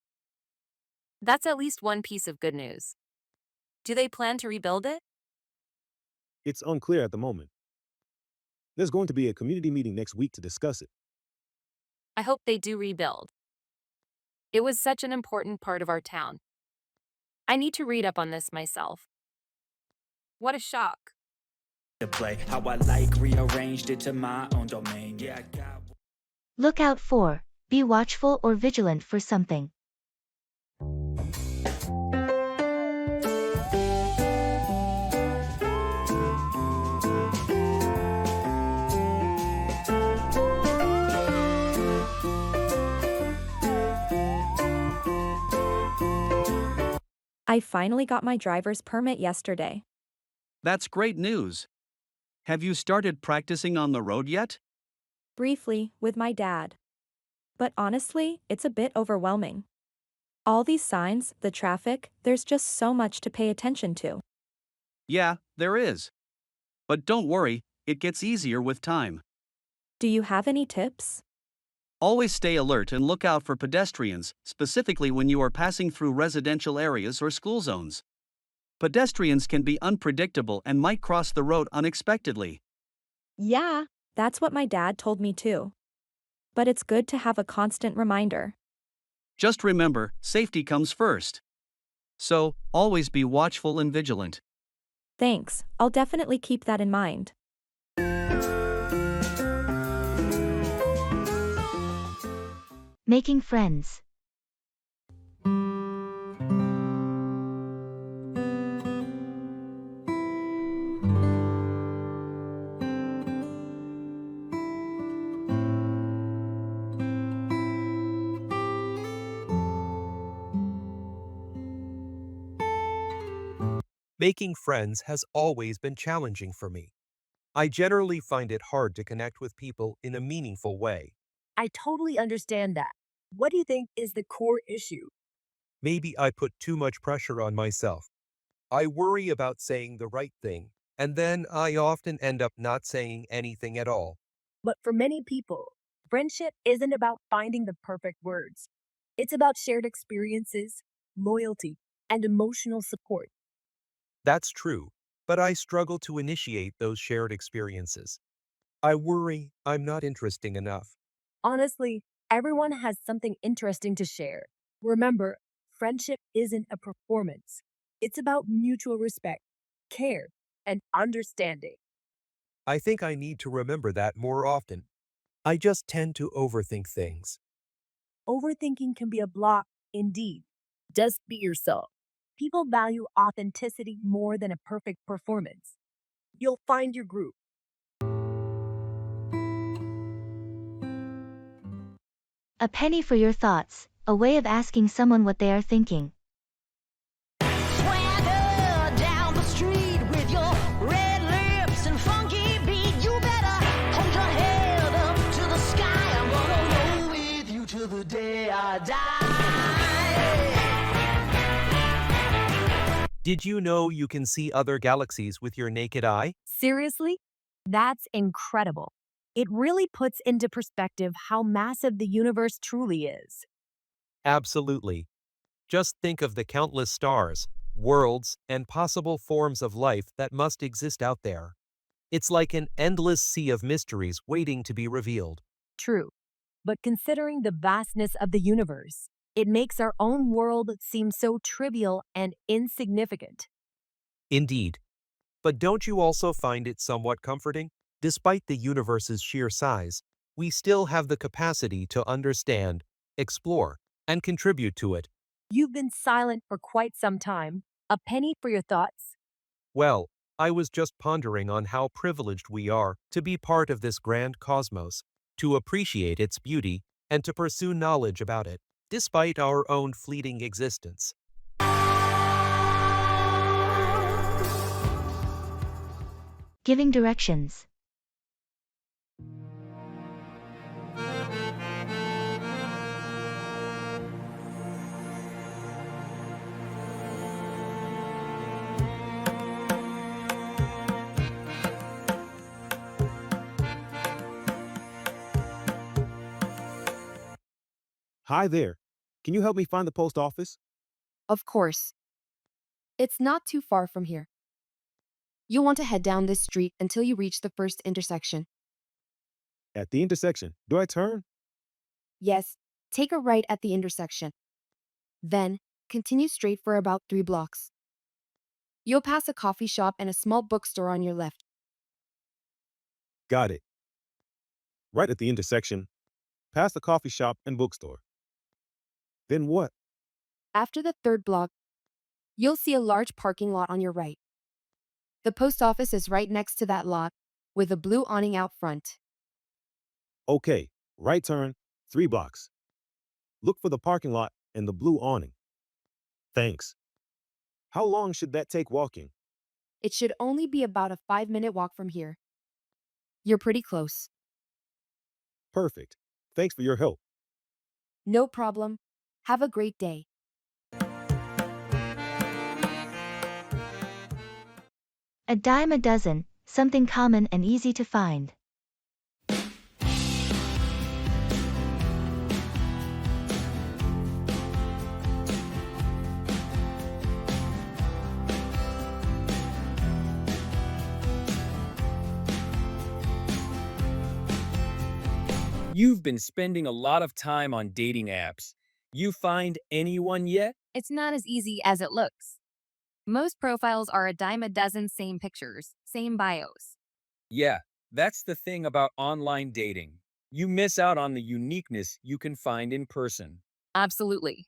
S10: That's at least one piece of good news. Do they plan to rebuild it?
S14: It's unclear at the moment. There's going to be a community meeting next week to discuss it.
S10: I hope they do rebuild. It was such an important part of our town. I need to read up on this myself. What a shock.
S4: To play how I like, rearranged it to my own domain. Yeah, I got.
S1: Look out for, be watchful or vigilant for something.
S9: I finally got my driver's permit yesterday.
S8: That's great news. Have you started practicing on the road yet?
S9: Briefly, with my dad. But honestly, it's a bit overwhelming. All these signs, the traffic, there's just so much to pay attention to.
S8: Yeah, there is. But don't worry, it gets easier with time.
S9: Do you have any tips?
S8: Always stay alert and look out for pedestrians, specifically when you are passing through residential areas or school zones. Pedestrians can be unpredictable and might cross the road unexpectedly.
S9: Yeah, that's what my dad told me too. But it's good to have a constant reminder.
S8: Just remember, safety comes first. So, always be watchful and vigilant.
S9: Thanks, I'll definitely keep that in mind.
S1: Making friends.
S11: Making friends has always been challenging for me. I generally find it hard to connect with people in a meaningful way.
S5: I totally understand that. What do you think is the core issue?
S11: Maybe I put too much pressure on myself. I worry about saying the right thing, and then I often end up not saying anything at all.
S5: But for many people, friendship isn't about finding the perfect words. It's about shared experiences, loyalty, and emotional support.
S11: That's true, but I struggle to initiate those shared experiences. I worry I'm not interesting enough.
S5: Honestly, everyone has something interesting to share. Remember, friendship isn't a performance, it's about mutual respect, care, and understanding.
S11: I think I need to remember that more often. I just tend to overthink things.
S5: Overthinking can be a block, indeed. Just be yourself. People value authenticity more than a perfect performance. You'll find your group.
S1: A penny for your thoughts, a way of asking someone what they are thinking.
S12: Swagger down the street with your red lips and funky beat. You better hold your head up to the sky. I'm gonna roll with you till the day I die.
S11: Did you know you can see other galaxies with your naked eye?
S5: Seriously? That's incredible. It really puts into perspective how massive the universe truly is.
S11: Absolutely. Just think of the countless stars, worlds, and possible forms of life that must exist out there. It's like an endless sea of mysteries waiting to be revealed.
S5: True. But considering the vastness of the universe, it makes our own world seem so trivial and insignificant.
S11: Indeed. But don't you also find it somewhat comforting? Despite the universe's sheer size, we still have the capacity to understand, explore, and contribute to it.
S5: You've been silent for quite some time. A penny for your thoughts?
S11: Well, I was just pondering on how privileged we are to be part of this grand cosmos, to appreciate its beauty, and to pursue knowledge about it, despite our own fleeting existence.
S1: Giving directions.
S14: Hi there. Can you help me find the post office?
S2: Of course. It's not too far from here. You'll want to head down this street until you reach the first intersection.
S14: At the intersection. Do I turn?
S2: Yes, take a right at the intersection. Then, continue straight for about 3 blocks. You'll pass a coffee shop and a small bookstore on your left.
S14: Got it. Right at the intersection. Past the coffee shop and bookstore. Then what?
S2: After the 3rd block, you'll see a large parking lot on your right. The post office is right next to that lot, with a blue awning out front.
S14: Okay. Right turn, 3 blocks. Look for the parking lot and the blue awning. Thanks. How long should that take walking?
S2: It should only be about a 5-minute walk from here. You're pretty close.
S14: Perfect. Thanks for your help.
S2: No problem. Have a great day.
S1: A dime a dozen, something common and easy to find.
S6: You've been spending a lot of time on dating apps. You find anyone yet?
S10: It's not as easy as it looks. Most profiles are a dime a dozen, same pictures, same bios.
S6: Yeah, that's the thing about online dating. You miss out on the uniqueness you can find in person.
S10: Absolutely.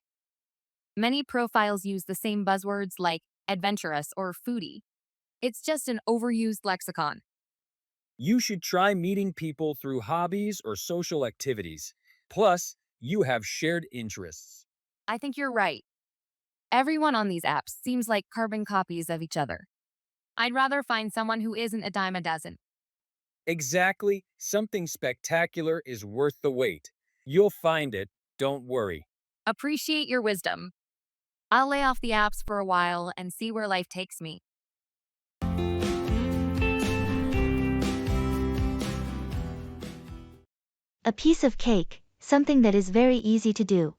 S10: Many profiles use the same buzzwords like adventurous or foodie. It's just an overused lexicon.
S6: You should try meeting people through hobbies or social activities. Plus, you have shared interests.
S10: I think you're right. Everyone on these apps seems like carbon copies of each other. I'd rather find someone who isn't a dime a dozen.
S6: Exactly. Something spectacular is worth the wait. You'll find it, don't worry.
S10: Appreciate your wisdom. I'll lay off the apps for a while and see where life takes me.
S1: A piece of cake, something that is very easy to do.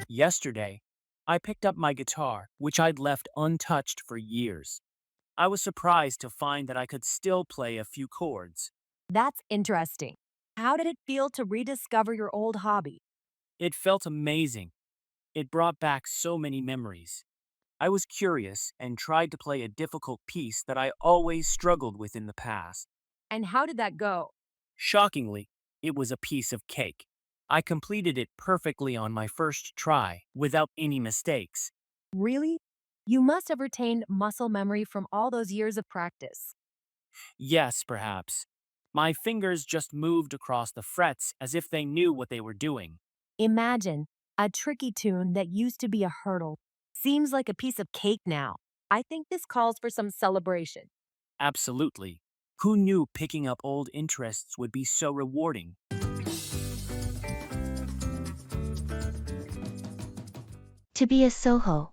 S17: Yesterday, I picked up my guitar, which I'd left untouched for years. I was surprised to find that I could still play a few chords.
S5: That's interesting. How did it feel to rediscover your old hobby?
S17: It felt amazing. It brought back so many memories. I was curious and tried to play a difficult piece that I always struggled with in the past.
S5: And how did that go?
S17: Shockingly, it was a piece of cake. I completed it perfectly on my first try, without any mistakes.
S5: Really? You must have retained muscle memory from all those years of practice.
S17: Yes, perhaps. My fingers just moved across the frets as if they knew what they were doing.
S5: Imagine a tricky tune that used to be a hurdle. Seems like a piece of cake now. I think this calls for some celebration.
S17: Absolutely. Who knew picking up old interests would be so rewarding?
S1: To be a Soho.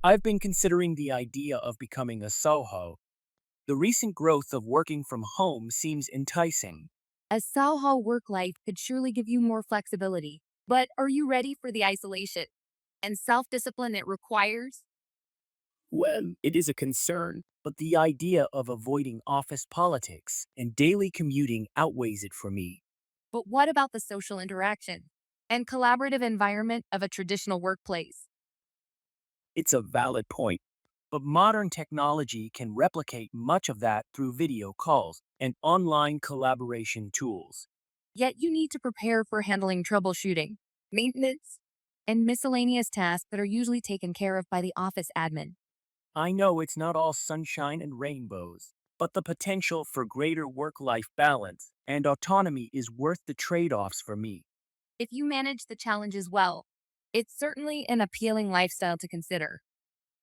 S17: I've been considering the idea of becoming a Soho. The recent growth of working from home seems enticing.
S10: A Soho work life could surely give you more flexibility. But are you ready for the isolation and self-discipline it requires?
S17: Well, it is a concern, but the idea of avoiding office politics and daily commuting outweighs it for me.
S10: But what about the social interaction and collaborative environment of a traditional workplace?
S17: It's a valid point, but modern technology can replicate much of that through video calls and online collaboration tools.
S10: Yet you need to prepare for handling troubleshooting, maintenance, and miscellaneous tasks that are usually taken care of by the office admin.
S17: I know it's not all sunshine and rainbows, but the potential for greater work-life balance and autonomy is worth the trade-offs for me.
S10: If you manage the challenges well, it's certainly an appealing lifestyle to consider.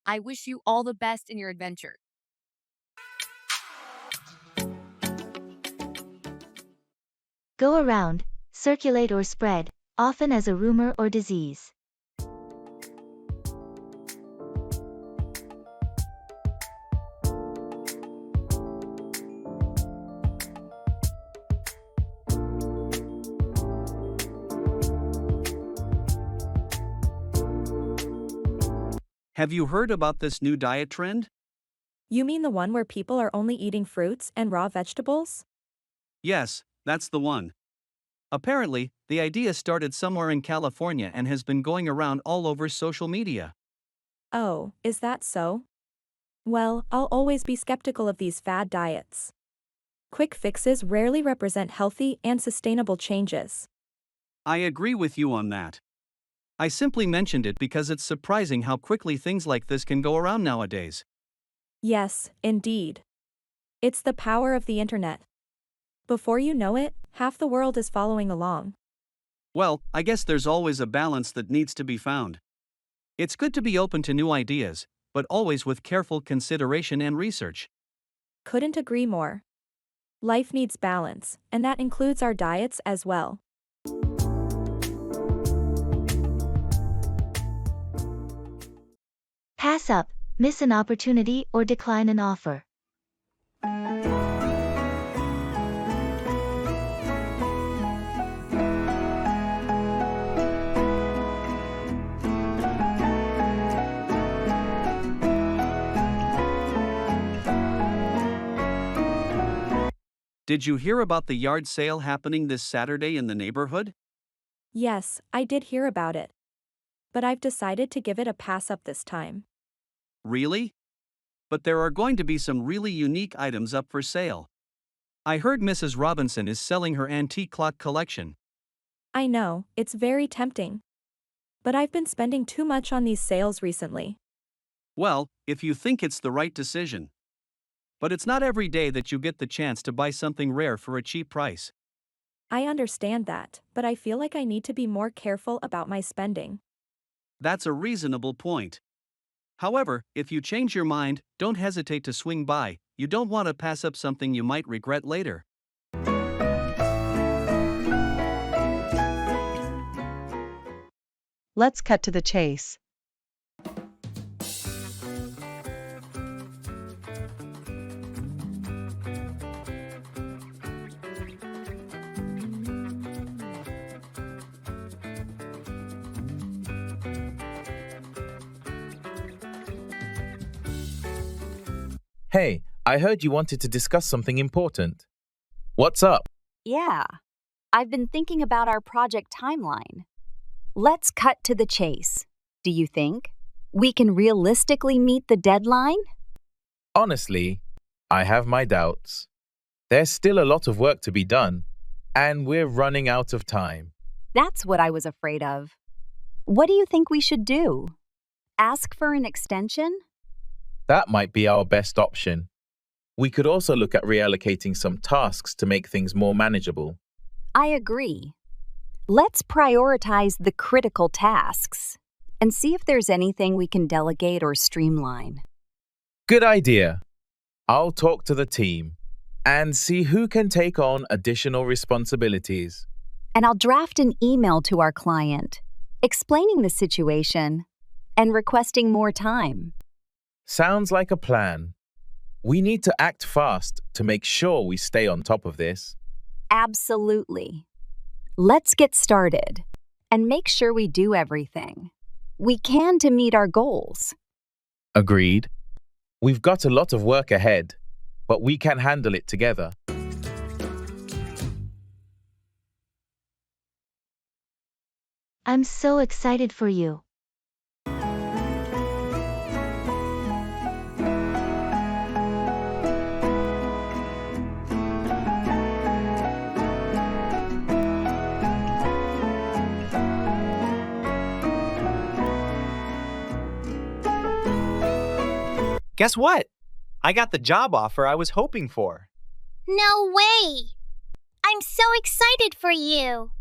S10: I wish you all the best in your adventure.
S1: Go around, circulate or spread, often as a rumor or disease.
S8: Have you heard about this new diet trend?
S9: You mean the one where people are only eating fruits and raw vegetables?
S8: Yes, that's the one. Apparently, the idea started somewhere in California and has been going around all over social media.
S9: Oh, is that so? Well, I'll always be skeptical of these fad diets. Quick fixes rarely represent healthy and sustainable changes.
S8: I agree with you on that. I simply mentioned it because it's surprising how quickly things like this can go around nowadays.
S9: Yes, indeed. It's the power of the internet. Before you know it, half the world is following along.
S8: Well, I guess there's always a balance that needs to be found. It's good to be open to new ideas, but always with careful consideration and research.
S9: Couldn't agree more. Life needs balance, and that includes our diets as well.
S1: Pass up, miss an opportunity or decline an offer.
S8: Did you hear about the yard sale happening this Saturday in the neighborhood?
S9: Yes, I did hear about it. But I've decided to give it a pass up this time.
S8: Really? But there are going to be some really unique items up for sale. I heard Mrs. Robinson is selling her antique clock collection.
S9: I know, it's very tempting. But I've been spending too much on these sales recently.
S8: Well, if you think it's the right decision. But it's not every day that you get the chance to buy something rare for a cheap price.
S9: I understand that, but I feel like I need to be more careful about my spending.
S8: That's a reasonable point. However, if you change your mind, don't hesitate to swing by. You don't want to pass up something you might regret later.
S18: Let's cut to the chase.
S21: Hey, I heard you wanted to discuss something important. What's up?
S22: Yeah, I've been thinking about our project timeline. Let's cut to the chase. Do you think we can realistically meet the deadline?
S21: Honestly, I have my doubts. There's still a lot of work to be done, and we're running out of time.
S22: That's what I was afraid of. What do you think we should do? Ask for an extension?
S21: That might be our best option. We could also look at reallocating some tasks to make things more manageable.
S22: I agree. Let's prioritize the critical tasks and see if there's anything we can delegate or streamline.
S21: Good idea. I'll talk to the team and see who can take on additional responsibilities.
S22: And I'll draft an email to our client, explaining the situation and requesting more time.
S21: Sounds like a plan. We need to act fast to make sure we stay on top of this.
S22: Absolutely. Let's get started and make sure we do everything we can to meet our goals.
S21: Agreed. We've got a lot of work ahead, but we can handle it together.
S1: I'm so excited for you.
S23: Guess what? I got the job offer I was hoping for.
S24: No way! I'm so excited for you.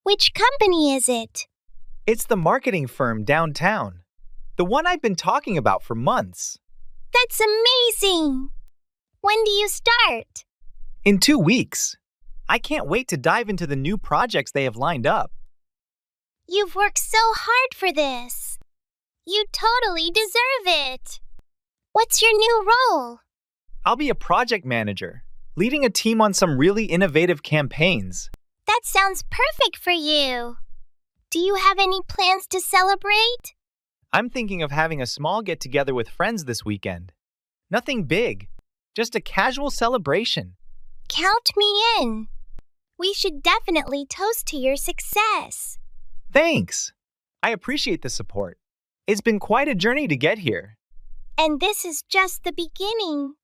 S24: Which company is it?
S23: It's the marketing firm downtown. The one I've been talking about for months.
S24: That's amazing! When do you start?
S23: In 2 weeks. I can't wait to dive into the new projects they have lined up.
S24: You've worked so hard for this. You totally deserve it. What's your new role?
S23: I'll be a project manager, leading a team on some really innovative campaigns.
S24: That sounds perfect for you. Do you have any plans to celebrate?
S23: I'm thinking of having a small get-together with friends this weekend. Nothing big, just a casual celebration.
S24: Count me in. We should definitely toast to your success.
S23: Thanks. I appreciate the support. It's been quite a journey to get here.
S24: And this is just the beginning.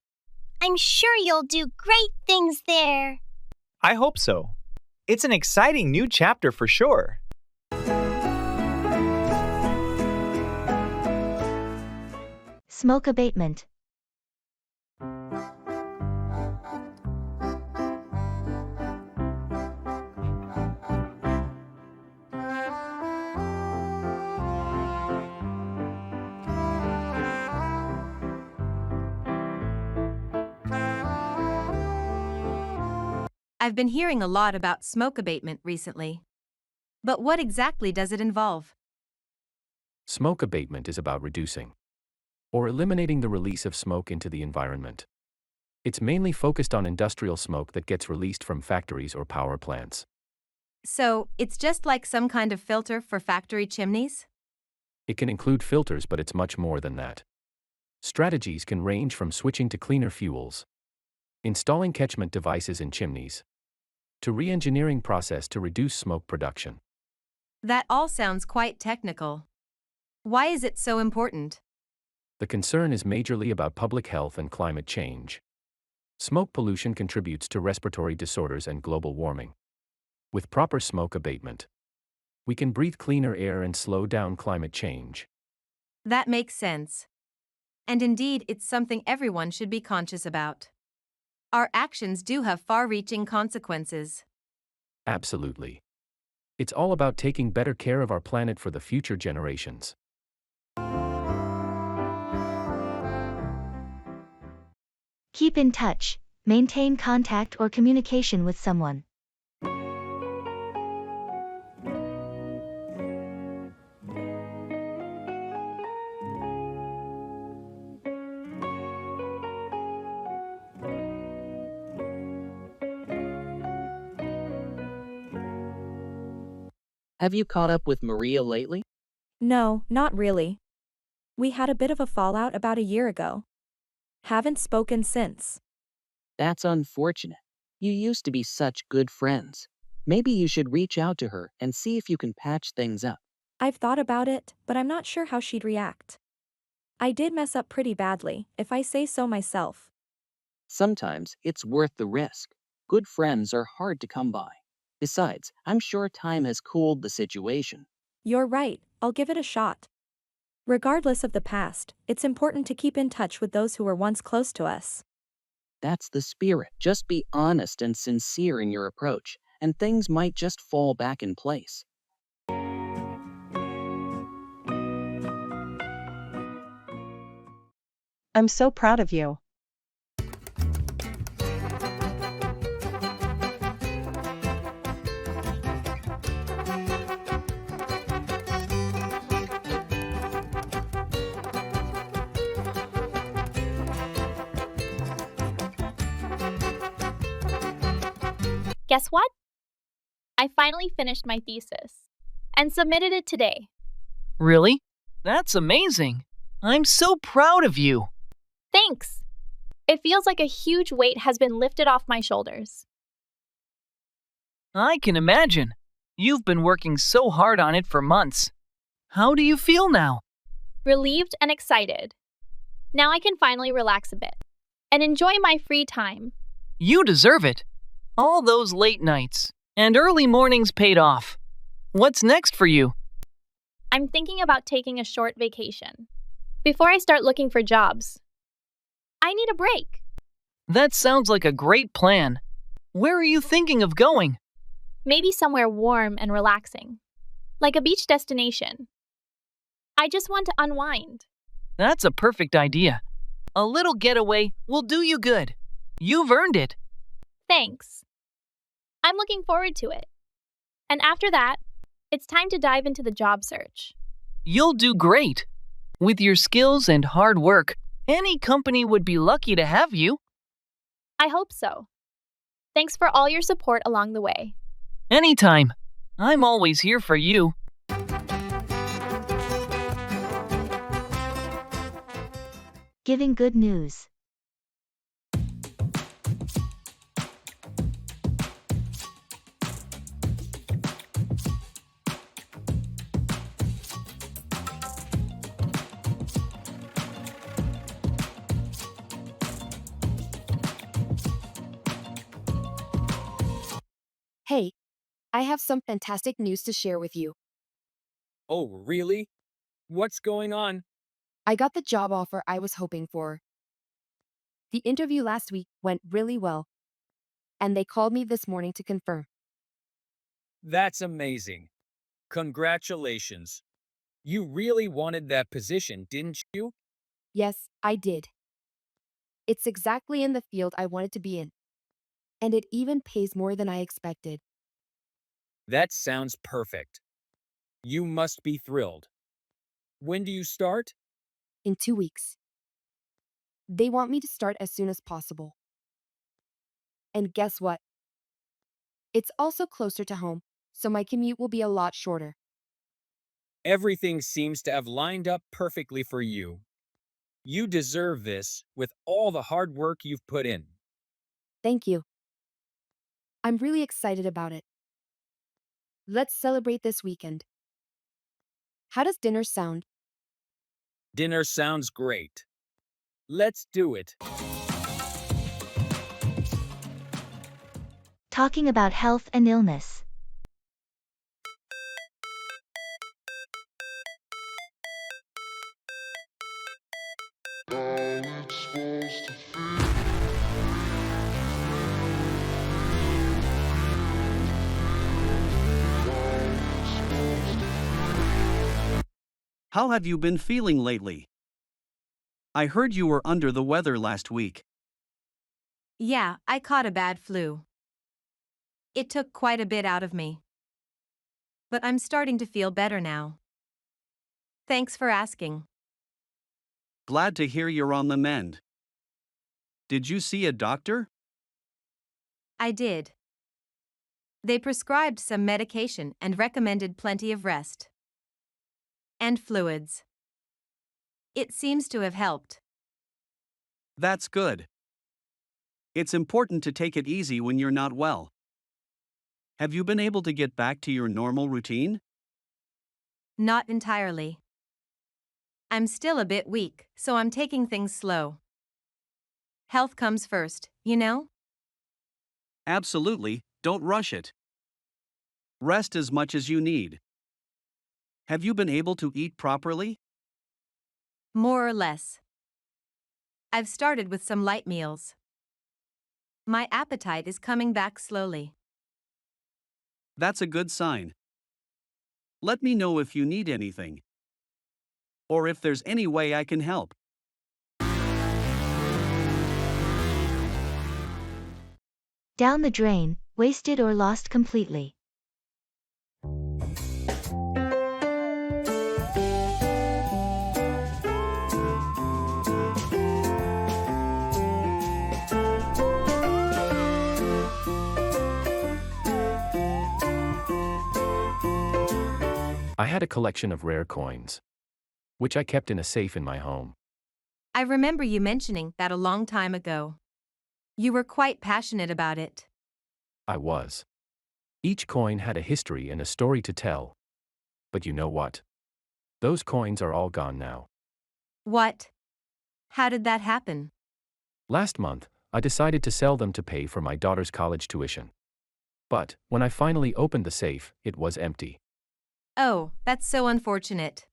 S24: I'm sure you'll do great things there.
S23: I hope so. It's an exciting new chapter for sure.
S1: Smoke abatement.
S7: I've been hearing a lot about smoke abatement recently. But what exactly does it involve?
S2: Smoke abatement is about reducing or eliminating the release of smoke into the environment. It's mainly focused on industrial smoke that gets released from factories or power plants.
S7: So, it's just like some kind of filter for factory chimneys?
S2: It can include filters, but it's much more than that. Strategies can range from switching to cleaner fuels, Installing catchment devices in chimneys. To re-engineering process to reduce smoke production.
S7: That all sounds quite technical. Why is it so important?
S2: The concern is majorly about public health and climate change. Smoke pollution contributes to respiratory disorders and global warming. With proper smoke abatement, we can breathe cleaner air and slow down climate change.
S7: That makes sense. And indeed, it's something everyone should be conscious about. Our actions do have far-reaching consequences.
S2: Absolutely. It's all about taking better care of our planet for the future generations.
S1: Keep in touch. Maintain contact or communication with someone.
S16: Have you caught up with Maria lately?
S9: No, not really. We had a bit of a fallout about a year ago. Haven't spoken since.
S16: That's unfortunate. You used to be such good friends. Maybe you should reach out to her and see if you can patch things up.
S9: I've thought about it, but I'm not sure how she'd react. I did mess up pretty badly, if I say so myself.
S16: Sometimes it's worth the risk. Good friends are hard to come by. Besides, I'm sure time has cooled the situation.
S9: You're right, I'll give it a shot. Regardless of the past, it's important to keep in touch with those who were once close to us.
S16: That's the spirit. Just be honest and sincere in your approach, and things might just fall back in place.
S18: I'm so proud of you.
S24: Guess what? I finally finished my thesis and submitted it today.
S3: Really? That's amazing. I'm so proud of you.
S24: Thanks. It feels like a huge weight has been lifted off my shoulders.
S3: I can imagine. You've been working so hard on it for months. How do you feel now?
S24: Relieved and excited. Now I can finally relax a bit and enjoy my free time.
S3: You deserve it. All those late nights and early mornings paid off. What's next for you?
S24: I'm thinking about taking a short vacation before I start looking for jobs. I need a break.
S3: That sounds like a great plan. Where are you thinking of going?
S24: Maybe somewhere warm and relaxing, like a beach destination. I just want to unwind.
S3: That's a perfect idea. A little getaway will do you good. You've earned it.
S24: Thanks. I'm looking forward to it. And after that, it's time to dive into the job search.
S3: You'll do great. With your skills and hard work, any company would be lucky to have you.
S24: I hope so. Thanks for all your support along the way.
S3: Anytime. I'm always here for you.
S1: Giving good news.
S15: Hey, I have some fantastic news to share with you.
S6: Oh, really? What's going on?
S15: I got the job offer I was hoping for. The interview last week went really well, and they called me this morning to confirm.
S6: That's amazing. Congratulations. You really wanted that position, didn't you?
S15: Yes, I did. It's exactly in the field I wanted to be in, and it even pays more than I expected.
S6: That sounds perfect. You must be thrilled. When do you start?
S15: In 2 weeks. They want me to start as soon as possible. And guess what? It's also closer to home, so my commute will be a lot shorter.
S6: Everything seems to have lined up perfectly for you. You deserve this with all the hard work you've put in.
S15: Thank you. I'm really excited about it. Let's celebrate this weekend. How does dinner sound?
S6: Dinner sounds great. Let's do it.
S1: Talking about health and illness.
S8: How have you been feeling lately? I heard you were under the weather last week.
S7: Yeah, I caught a bad flu. It took quite a bit out of me. But I'm starting to feel better now. Thanks for asking.
S8: Glad to hear you're on the mend. Did you see a doctor?
S7: I did. They prescribed some medication and recommended plenty of rest. And fluids. It seems to have helped.
S8: That's good. It's important to take it easy when you're not well. Have you been able to get back to your normal routine?
S7: Not entirely. I'm still a bit weak, so I'm taking things slow. Health comes first, you know?
S8: Absolutely, don't rush it. Rest as much as you need. Have you been able to eat properly?
S7: More or less. I've started with some light meals. My appetite is coming back slowly.
S8: That's a good sign. Let me know if you need anything. Or if there's any way I can help.
S1: Down the drain, wasted or lost completely.
S2: I had a collection of rare coins, which I kept in a safe in my home.
S7: I remember you mentioning that a long time ago. You were quite passionate about it.
S2: I was. Each coin had a history and a story to tell. But you know what? Those coins are all gone now.
S7: What? How did that happen?
S2: Last month, I decided to sell them to pay for my daughter's college tuition. But, when I finally opened the safe, it was empty.
S7: Oh, that's so unfortunate.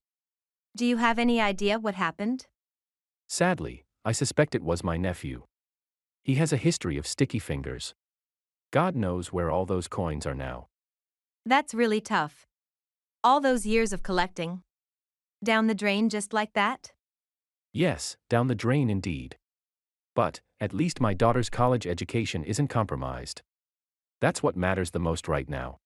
S7: Do you have any idea what happened?
S2: Sadly, I suspect it was my nephew. He has a history of sticky fingers. God knows where all those coins are now.
S7: That's really tough. All those years of collecting. Down the drain just like that?
S2: Yes, down the drain indeed. But, at least my daughter's college education isn't compromised. That's what matters the most right now.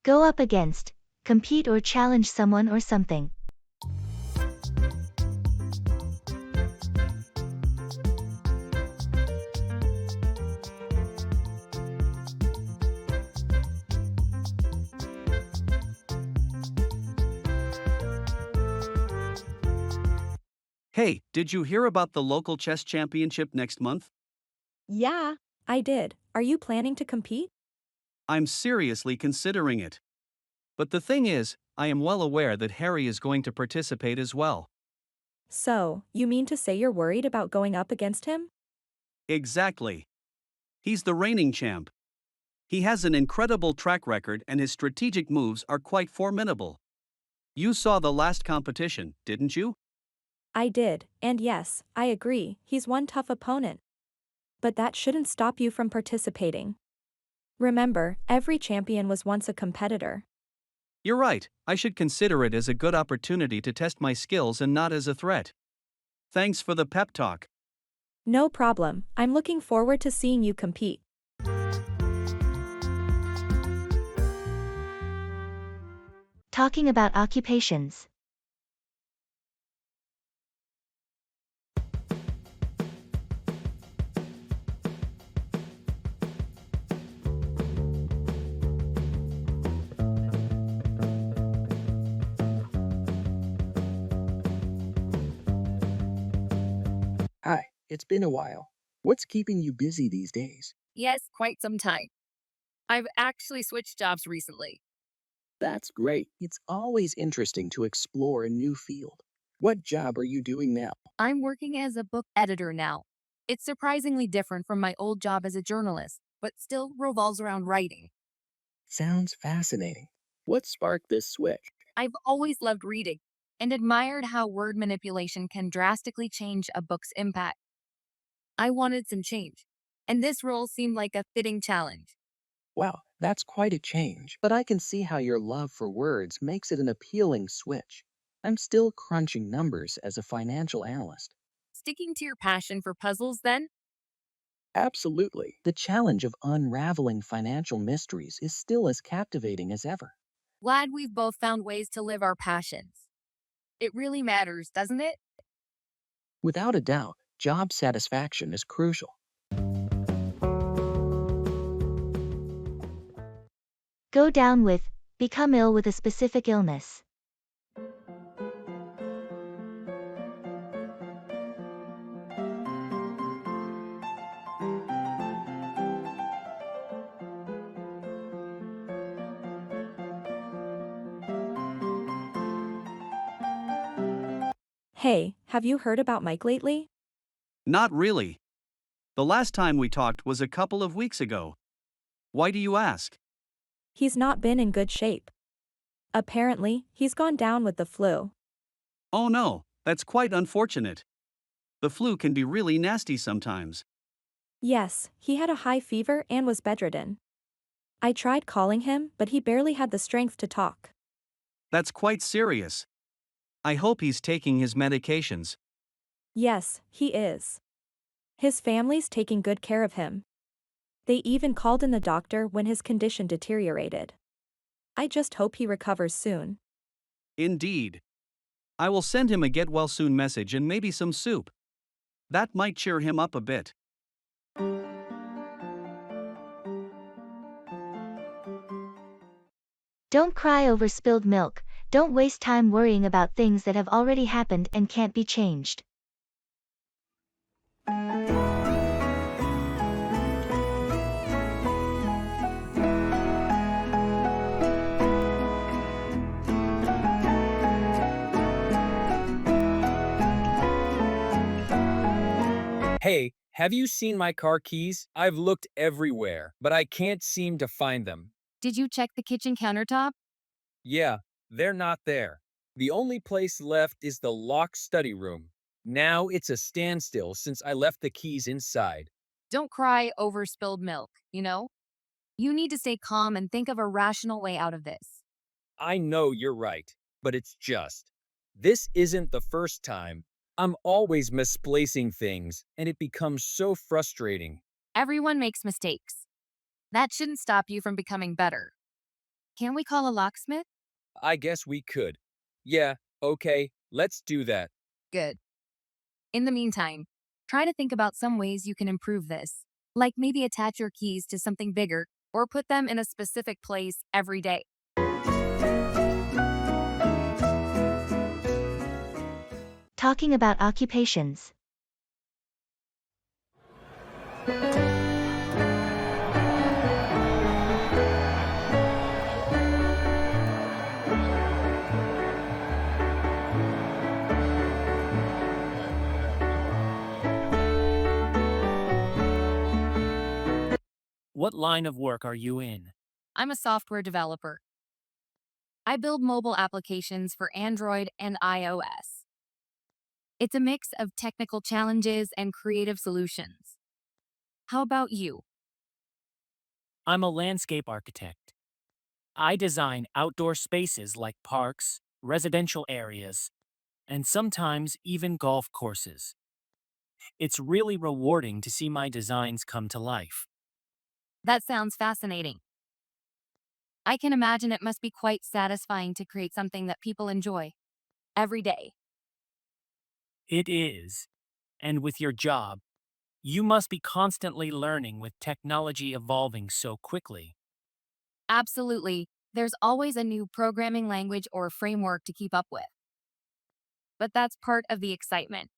S1: Go up against, compete or challenge someone or something.
S8: Hey, did you hear about the local chess championship next month?
S9: Yeah, I did. Are you planning to compete?
S8: I'm seriously considering it. But the thing is, I am well aware that Harry is going to participate as well.
S9: So, you mean to say you're worried about going up against him?
S8: Exactly. He's the reigning champ. He has an incredible track record and his strategic moves are quite formidable. You saw the last competition, didn't you?
S9: I did, and yes, I agree, he's one tough opponent. But that shouldn't stop you from participating. Remember, every champion was once a competitor.
S8: You're right, I should consider it as a good opportunity to test my skills and not as a threat. Thanks for the pep talk.
S9: No problem, I'm looking forward to seeing you compete.
S1: Talking about occupations.
S16: It's been a while. What's keeping you busy these days?
S5: Yes, quite some time. I've actually switched jobs recently.
S16: That's great. It's always interesting to explore a new field. What job are you doing now?
S5: I'm working as a book editor now. It's surprisingly different from my old job as a journalist, but still revolves around writing.
S16: Sounds fascinating. What sparked this switch?
S5: I've always loved reading and admired how word manipulation can drastically change a book's impact. I wanted some change, and this role seemed like a fitting challenge.
S16: Wow, that's quite a change, but I can see how your love for words makes it an appealing switch. I'm still crunching numbers as a financial analyst.
S5: Sticking to your passion for puzzles, then?
S16: Absolutely. The challenge of unraveling financial mysteries is still as captivating as ever.
S5: Glad we've both found ways to live our passions. It really matters, doesn't it?
S16: Without a doubt, job satisfaction is crucial.
S1: Go down with, become ill with a specific illness.
S9: Hey, have you heard about Mike lately?
S8: Not really. The last time we talked was a couple of weeks ago. Why do you ask?
S9: He's not been in good shape. Apparently, he's gone down with the flu.
S8: Oh no, that's quite unfortunate. The flu can be really nasty sometimes.
S9: Yes, he had a high fever and was bedridden. I tried calling him, but he barely had the strength to talk.
S8: That's quite serious. I hope he's taking his medications.
S9: Yes, he is. His family's taking good care of him. They even called in the doctor when his condition deteriorated. I just hope he recovers soon.
S8: Indeed. I will send him a get well soon message and maybe some soup. That might cheer him up a bit.
S1: Don't cry over spilled milk. Don't waste time worrying about things that have already happened and can't be changed.
S6: Hey, have you seen my car keys? I've looked everywhere, but I can't seem to find them.
S5: Did you check the kitchen countertop?
S6: Yeah, they're not there. The only place left is the locked study room. Now it's a standstill since I left the keys inside.
S5: Don't cry over spilled milk, you know? You need to stay calm and think of a rational way out of this.
S6: I know you're right, but it's just. This isn't the first time. I'm always misplacing things, and it becomes so frustrating.
S5: Everyone makes mistakes. That shouldn't stop you from becoming better. Can we call a locksmith?
S6: I guess we could. Yeah, okay, let's do that.
S5: Good. In the meantime, try to think about some ways you can improve this, like maybe attach your keys to something bigger or put them in a specific place every day.
S1: Talking about occupations.
S17: What line of work are you in?
S5: I'm a software developer. I build mobile applications for Android and iOS. It's a mix of technical challenges and creative solutions. How about you?
S17: I'm a landscape architect. I design outdoor spaces like parks, residential areas, and sometimes even golf courses. It's really rewarding to see my designs come to life.
S5: That sounds fascinating. I can imagine it must be quite satisfying to create something that people enjoy every day.
S17: It is. And with your job, you must be constantly learning with technology evolving so quickly.
S5: Absolutely, there's always a new programming language or framework to keep up with. But that's part of the excitement.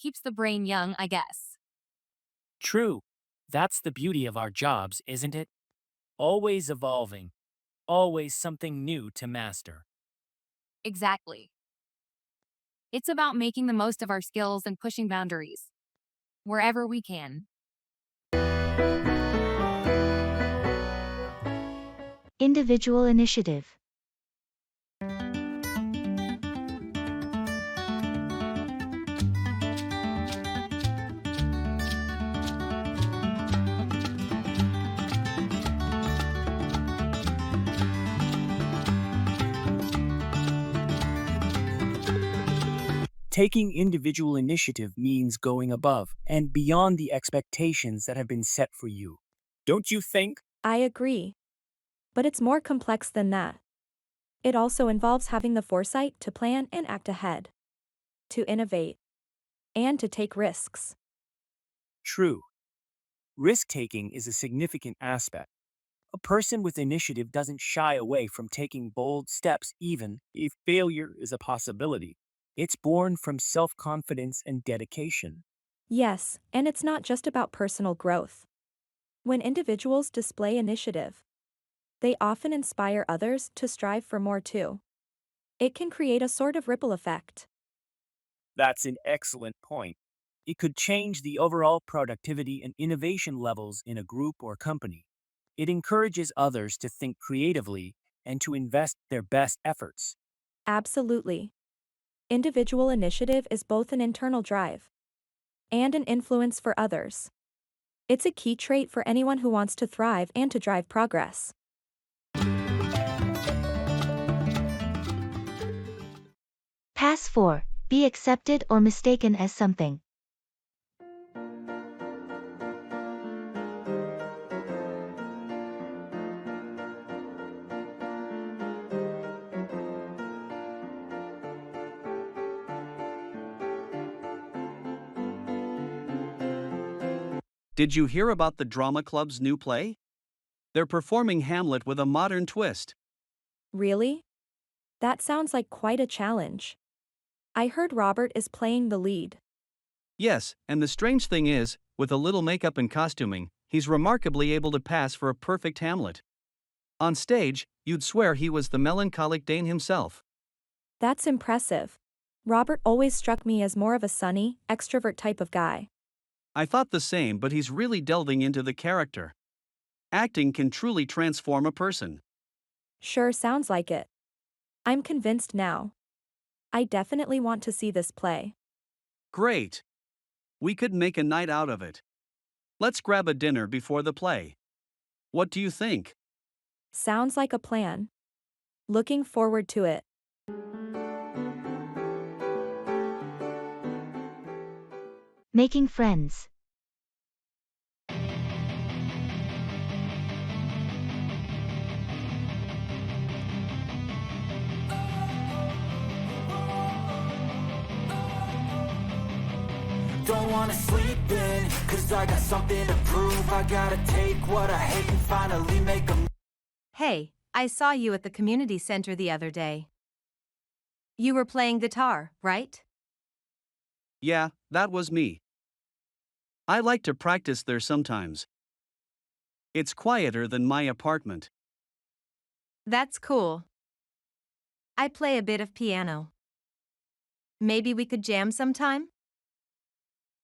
S10: Keeps the brain young, I guess.
S17: True. That's the beauty of our jobs, isn't it? Always evolving. Always something new to master.
S10: Exactly. It's about making the most of our skills and pushing boundaries wherever we can.
S1: Individual initiative.
S17: Taking individual initiative means going above and beyond the expectations that have been set for you. Don't you think?
S9: I agree. But it's more complex than that. It also involves having the foresight to plan and act ahead, to innovate, and to take risks.
S17: True. Risk-taking is a significant aspect. A person with initiative doesn't shy away from taking bold steps even if failure is a possibility. It's born from self-confidence and dedication.
S9: Yes, and it's not just about personal growth. When individuals display initiative, they often inspire others to strive for more too. It can create a sort of ripple effect.
S17: That's an excellent point. It could change the overall productivity and innovation levels in a group or company. It encourages others to think creatively and to invest their best efforts.
S9: Absolutely. Individual initiative is both an internal drive and an influence for others. It's a key trait for anyone who wants to thrive and to drive progress.
S1: Pass 4. Be accepted or mistaken as something.
S8: Did you hear about the drama club's new play? They're performing Hamlet with a modern twist.
S9: Really? That sounds like quite a challenge. I heard Robert is playing the lead.
S8: Yes, and the strange thing is, with a little makeup and costuming, he's remarkably able to pass for a perfect Hamlet. On stage, you'd swear he was the melancholic Dane himself.
S9: That's impressive. Robert always struck me as more of a sunny, extrovert type of guy.
S8: I thought the same, but he's really delving into the character. Acting can truly transform a person.
S9: Sure sounds like it. I'm convinced now. I definitely want to see this play.
S8: Great. We could make a night out of it. Let's grab a dinner before the play. What do you think?
S9: Sounds like a plan. Looking forward to it.
S1: Making friends.
S12: Don't wanna sleep in, cause I got something to prove. I gotta take what I hate and finally make a.
S7: Hey, I saw you at the community center the other day. You were playing guitar, right?
S8: Yeah, that was me. I like to practice there sometimes. It's quieter than my apartment.
S7: That's cool. I play a bit of piano. Maybe we could jam sometime?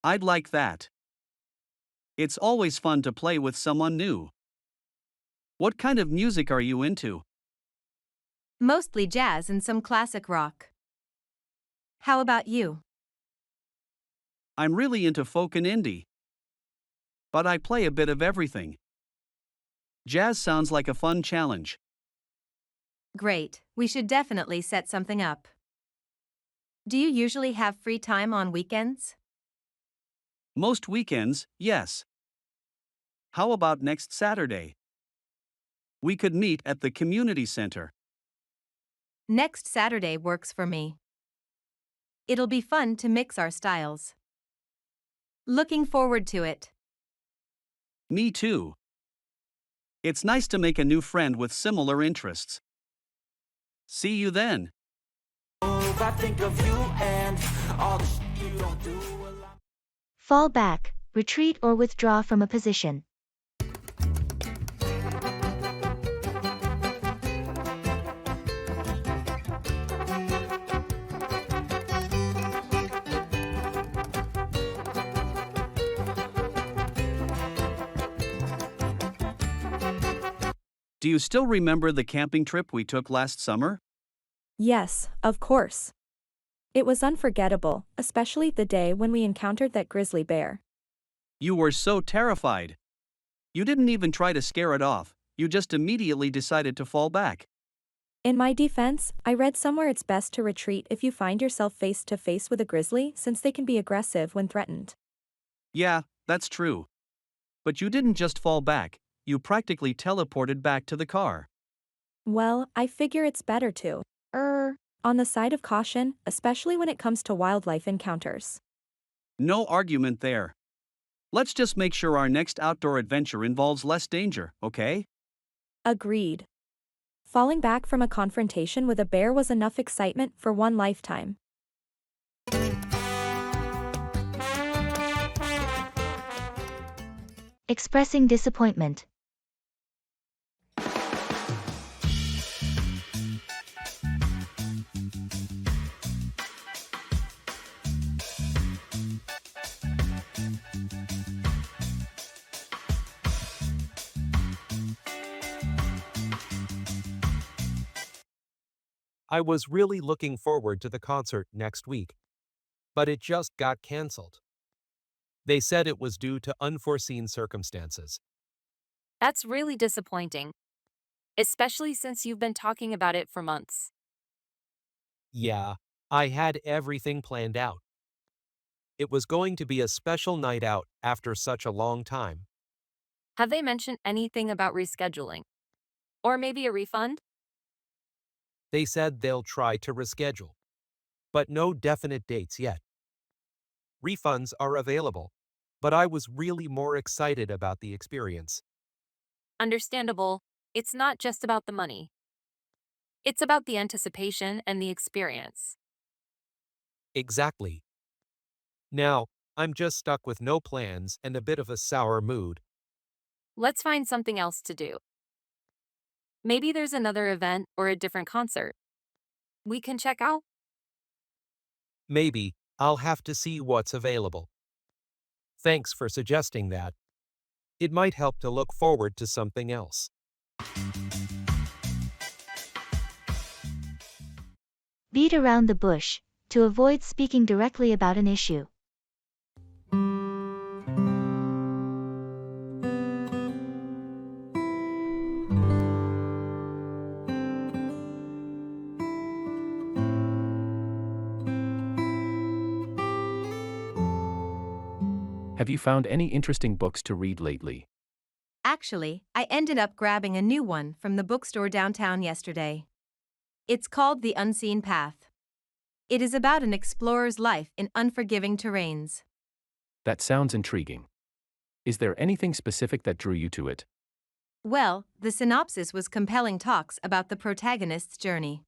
S8: I'd like that. It's always fun to play with someone new. What kind of music are you into?
S7: Mostly jazz and some classic rock. How about you?
S8: I'm really into folk and indie. But I play a bit of everything. Jazz sounds like a fun challenge.
S7: Great, we should definitely set something up. Do you usually have free time on weekends?
S8: Most weekends, yes. How about next Saturday? We could meet at the community center.
S7: Next Saturday works for me. It'll be fun to mix our styles. Looking forward to it.
S8: Me too. It's nice to make a new friend with similar interests. See you then.
S12: I think of you and all the shit you don't do.
S1: Fall back, retreat or withdraw from a position.
S8: Do you still remember the camping trip we took last summer?
S9: Yes, of course. It was unforgettable, especially the day when we encountered that grizzly bear.
S8: You were so terrified. You didn't even try to scare it off, you just immediately decided to fall back.
S9: In my defense, I read somewhere it's best to retreat if you find yourself face to face with a grizzly since they can be aggressive when threatened.
S8: Yeah, that's true. But you didn't just fall back, you practically teleported back to the car.
S9: Well, I figure it's better to on the side of caution, especially when it comes to wildlife encounters.
S8: No argument there. Let's just make sure our next outdoor adventure involves less danger, okay?
S9: Agreed. Falling back from a confrontation with a bear was enough excitement for one lifetime.
S1: Expressing disappointment.
S11: I was really looking forward to the concert next week, but it just got canceled. They said it was due to unforeseen circumstances.
S10: That's really disappointing, especially since you've been talking about it for months.
S11: Yeah, I had everything planned out. It was going to be a special night out after such a long time.
S10: Have they mentioned anything about rescheduling? Or maybe a refund?
S11: They said they'll try to reschedule, but no definite dates yet. Refunds are available, but I was really more excited about the experience.
S10: Understandable. It's not just about the money. It's about the anticipation and the experience.
S11: Exactly. Now, I'm just stuck with no plans and a bit of a sour mood.
S10: Let's find something else to do. Maybe there's another event or a different concert we can check out.
S11: Maybe, I'll have to see what's available. Thanks for suggesting that. It might help to look forward to something else.
S1: Beat around the bush, to avoid speaking directly about an issue.
S2: Have you found any interesting books to read lately?
S7: Actually, I ended up grabbing a new one from the bookstore downtown yesterday. It's called The Unseen Path. It is about an explorer's life in unforgiving terrains.
S2: That sounds intriguing. Is there anything specific that drew you to it?
S7: Well, the synopsis was compelling talks about the protagonist's journey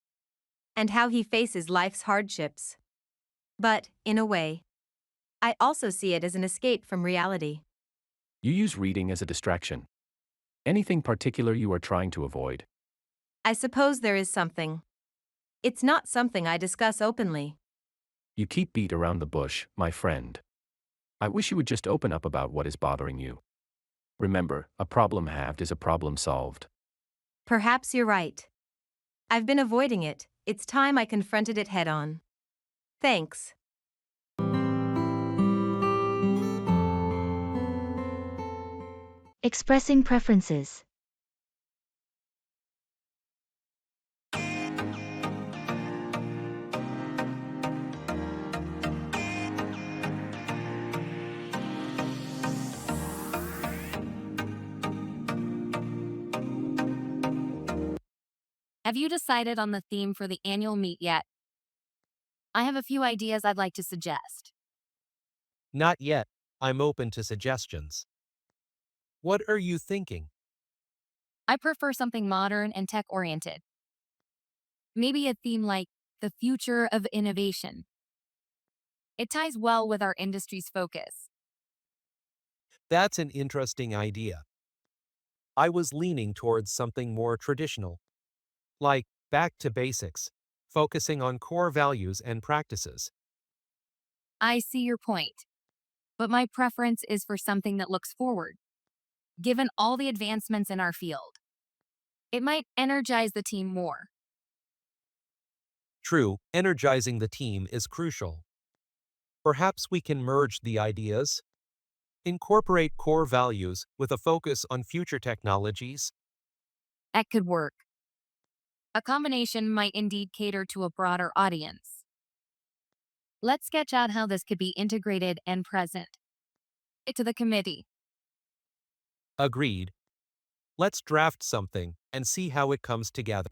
S7: and how he faces life's hardships. But, in a way, I also see it as an escape from reality.
S2: You use reading as a distraction. Anything particular you are trying to avoid?
S7: I suppose there is something. It's not something I discuss openly.
S2: You keep beat around the bush, my friend. I wish you would just open up about what is bothering you. Remember, a problem halved is a problem solved.
S7: Perhaps you're right. I've been avoiding it. It's time I confronted it head on. Thanks.
S1: Expressing preferences.
S10: Have you decided on the theme for the annual meet yet? I have a few ideas I'd like to suggest.
S11: Not yet. I'm open to suggestions. What are you thinking?
S10: I prefer something modern and tech-oriented. Maybe a theme like the future of innovation. It ties well with our industry's focus.
S11: That's an interesting idea. I was leaning towards something more traditional, like back to basics, focusing on core values and practices.
S10: I see your point, but my preference is for something that looks forward, given all the advancements in our field. It might energize the team more.
S11: True, energizing the team is crucial. Perhaps we can merge the ideas, incorporate core values with a focus on future technologies.
S10: That could work. A combination might indeed cater to a broader audience. Let's sketch out how this could be integrated and present. It to the committee.
S11: Agreed. Let's draft something and see how it comes together.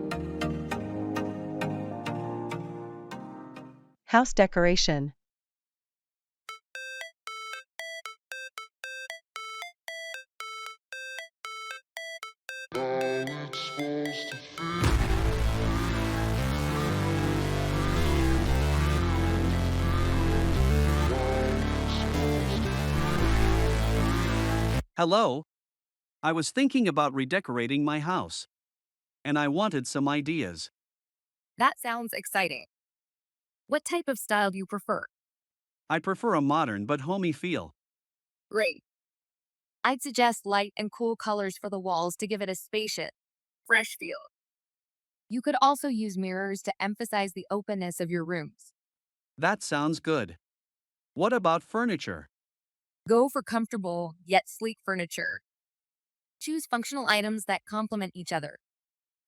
S18: House decoration.
S8: Hello. I was thinking about redecorating my house. And I wanted some ideas.
S10: That sounds exciting. What type of style do you prefer?
S8: I prefer a modern but homey feel.
S10: Great. I'd suggest light and cool colors for the walls to give it a spacious, fresh feel. You could also use mirrors to emphasize the openness of your rooms.
S8: That sounds good. What about furniture?
S10: Go for comfortable yet sleek furniture. Choose functional items that complement each other.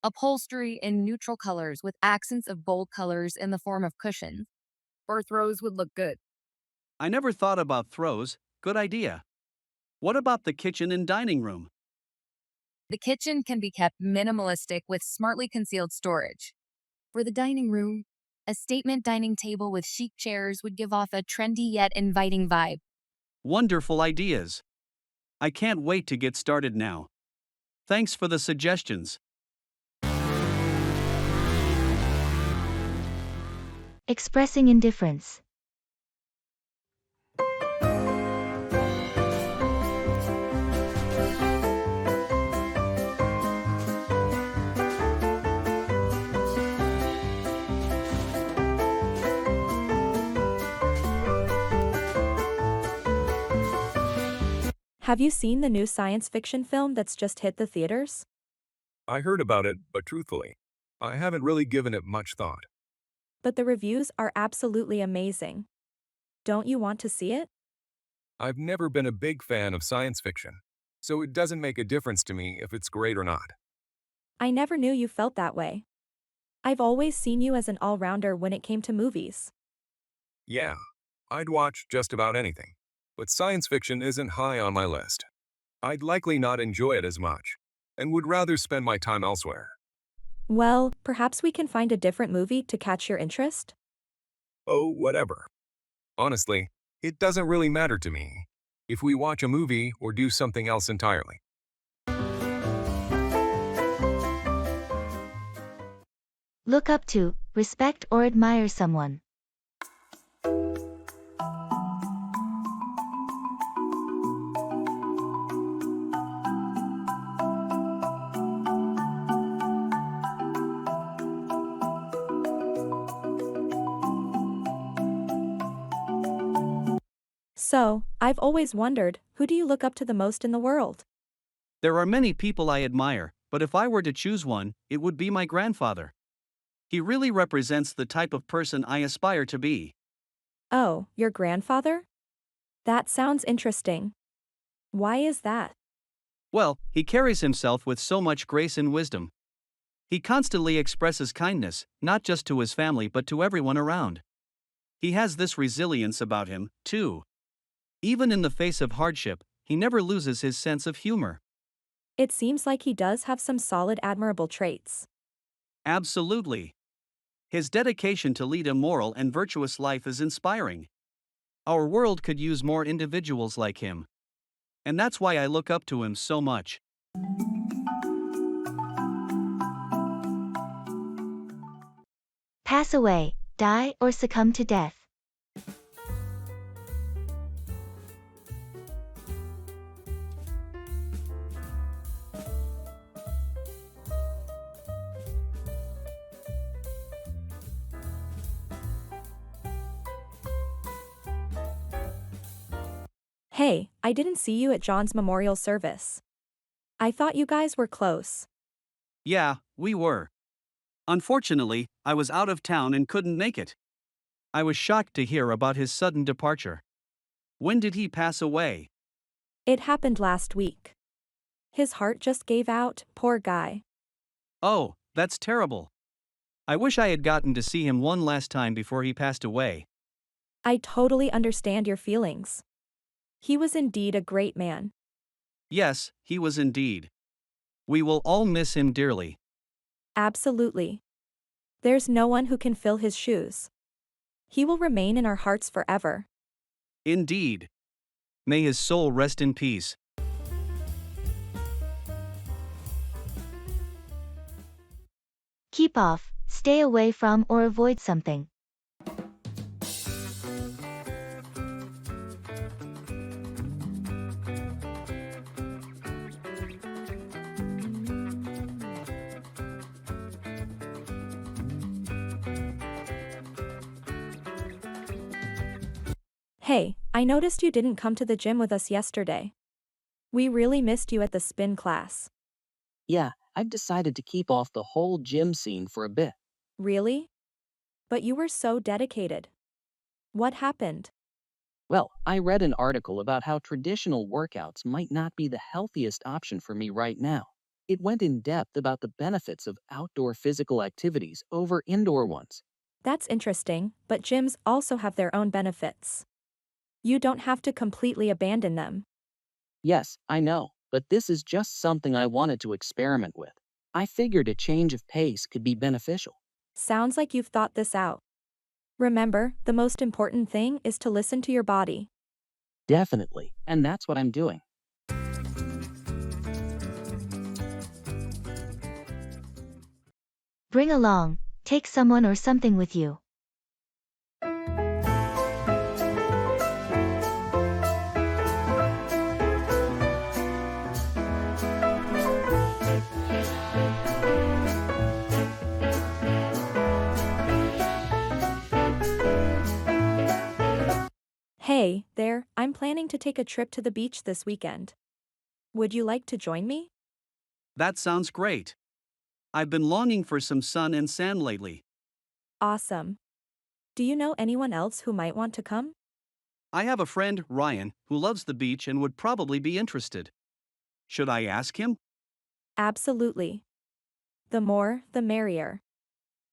S10: Upholstery in neutral colors with accents of bold colors in the form of cushions or throws would look good.
S8: I never thought about throws. Good idea. What about the kitchen and dining room?
S10: The kitchen can be kept minimalistic with smartly concealed storage. For the dining room, a statement dining table with chic chairs would give off a trendy yet inviting vibe.
S8: Wonderful ideas. I can't wait to get started now. Thanks for the suggestions.
S1: Expressing indifference.
S9: Have you seen the new science fiction film that's just hit the theaters?
S6: I heard about it, but truthfully, I haven't really given it much thought.
S9: But the reviews are absolutely amazing. Don't you want to see it?
S6: I've never been a big fan of science fiction, so it doesn't make a difference to me if it's great or not.
S9: I never knew you felt that way. I've always seen you as an all-rounder when it came to movies.
S6: Yeah, I'd watch just about anything, but science fiction isn't high on my list. I'd likely not enjoy it as much, and would rather spend my time elsewhere.
S9: Well, perhaps we can find a different movie to catch your interest?
S6: Oh, whatever. Honestly, it doesn't really matter to me if we watch a movie or do something else entirely.
S1: Look up to, respect or admire someone.
S9: So, I've always wondered, who do you look up to the most in the world?
S8: There are many people I admire, but if I were to choose one, it would be my grandfather. He really represents the type of person I aspire to be.
S9: Oh, your grandfather? That sounds interesting. Why is that?
S8: Well, he carries himself with so much grace and wisdom. He constantly expresses kindness, not just to his family but to everyone around. He has this resilience about him, too. Even in the face of hardship, he never loses his sense of humor.
S9: It seems like he does have some solid admirable traits.
S8: Absolutely. His dedication to lead a moral and virtuous life is inspiring. Our world could use more individuals like him. And that's why I look up to him so much.
S1: Pass away, die or succumb to death.
S9: Hey, I didn't see you at John's memorial service. I thought you guys were close.
S8: Yeah, we were. Unfortunately, I was out of town and couldn't make it. I was shocked to hear about his sudden departure. When did he pass away?
S9: It happened last week. His heart just gave out, poor guy.
S8: Oh, that's terrible. I wish I had gotten to see him one last time before he passed away.
S9: I totally understand your feelings. He was indeed a great man.
S8: Yes, he was indeed. We will all miss him dearly.
S9: Absolutely. There's no one who can fill his shoes. He will remain in our hearts forever.
S8: Indeed. May his soul rest in peace.
S1: Keep off, stay away from or avoid something.
S9: Hey, I noticed you didn't come to the gym with us yesterday. We really missed you at the spin class.
S16: Yeah, I've decided to keep off the whole gym scene for a bit.
S9: Really? But you were so dedicated. What happened?
S16: Well, I read an article about how traditional workouts might not be the healthiest option for me right now. It went in depth about the benefits of outdoor physical activities over indoor ones.
S9: That's interesting, but gyms also have their own benefits. You don't have to completely abandon them.
S16: Yes, I know, but this is just something I wanted to experiment with. I figured a change of pace could be beneficial.
S9: Sounds like you've thought this out. Remember, the most important thing is to listen to your body.
S16: Definitely, and that's what I'm doing.
S1: Bring along, take someone or something with you.
S9: Hey, there, I'm planning to take a trip to the beach this weekend. Would you like to join me?
S8: That sounds great. I've been longing for some sun and sand lately.
S9: Awesome. Do you know anyone else who might want to come?
S8: I have a friend, Ryan, who loves the beach and would probably be interested. Should I ask him?
S9: Absolutely. The more, the merrier.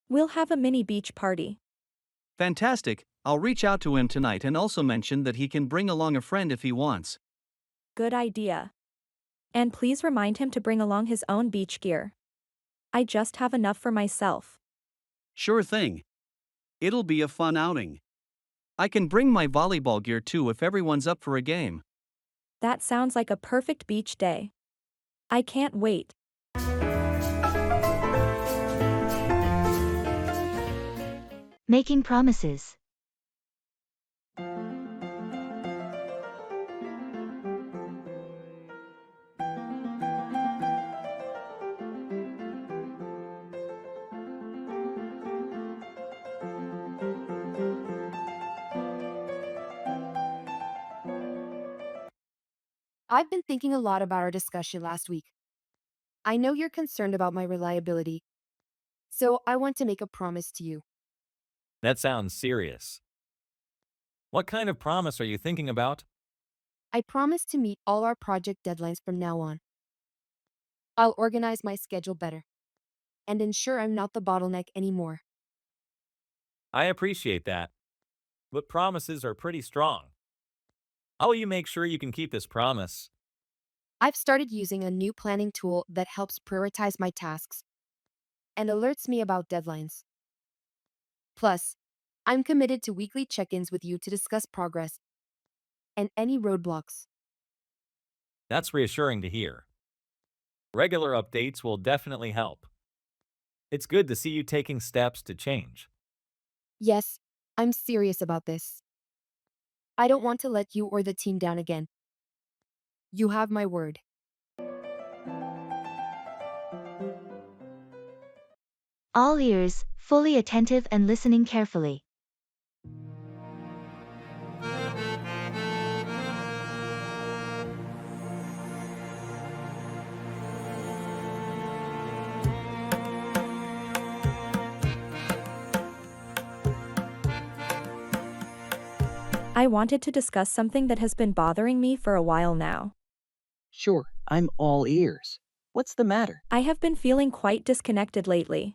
S9: We'll have a mini beach party.
S8: Fantastic, I'll reach out to him tonight and also mention that he can bring along a friend if he wants.
S9: Good idea. And please remind him to bring along his own beach gear. I just have enough for myself.
S8: Sure thing. It'll be a fun outing. I can bring my volleyball gear too if everyone's up for a game.
S9: That sounds like a perfect beach day. I can't wait.
S1: Making promises.
S15: I've been thinking a lot about our discussion last week. I know you're concerned about my reliability, so I want to make a promise to you.
S4: That sounds serious. What kind of promise are you thinking about?
S15: I promise to meet all our project deadlines from now on. I'll organize my schedule better and ensure I'm not the bottleneck anymore.
S4: I appreciate that, but promises are pretty strong. How will you make sure you can keep this promise?
S15: I've started using a new planning tool that helps prioritize my tasks and alerts me about deadlines. Plus, I'm committed to weekly check-ins with you to discuss progress and any roadblocks.
S4: That's reassuring to hear. Regular updates will definitely help. It's good to see you taking steps to change.
S15: Yes, I'm serious about this. I don't want to let you or the team down again. You have my word.
S1: All ears, fully attentive and listening carefully.
S9: I wanted to discuss something that has been bothering me for a while now.
S16: Sure, I'm all ears. What's the matter?
S9: I have been feeling quite disconnected lately.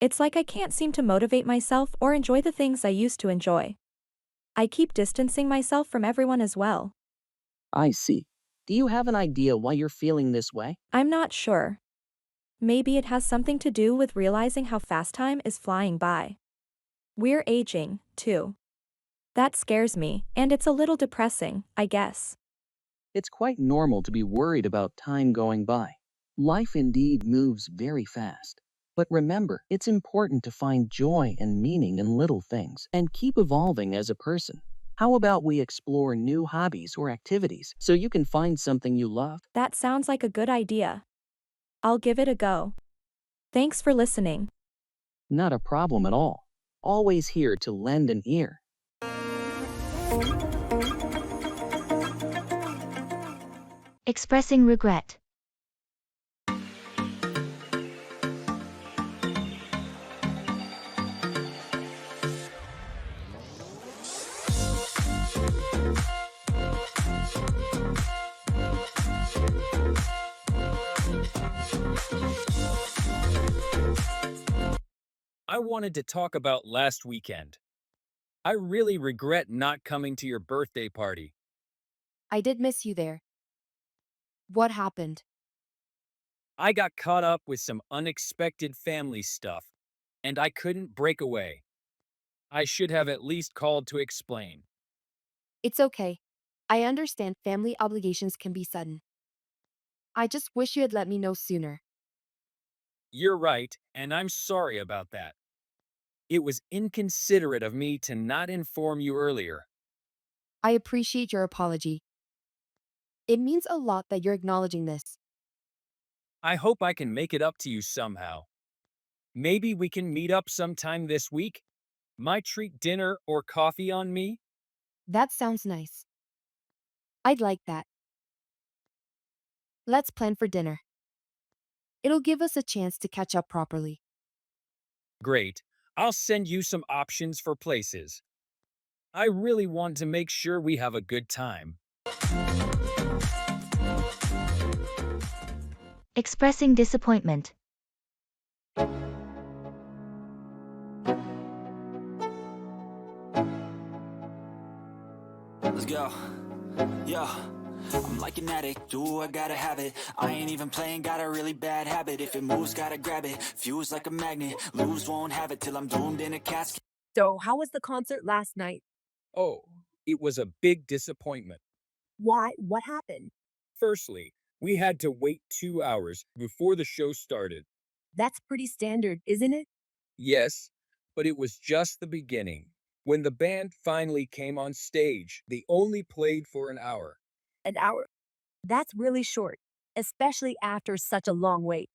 S9: It's like I can't seem to motivate myself or enjoy the things I used to enjoy. I keep distancing myself from everyone as well.
S16: I see. Do you have an idea why you're feeling this way?
S9: I'm not sure. Maybe it has something to do with realizing how fast time is flying by. We're aging, too. That scares me, and it's a little depressing, I guess.
S16: It's quite normal to be worried about time going by. Life indeed moves very fast. But remember, it's important to find joy and meaning in little things and keep evolving as a person. How about we explore new hobbies or activities so you can find something you love?
S9: That sounds like a good idea. I'll give it a go. Thanks for listening.
S16: Not a problem at all. Always here to lend an ear.
S1: Expressing regret.
S6: I wanted to talk about last weekend. I really regret not coming to your birthday party.
S15: I did miss you there. What happened?
S6: I got caught up with some unexpected family stuff, and I couldn't break away. I should have at least called to explain.
S15: It's okay. I understand family obligations can be sudden. I just wish you had let me know sooner.
S6: You're right, and I'm sorry about that. It was inconsiderate of me to not inform you earlier.
S15: I appreciate your apology. It means a lot that you're acknowledging this.
S6: I hope I can make it up to you somehow. Maybe we can meet up sometime this week? Might treat dinner or coffee on me?
S15: That sounds nice. I'd like that. Let's plan for dinner. It'll give us a chance to catch up properly.
S6: Great. I'll send you some options for places. I really want to make sure we have a good time.
S1: Expressing disappointment.
S13: Let's go. Yo, I'm like an addict, do I gotta have it. I ain't even playing, got a really bad habit. If it moves, gotta grab it, fuse like a magnet. Lose, won't have it till I'm doomed in a casket.
S5: So, how was the concert last night?
S6: Oh, it was a big disappointment.
S5: Why? What happened?
S6: Firstly, we had to wait 2 hours before the show started.
S5: That's pretty standard, isn't it?
S6: Yes, but it was just the beginning. When the band finally came on stage, they only played for an hour.
S5: An hour. That's really short, especially after such a long wait.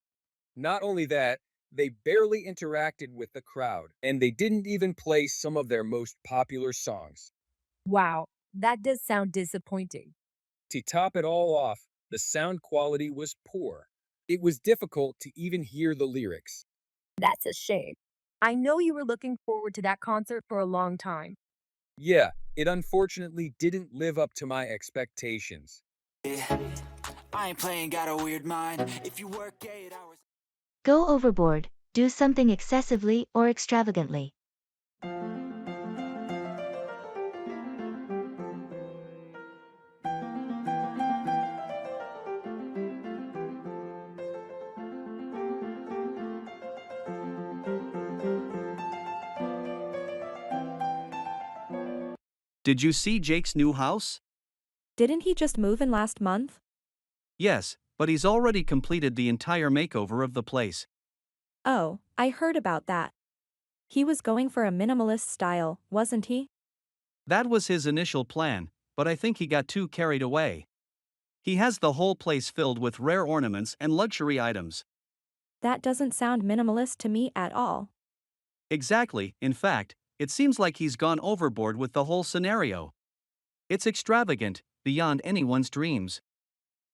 S6: Not only that, they barely interacted with the crowd, and they didn't even play some of their most popular songs.
S5: Wow, that does sound disappointing.
S6: To top it all off, the sound quality was poor. It was difficult to even hear the lyrics.
S5: That's a shame. I know you were looking forward to that concert for a long time.
S6: Yeah, it unfortunately didn't live up to my expectations.
S13: I ain't playing, got a weird mind. If you work 8 hours.
S1: Go overboard. Do something excessively or extravagantly.
S8: Did you see Jake's new house?
S9: Didn't he just move in last month?
S8: Yes, but he's already completed the entire makeover of the place.
S9: Oh, I heard about that. He was going for a minimalist style, wasn't he?
S8: That was his initial plan, but I think he got too carried away. He has the whole place filled with rare ornaments and luxury items.
S9: That doesn't sound minimalist to me at all.
S8: Exactly, in fact, it seems like he's gone overboard with the whole scenario. It's extravagant, beyond anyone's dreams.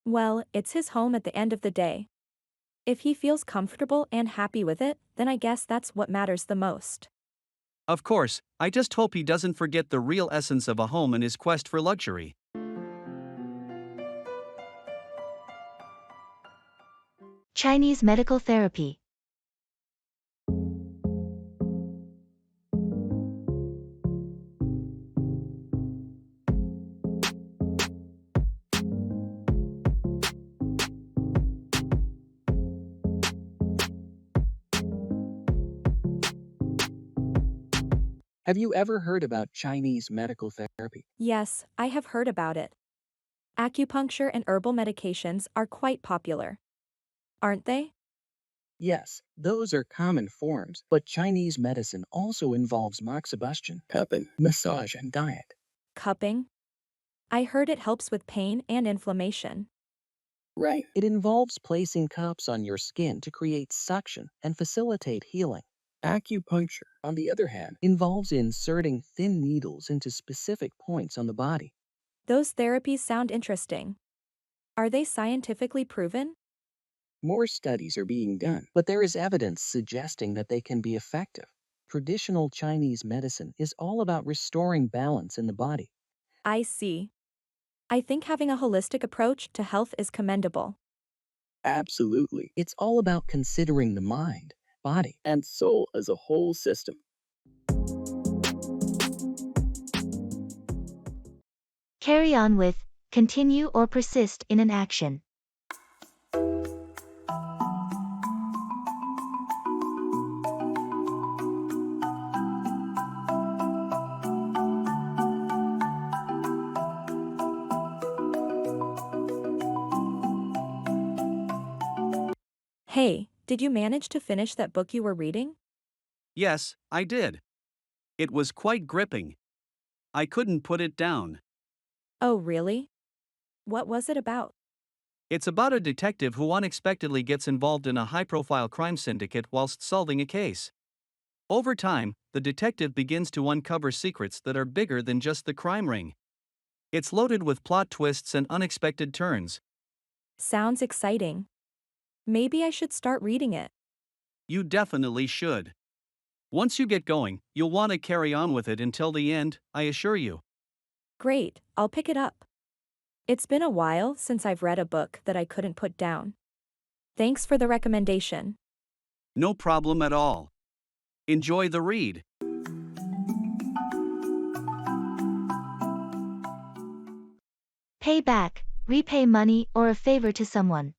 S9: Well, it's his home at the end of the day. If he feels comfortable and happy with it, then I guess that's what matters the most.
S8: Of course, I just hope he doesn't forget the real essence of a home in his quest for luxury.
S1: Chinese medical therapy.
S16: Have you ever heard about Chinese medical therapy?
S9: Yes, I have heard about it. Acupuncture and herbal medications are quite popular. Aren't they?
S16: Yes, those are common forms, but Chinese medicine also involves moxibustion, cupping, massage, and diet.
S9: Cupping? I heard it helps with pain and inflammation.
S16: Right. It involves placing cups on your skin to create suction and facilitate healing. Acupuncture, on the other hand, involves inserting thin needles into specific points on the body.
S9: Those therapies sound interesting. Are they scientifically proven?
S16: More studies are being done, but there is evidence suggesting that they can be effective. Traditional Chinese medicine is all about restoring balance in the body.
S9: I see. I think having a holistic approach to health is commendable.
S16: Absolutely. It's all about considering the mind, body, and soul as a whole system.
S1: Carry on with, continue or persist in an action.
S9: Hey, did you manage to finish that book you were reading?
S8: Yes, I did. It was quite gripping. I couldn't put it down.
S9: Oh, really? What was it about?
S8: It's about a detective who unexpectedly gets involved in a high-profile crime syndicate whilst solving a case. Over time, the detective begins to uncover secrets that are bigger than just the crime ring. It's loaded with plot twists and unexpected turns.
S9: Sounds exciting. Maybe I should start reading it.
S8: You definitely should. Once you get going, you'll want to carry on with it until the end, I assure you.
S9: Great, I'll pick it up. It's been a while since I've read a book that I couldn't put down. Thanks for the recommendation.
S8: No problem at all. Enjoy the read.
S1: Pay back, repay money or a favor to someone.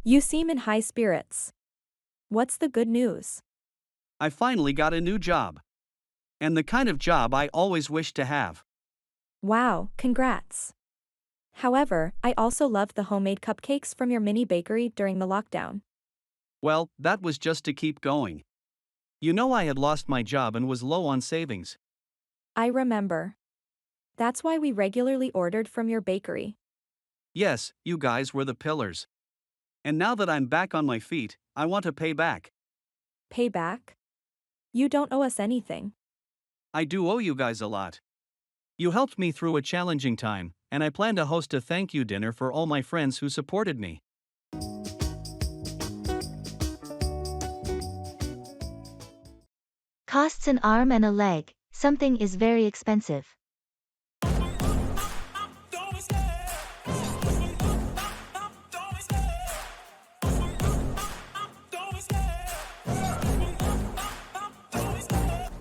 S9: You seem in high spirits. What's the good news?
S8: I finally got a new job. And the kind of job I always wished to have.
S9: Wow, congrats. However, I also loved the homemade cupcakes from your mini bakery during the lockdown.
S8: Well, that was just to keep going. You know, I had lost my job and was low on savings.
S9: I remember. That's why we regularly ordered from your bakery.
S8: Yes, you guys were the pillars. And now that I'm back on my feet, I want to pay back.
S9: Pay back? You don't owe us anything.
S8: I do owe you guys a lot. You helped me through a challenging time, and I plan to host a thank you dinner for all my friends who supported me.
S1: Costs an arm and a leg, something is very expensive.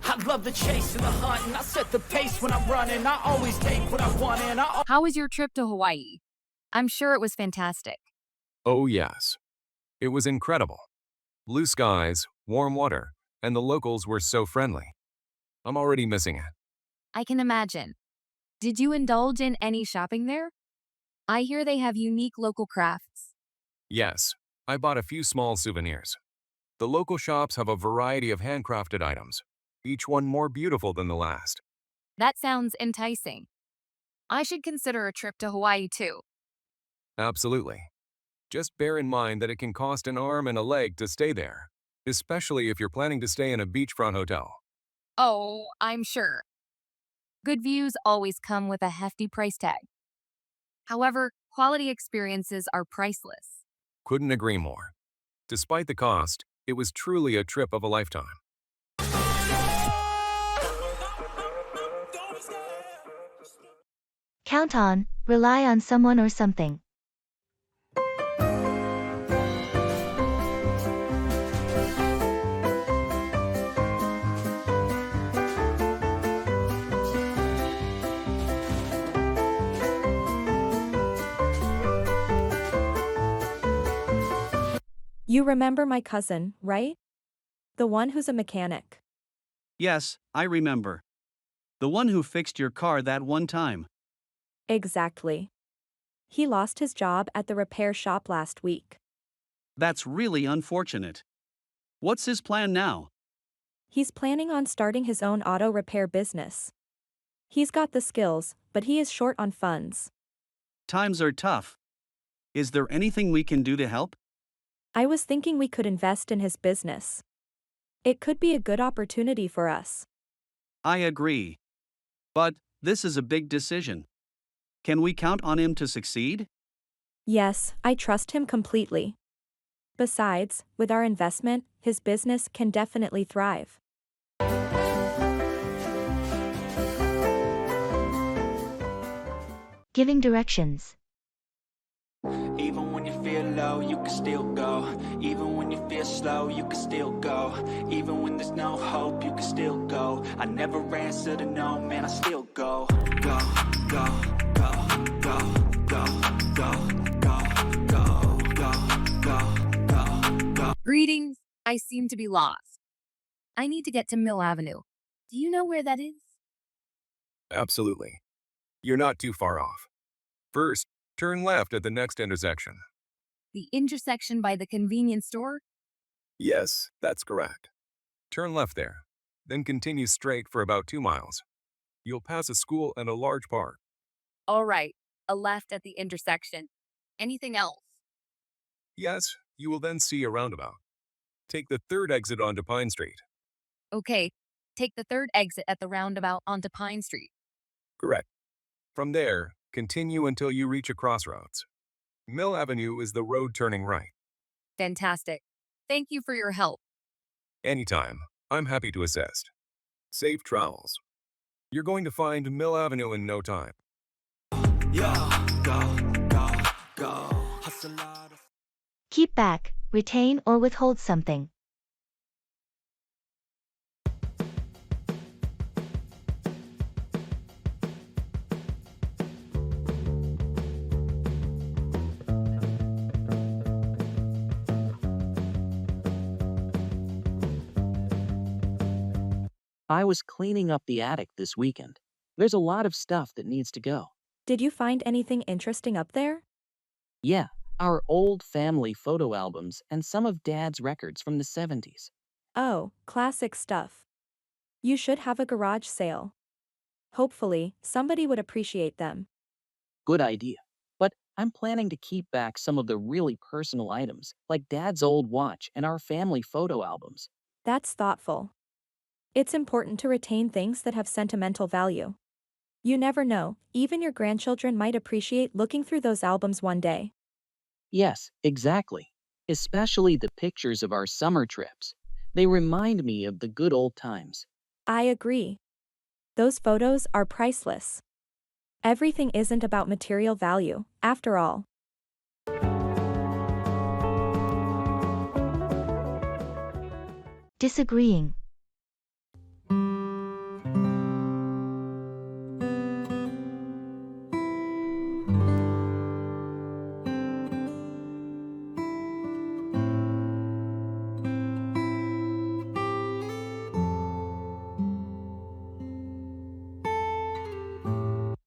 S14: I love the chase and the hunt, and I set the pace when I'm running. I always take what I want, and
S10: How was your trip to Hawaii? I'm sure it was fantastic.
S19: Oh, yes. It was incredible. Blue skies, warm water, and the locals were so friendly. I'm already missing it.
S10: I can imagine. Did you indulge in any shopping there? I hear they have unique local crafts.
S19: Yes, I bought a few small souvenirs. The local shops have a variety of handcrafted items, each one more beautiful than the last.
S10: That sounds enticing. I should consider a trip to Hawaii too.
S19: Absolutely. Just bear in mind that it can cost an arm and a leg to stay there. especially if you're planning to stay in a beachfront hotel.
S15: Oh, I'm sure. Good views always come with a hefty price tag. However, quality experiences are priceless.
S19: Couldn't agree more. Despite the cost, it was truly a trip of a lifetime.
S1: Count on, rely on someone or something.
S9: You remember my cousin, right? The one who's a mechanic.
S8: Yes, I remember. The one who fixed your car that one time.
S9: Exactly. He lost his job at the repair shop last week.
S8: That's really unfortunate. What's his plan now?
S9: He's planning on starting his own auto repair business. He's got the skills, but he is short on funds.
S8: Times are tough. Is there anything we can do to help?
S9: I was thinking we could invest in his business. It could be a good opportunity for us.
S8: I agree. But this is a big decision. Can we count on him to succeed?
S9: Yes, I trust him completely. Besides, with our investment, his business can definitely thrive.
S1: Giving directions.
S13: Even when you feel low, you can still go. Even when you feel slow, you can still go. Even when there's no hope, you can still go. I never answer to no, man, I still go. Go, go, go, go, go, go, go, go, go, go, go, go.
S15: Greetings, I seem to be lost. I need to get to Mill Avenue. Do you know where that is?
S19: Absolutely. You're not too far off. First, turn left at the next intersection.
S15: The intersection by the convenience store?
S19: Yes, that's correct. Turn left there, then continue straight for about 2 miles. You'll pass a school and a large park.
S15: All right, a left at the intersection. Anything else?
S19: Yes, you will then see a roundabout. Take the third exit onto Pine Street.
S15: Okay, take the third exit at the roundabout onto Pine Street.
S19: Correct. From there, continue until you reach a crossroads. Mill Avenue is the road turning right.
S15: Fantastic. Thank you for your help.
S19: Anytime, I'm happy to assist. Safe travels. You're going to find Mill Avenue in no time.
S1: Keep back, retain or withhold something.
S16: I was cleaning up the attic this weekend. There's a lot of stuff that needs to go.
S9: Did you find anything interesting up there?
S16: Yeah, our old family photo albums and some of Dad's records from the 70s.
S9: Oh, classic stuff. You should have a garage sale. Hopefully, somebody would appreciate them.
S16: Good idea. But I'm planning to keep back some of the really personal items, like Dad's old watch and our family photo albums.
S9: That's thoughtful. It's important to retain things that have sentimental value. You never know, even your grandchildren might appreciate looking through those albums one day.
S16: Yes, exactly. Especially the pictures of our summer trips. They remind me of the good old times.
S9: I agree. Those photos are priceless. Everything isn't about material value, after all.
S1: Disagreeing.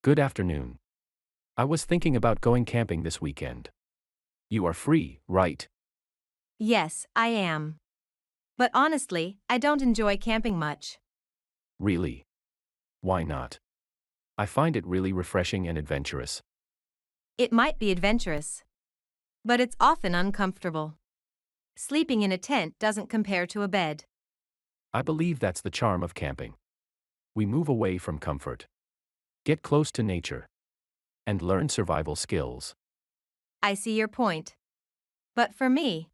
S2: Good afternoon. I was thinking about going camping this weekend. You are free, right?
S7: Yes, I am. But honestly, I don't enjoy camping much.
S2: Really? Why not? I find it really refreshing and adventurous.
S7: It might be adventurous, but it's often uncomfortable. Sleeping in a tent doesn't compare to a bed.
S2: I believe that's the charm of camping. We move away from comfort, get close to nature, and learn survival skills.
S7: I see your point. But for me,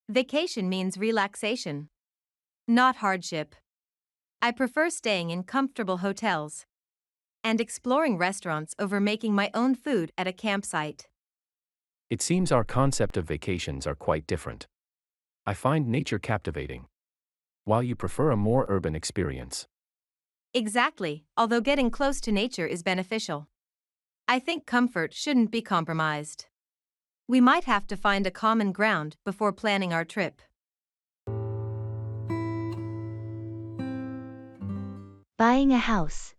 S7: vacation means relaxation, not hardship. I prefer staying in comfortable hotels and exploring restaurants over making my own food at a campsite.
S2: It seems our concept of vacations are quite different. I find nature captivating, while you prefer a more urban experience.
S7: Exactly, although getting close to nature is beneficial. I think comfort shouldn't be compromised. We might have to find a common ground before planning our trip.
S1: Buying a house.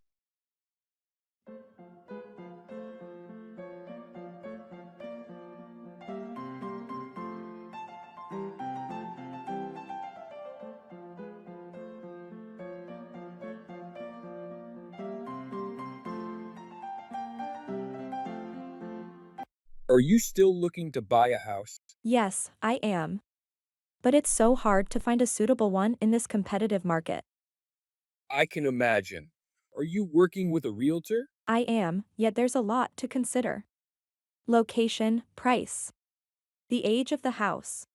S6: Are you still looking to buy a house?
S9: Yes, I am. But it's so hard to find a suitable one in this competitive market.
S6: I can imagine. Are you working with a realtor?
S9: I am, yet there's a lot to consider. Location, price, the age of the house.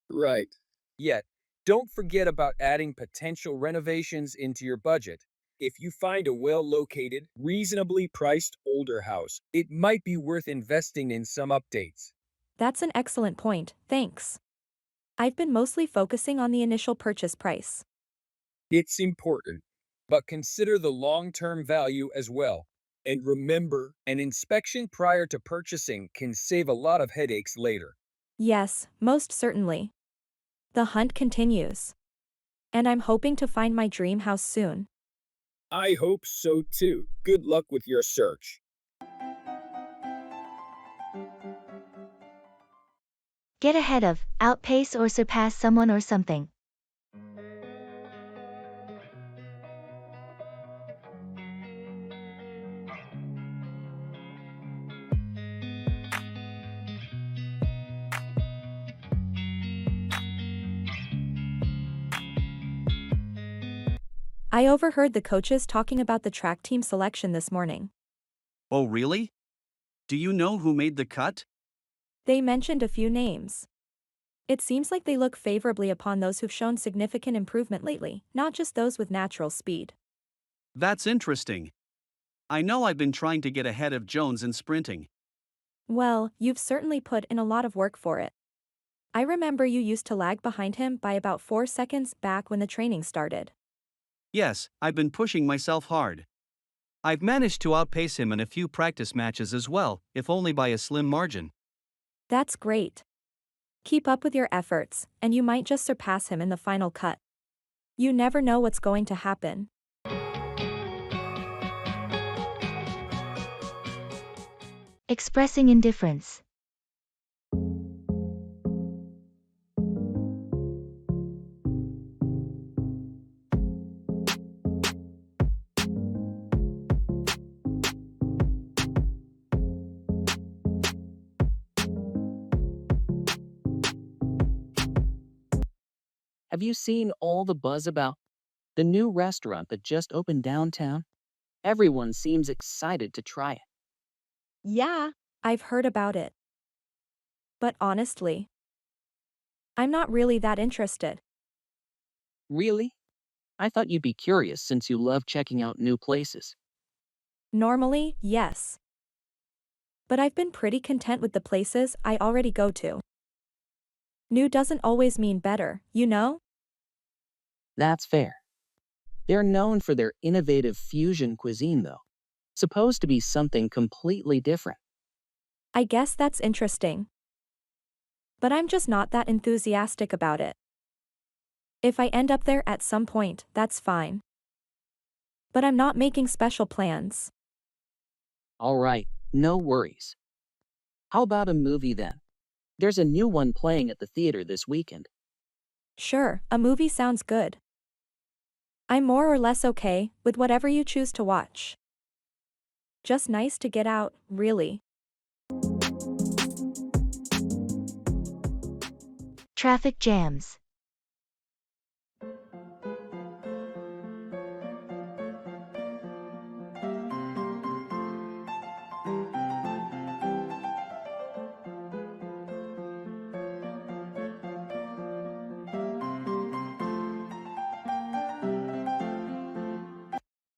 S6: Right. Yet, don't forget about adding potential renovations into your budget. If you find a well-located, reasonably priced older house, it might be worth investing in some updates.
S9: That's an excellent point, thanks. I've been mostly focusing on the initial purchase price.
S6: It's important, but consider the long-term value as well. And remember, an inspection prior to purchasing can save a lot of headaches later.
S9: Yes, most certainly. The hunt continues. And I'm hoping to find my dream house soon.
S6: I hope so too. Good luck with your search.
S1: Get ahead of, outpace or surpass someone or something.
S9: I overheard the coaches talking about the track team selection this morning.
S8: Oh, really? Do you know who made the cut?
S9: They mentioned a few names. It seems like they look favorably upon those who've shown significant improvement lately, not just those with natural speed.
S8: That's interesting. I know I've been trying to get ahead of Jones in sprinting.
S9: Well, you've certainly put in a lot of work for it. I remember you used to lag behind him by about 4 seconds back when the training started.
S8: Yes, I've been pushing myself hard. I've managed to outpace him in a few practice matches as well, if only by a slim margin.
S9: That's great. Keep up with your efforts, and you might just surpass him in the final cut. You never know what's going to happen.
S1: Expressing indifference.
S16: Have you seen all the buzz about the new restaurant that just opened downtown? Everyone seems excited to try it.
S9: Yeah, I've heard about it. But honestly, I'm not really that interested.
S16: Really? I thought you'd be curious since you love checking out new places.
S9: Normally, yes. But I've been pretty content with the places I already go to. New doesn't always mean better, you know?
S16: That's fair. They're known for their innovative fusion cuisine, though. Supposed to be something completely different.
S9: I guess that's interesting. But I'm just not that enthusiastic about it. If I end up there at some point, that's fine. But I'm not making special plans.
S16: All right, no worries. How about a movie then? There's a new one playing at the theater this weekend.
S9: Sure, a movie sounds good. I'm more or less okay with whatever you choose to watch. Just nice to get out, really.
S1: Traffic jams.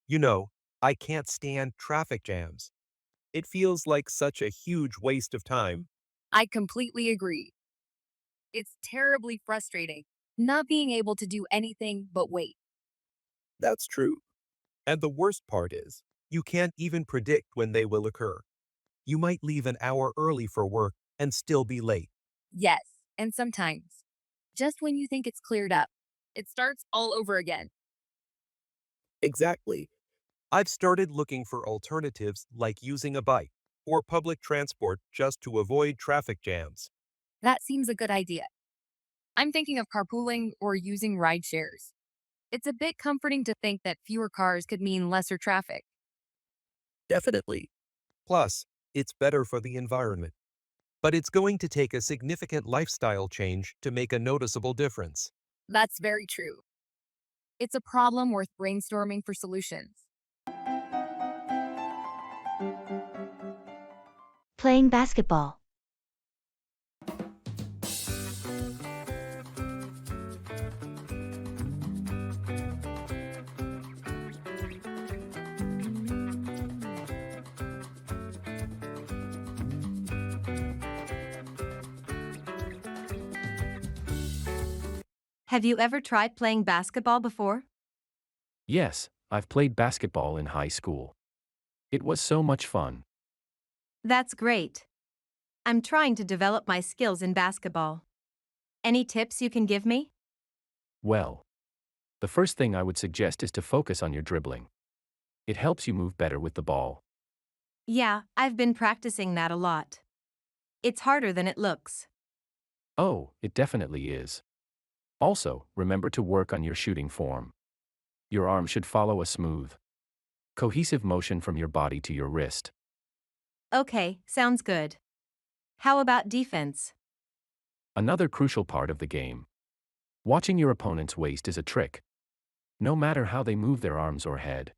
S11: You know, I can't stand traffic jams. It feels like such a huge waste of time.
S15: I completely agree. It's terribly frustrating not being able to do anything but wait.
S11: That's true. And the worst part is, you can't even predict when they will occur. You might leave an hour early for work and still be late.
S15: Yes, and sometimes, just when you think it's cleared up, it starts all over again.
S11: Exactly. I've started looking for alternatives like using a bike or public transport just to avoid traffic jams.
S15: That seems a good idea. I'm thinking of carpooling or using ride shares. It's a bit comforting to think that fewer cars could mean lesser traffic.
S11: Definitely. Plus, it's better for the environment. But it's going to take a significant lifestyle change to make a noticeable difference.
S15: That's very true. It's a problem worth brainstorming for solutions.
S1: Playing basketball.
S7: Have you ever tried playing basketball before?
S2: Yes, I've played basketball in high school. It was so much fun.
S7: That's great. I'm trying to develop my skills in basketball. Any tips you can give me?
S2: Well, the first thing I would suggest is to focus on your dribbling. It helps you move better with the ball.
S7: Yeah, I've been practicing that a lot. It's harder than it looks.
S2: Oh, it definitely is. Also, remember to work on your shooting form. Your arm should follow a smooth, cohesive motion from your body to your wrist.
S7: Okay, sounds good. How about defense?
S2: Another crucial part of the game. Watching your opponent's waist is a trick. No matter how they move their arms or head,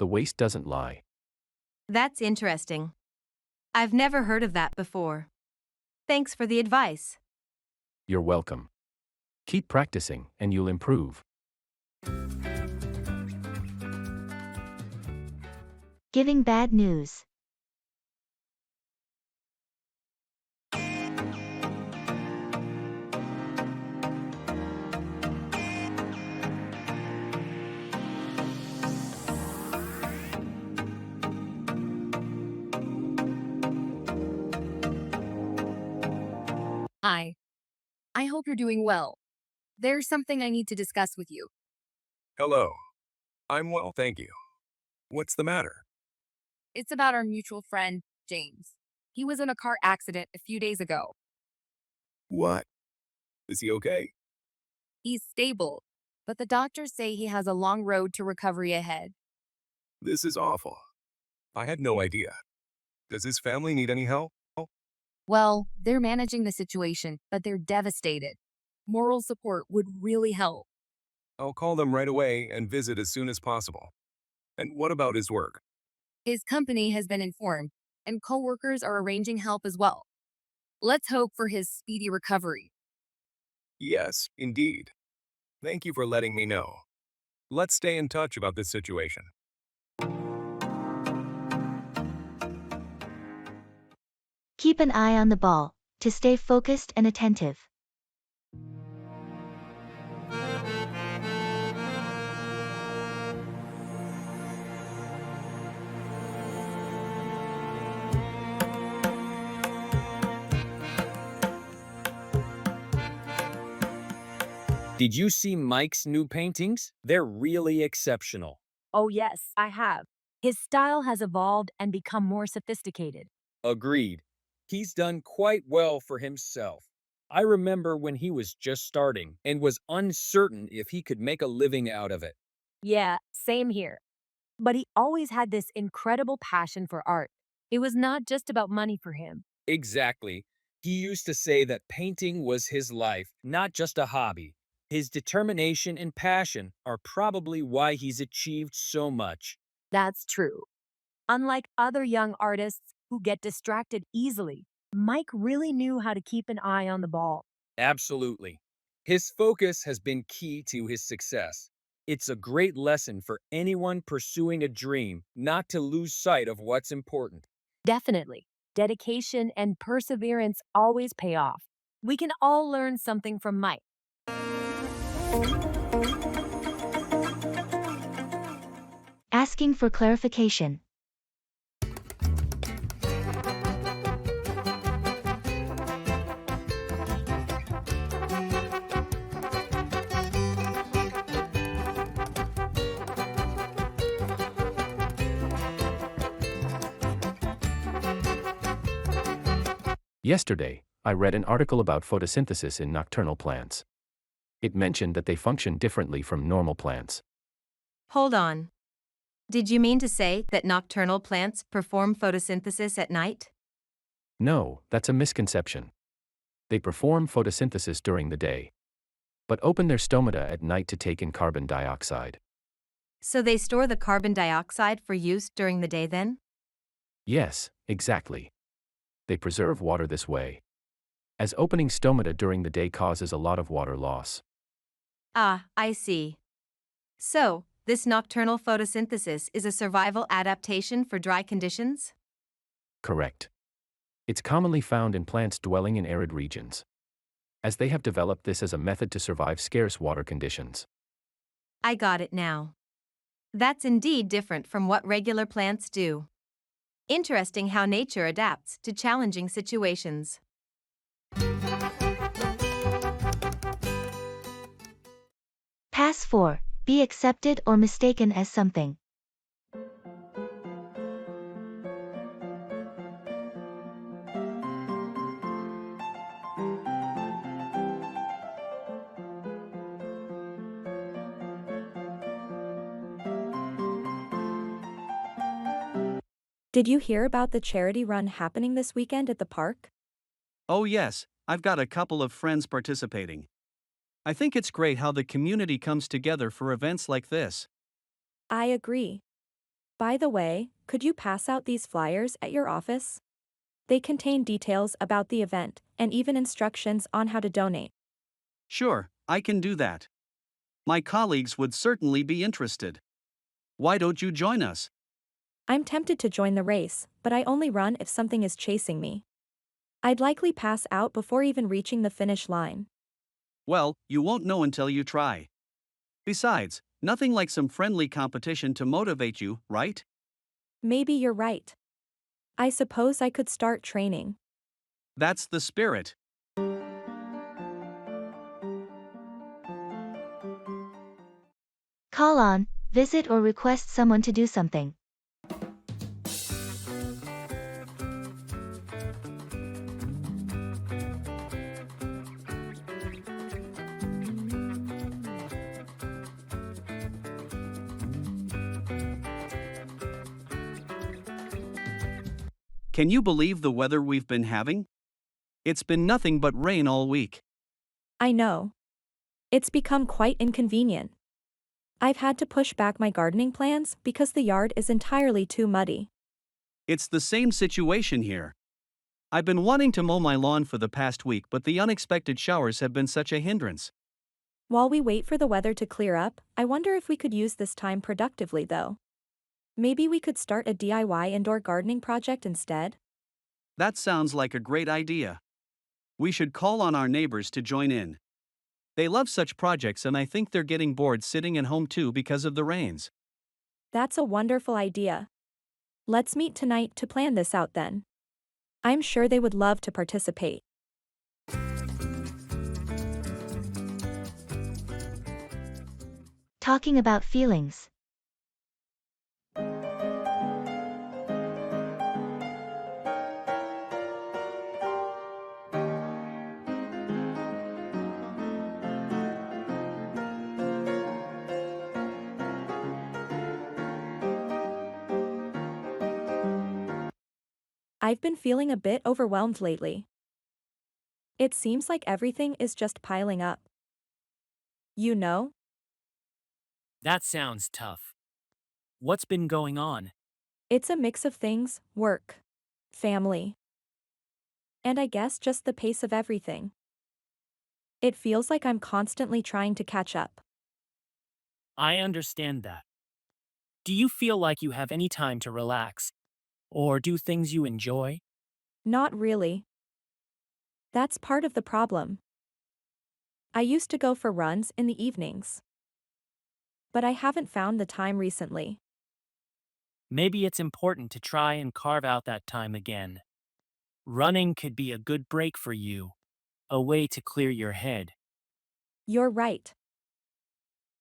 S2: the waist doesn't lie.
S7: That's interesting. I've never heard of that before. Thanks for the advice.
S2: You're welcome. Keep practicing, and you'll improve.
S1: Giving bad news.
S15: Hi. I hope you're doing well. There's something I need to discuss with you.
S19: Hello. I'm well, thank you. What's the matter?
S15: It's about our mutual friend, James. He was in a car accident a few days ago.
S19: What? Is he okay?
S15: He's stable, but the doctors say he has a long road to recovery ahead.
S19: This is awful. I had no idea. Does his family need any help?
S15: Well, they're managing the situation, but they're devastated. Moral support would really help.
S19: I'll call them right away and visit as soon as possible. And what about his work?
S15: His company has been informed, and coworkers are arranging help as well. Let's hope for his speedy recovery.
S19: Yes, indeed. Thank you for letting me know. Let's stay in touch about this situation.
S1: Keep an eye on the ball, to stay focused and attentive.
S6: Did you see Mike's new paintings? They're really exceptional.
S5: Oh, yes, I have. His style has evolved and become more sophisticated.
S6: Agreed. He's done quite well for himself. I remember when he was just starting and was uncertain if he could make a living out of it.
S5: Yeah, same here. But he always had this incredible passion for art. It was not just about money for him.
S6: Exactly. He used to say that painting was his life, not just a hobby. His determination and passion are probably why he's achieved so much.
S5: That's true. Unlike other young artists who get distracted easily, Mike really knew how to keep an eye on the ball.
S6: Absolutely. His focus has been key to his success. It's a great lesson for anyone pursuing a dream not to lose sight of what's important.
S5: Definitely. Dedication and perseverance always pay off. We can all learn something from Mike.
S1: Asking for clarification.
S2: Yesterday, I read an article about photosynthesis in nocturnal plants. It mentioned that they function differently from normal plants.
S7: Hold on. Did you mean to say that nocturnal plants perform photosynthesis at night?
S2: No, that's a misconception. They perform photosynthesis during the day, but open their stomata at night to take in carbon dioxide.
S7: So they store the carbon dioxide for use during the day then?
S2: Yes, exactly. They preserve water this way, as opening stomata during the day causes a lot of water loss.
S7: Ah, I see. So, this nocturnal photosynthesis is a survival adaptation for dry conditions?
S2: Correct. It's commonly found in plants dwelling in arid regions, as they have developed this as a method to survive scarce water conditions.
S7: I got it now. That's indeed different from what regular plants do. Interesting how nature adapts to challenging situations.
S1: Pass 4. Be accepted or mistaken as something.
S9: Did you hear about the charity run happening this weekend at the park?
S8: Oh, yes, I've got a couple of friends participating. I think it's great how the community comes together for events like this.
S9: I agree. By the way, could you pass out these flyers at your office? They contain details about the event and even instructions on how to donate.
S8: Sure, I can do that. My colleagues would certainly be interested. Why don't you join us?
S9: I'm tempted to join the race, but I only run if something is chasing me. I'd likely pass out before even reaching the finish line.
S8: Well, you won't know until you try. Besides, nothing like some friendly competition to motivate you, right?
S9: Maybe you're right. I suppose I could start training.
S8: That's the spirit.
S1: Call on, visit or request someone to do something.
S8: Can you believe the weather we've been having? It's been nothing but rain all week.
S9: I know. It's become quite inconvenient. I've had to push back my gardening plans because the yard is entirely too muddy.
S8: It's the same situation here. I've been wanting to mow my lawn for the past week, but the unexpected showers have been such a hindrance.
S9: While we wait for the weather to clear up, I wonder if we could use this time productively though. Maybe we could start a DIY indoor gardening project instead?
S8: That sounds like a great idea. We should call on our neighbors to join in. They love such projects and I think they're getting bored sitting at home too because of the rains.
S9: That's a wonderful idea. Let's meet tonight to plan this out then. I'm sure they would love to participate.
S1: Talking about feelings.
S9: I've been feeling a bit overwhelmed lately. It seems like everything is just piling up. You know?
S17: That sounds tough. What's been going on?
S9: It's a mix of things: work, family, and I guess just the pace of everything. It feels like I'm constantly trying to catch up.
S17: I understand that. Do you feel like you have any time to relax or do things you enjoy?
S9: Not really. That's part of the problem. I used to go for runs in the evenings, but I haven't found the time recently.
S17: Maybe it's important to try and carve out that time again. Running could be a good break for you, a way to clear your head.
S9: You're right.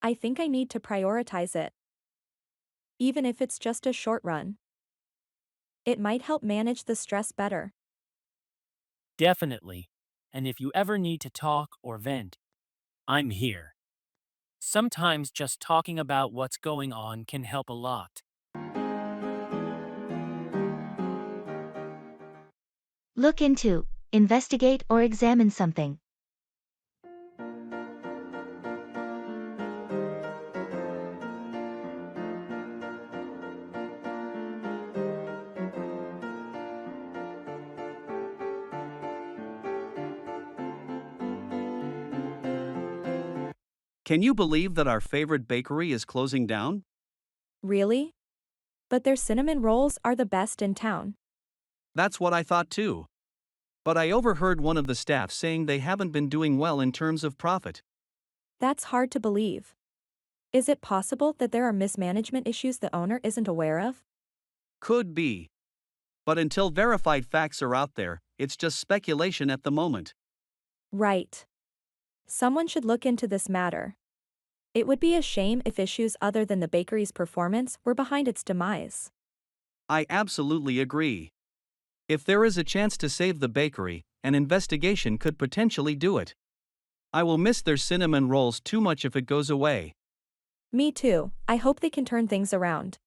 S9: I think I need to prioritize it. Even if it's just a short run. It might help manage the stress better.
S17: Definitely. And if you ever need to talk or vent, I'm here. Sometimes just talking about what's going on can help a lot.
S1: Look into, investigate or examine something.
S8: Can you believe that our favorite bakery is closing down?
S9: Really? But their cinnamon rolls are the best in town.
S8: That's what I thought too. But I overheard one of the staff saying they haven't been doing well in terms of profit.
S9: That's hard to believe. Is it possible that there are mismanagement issues the owner isn't aware of?
S8: Could be. But until verified facts are out there, it's just speculation at the moment.
S9: Right. Someone should look into this matter. It would be a shame if issues other than the bakery's performance were behind its demise.
S8: I absolutely agree. If there is a chance to save the bakery, an investigation could potentially do it. I will miss their cinnamon rolls too much if it goes away.
S9: Me too. I hope they can turn things around.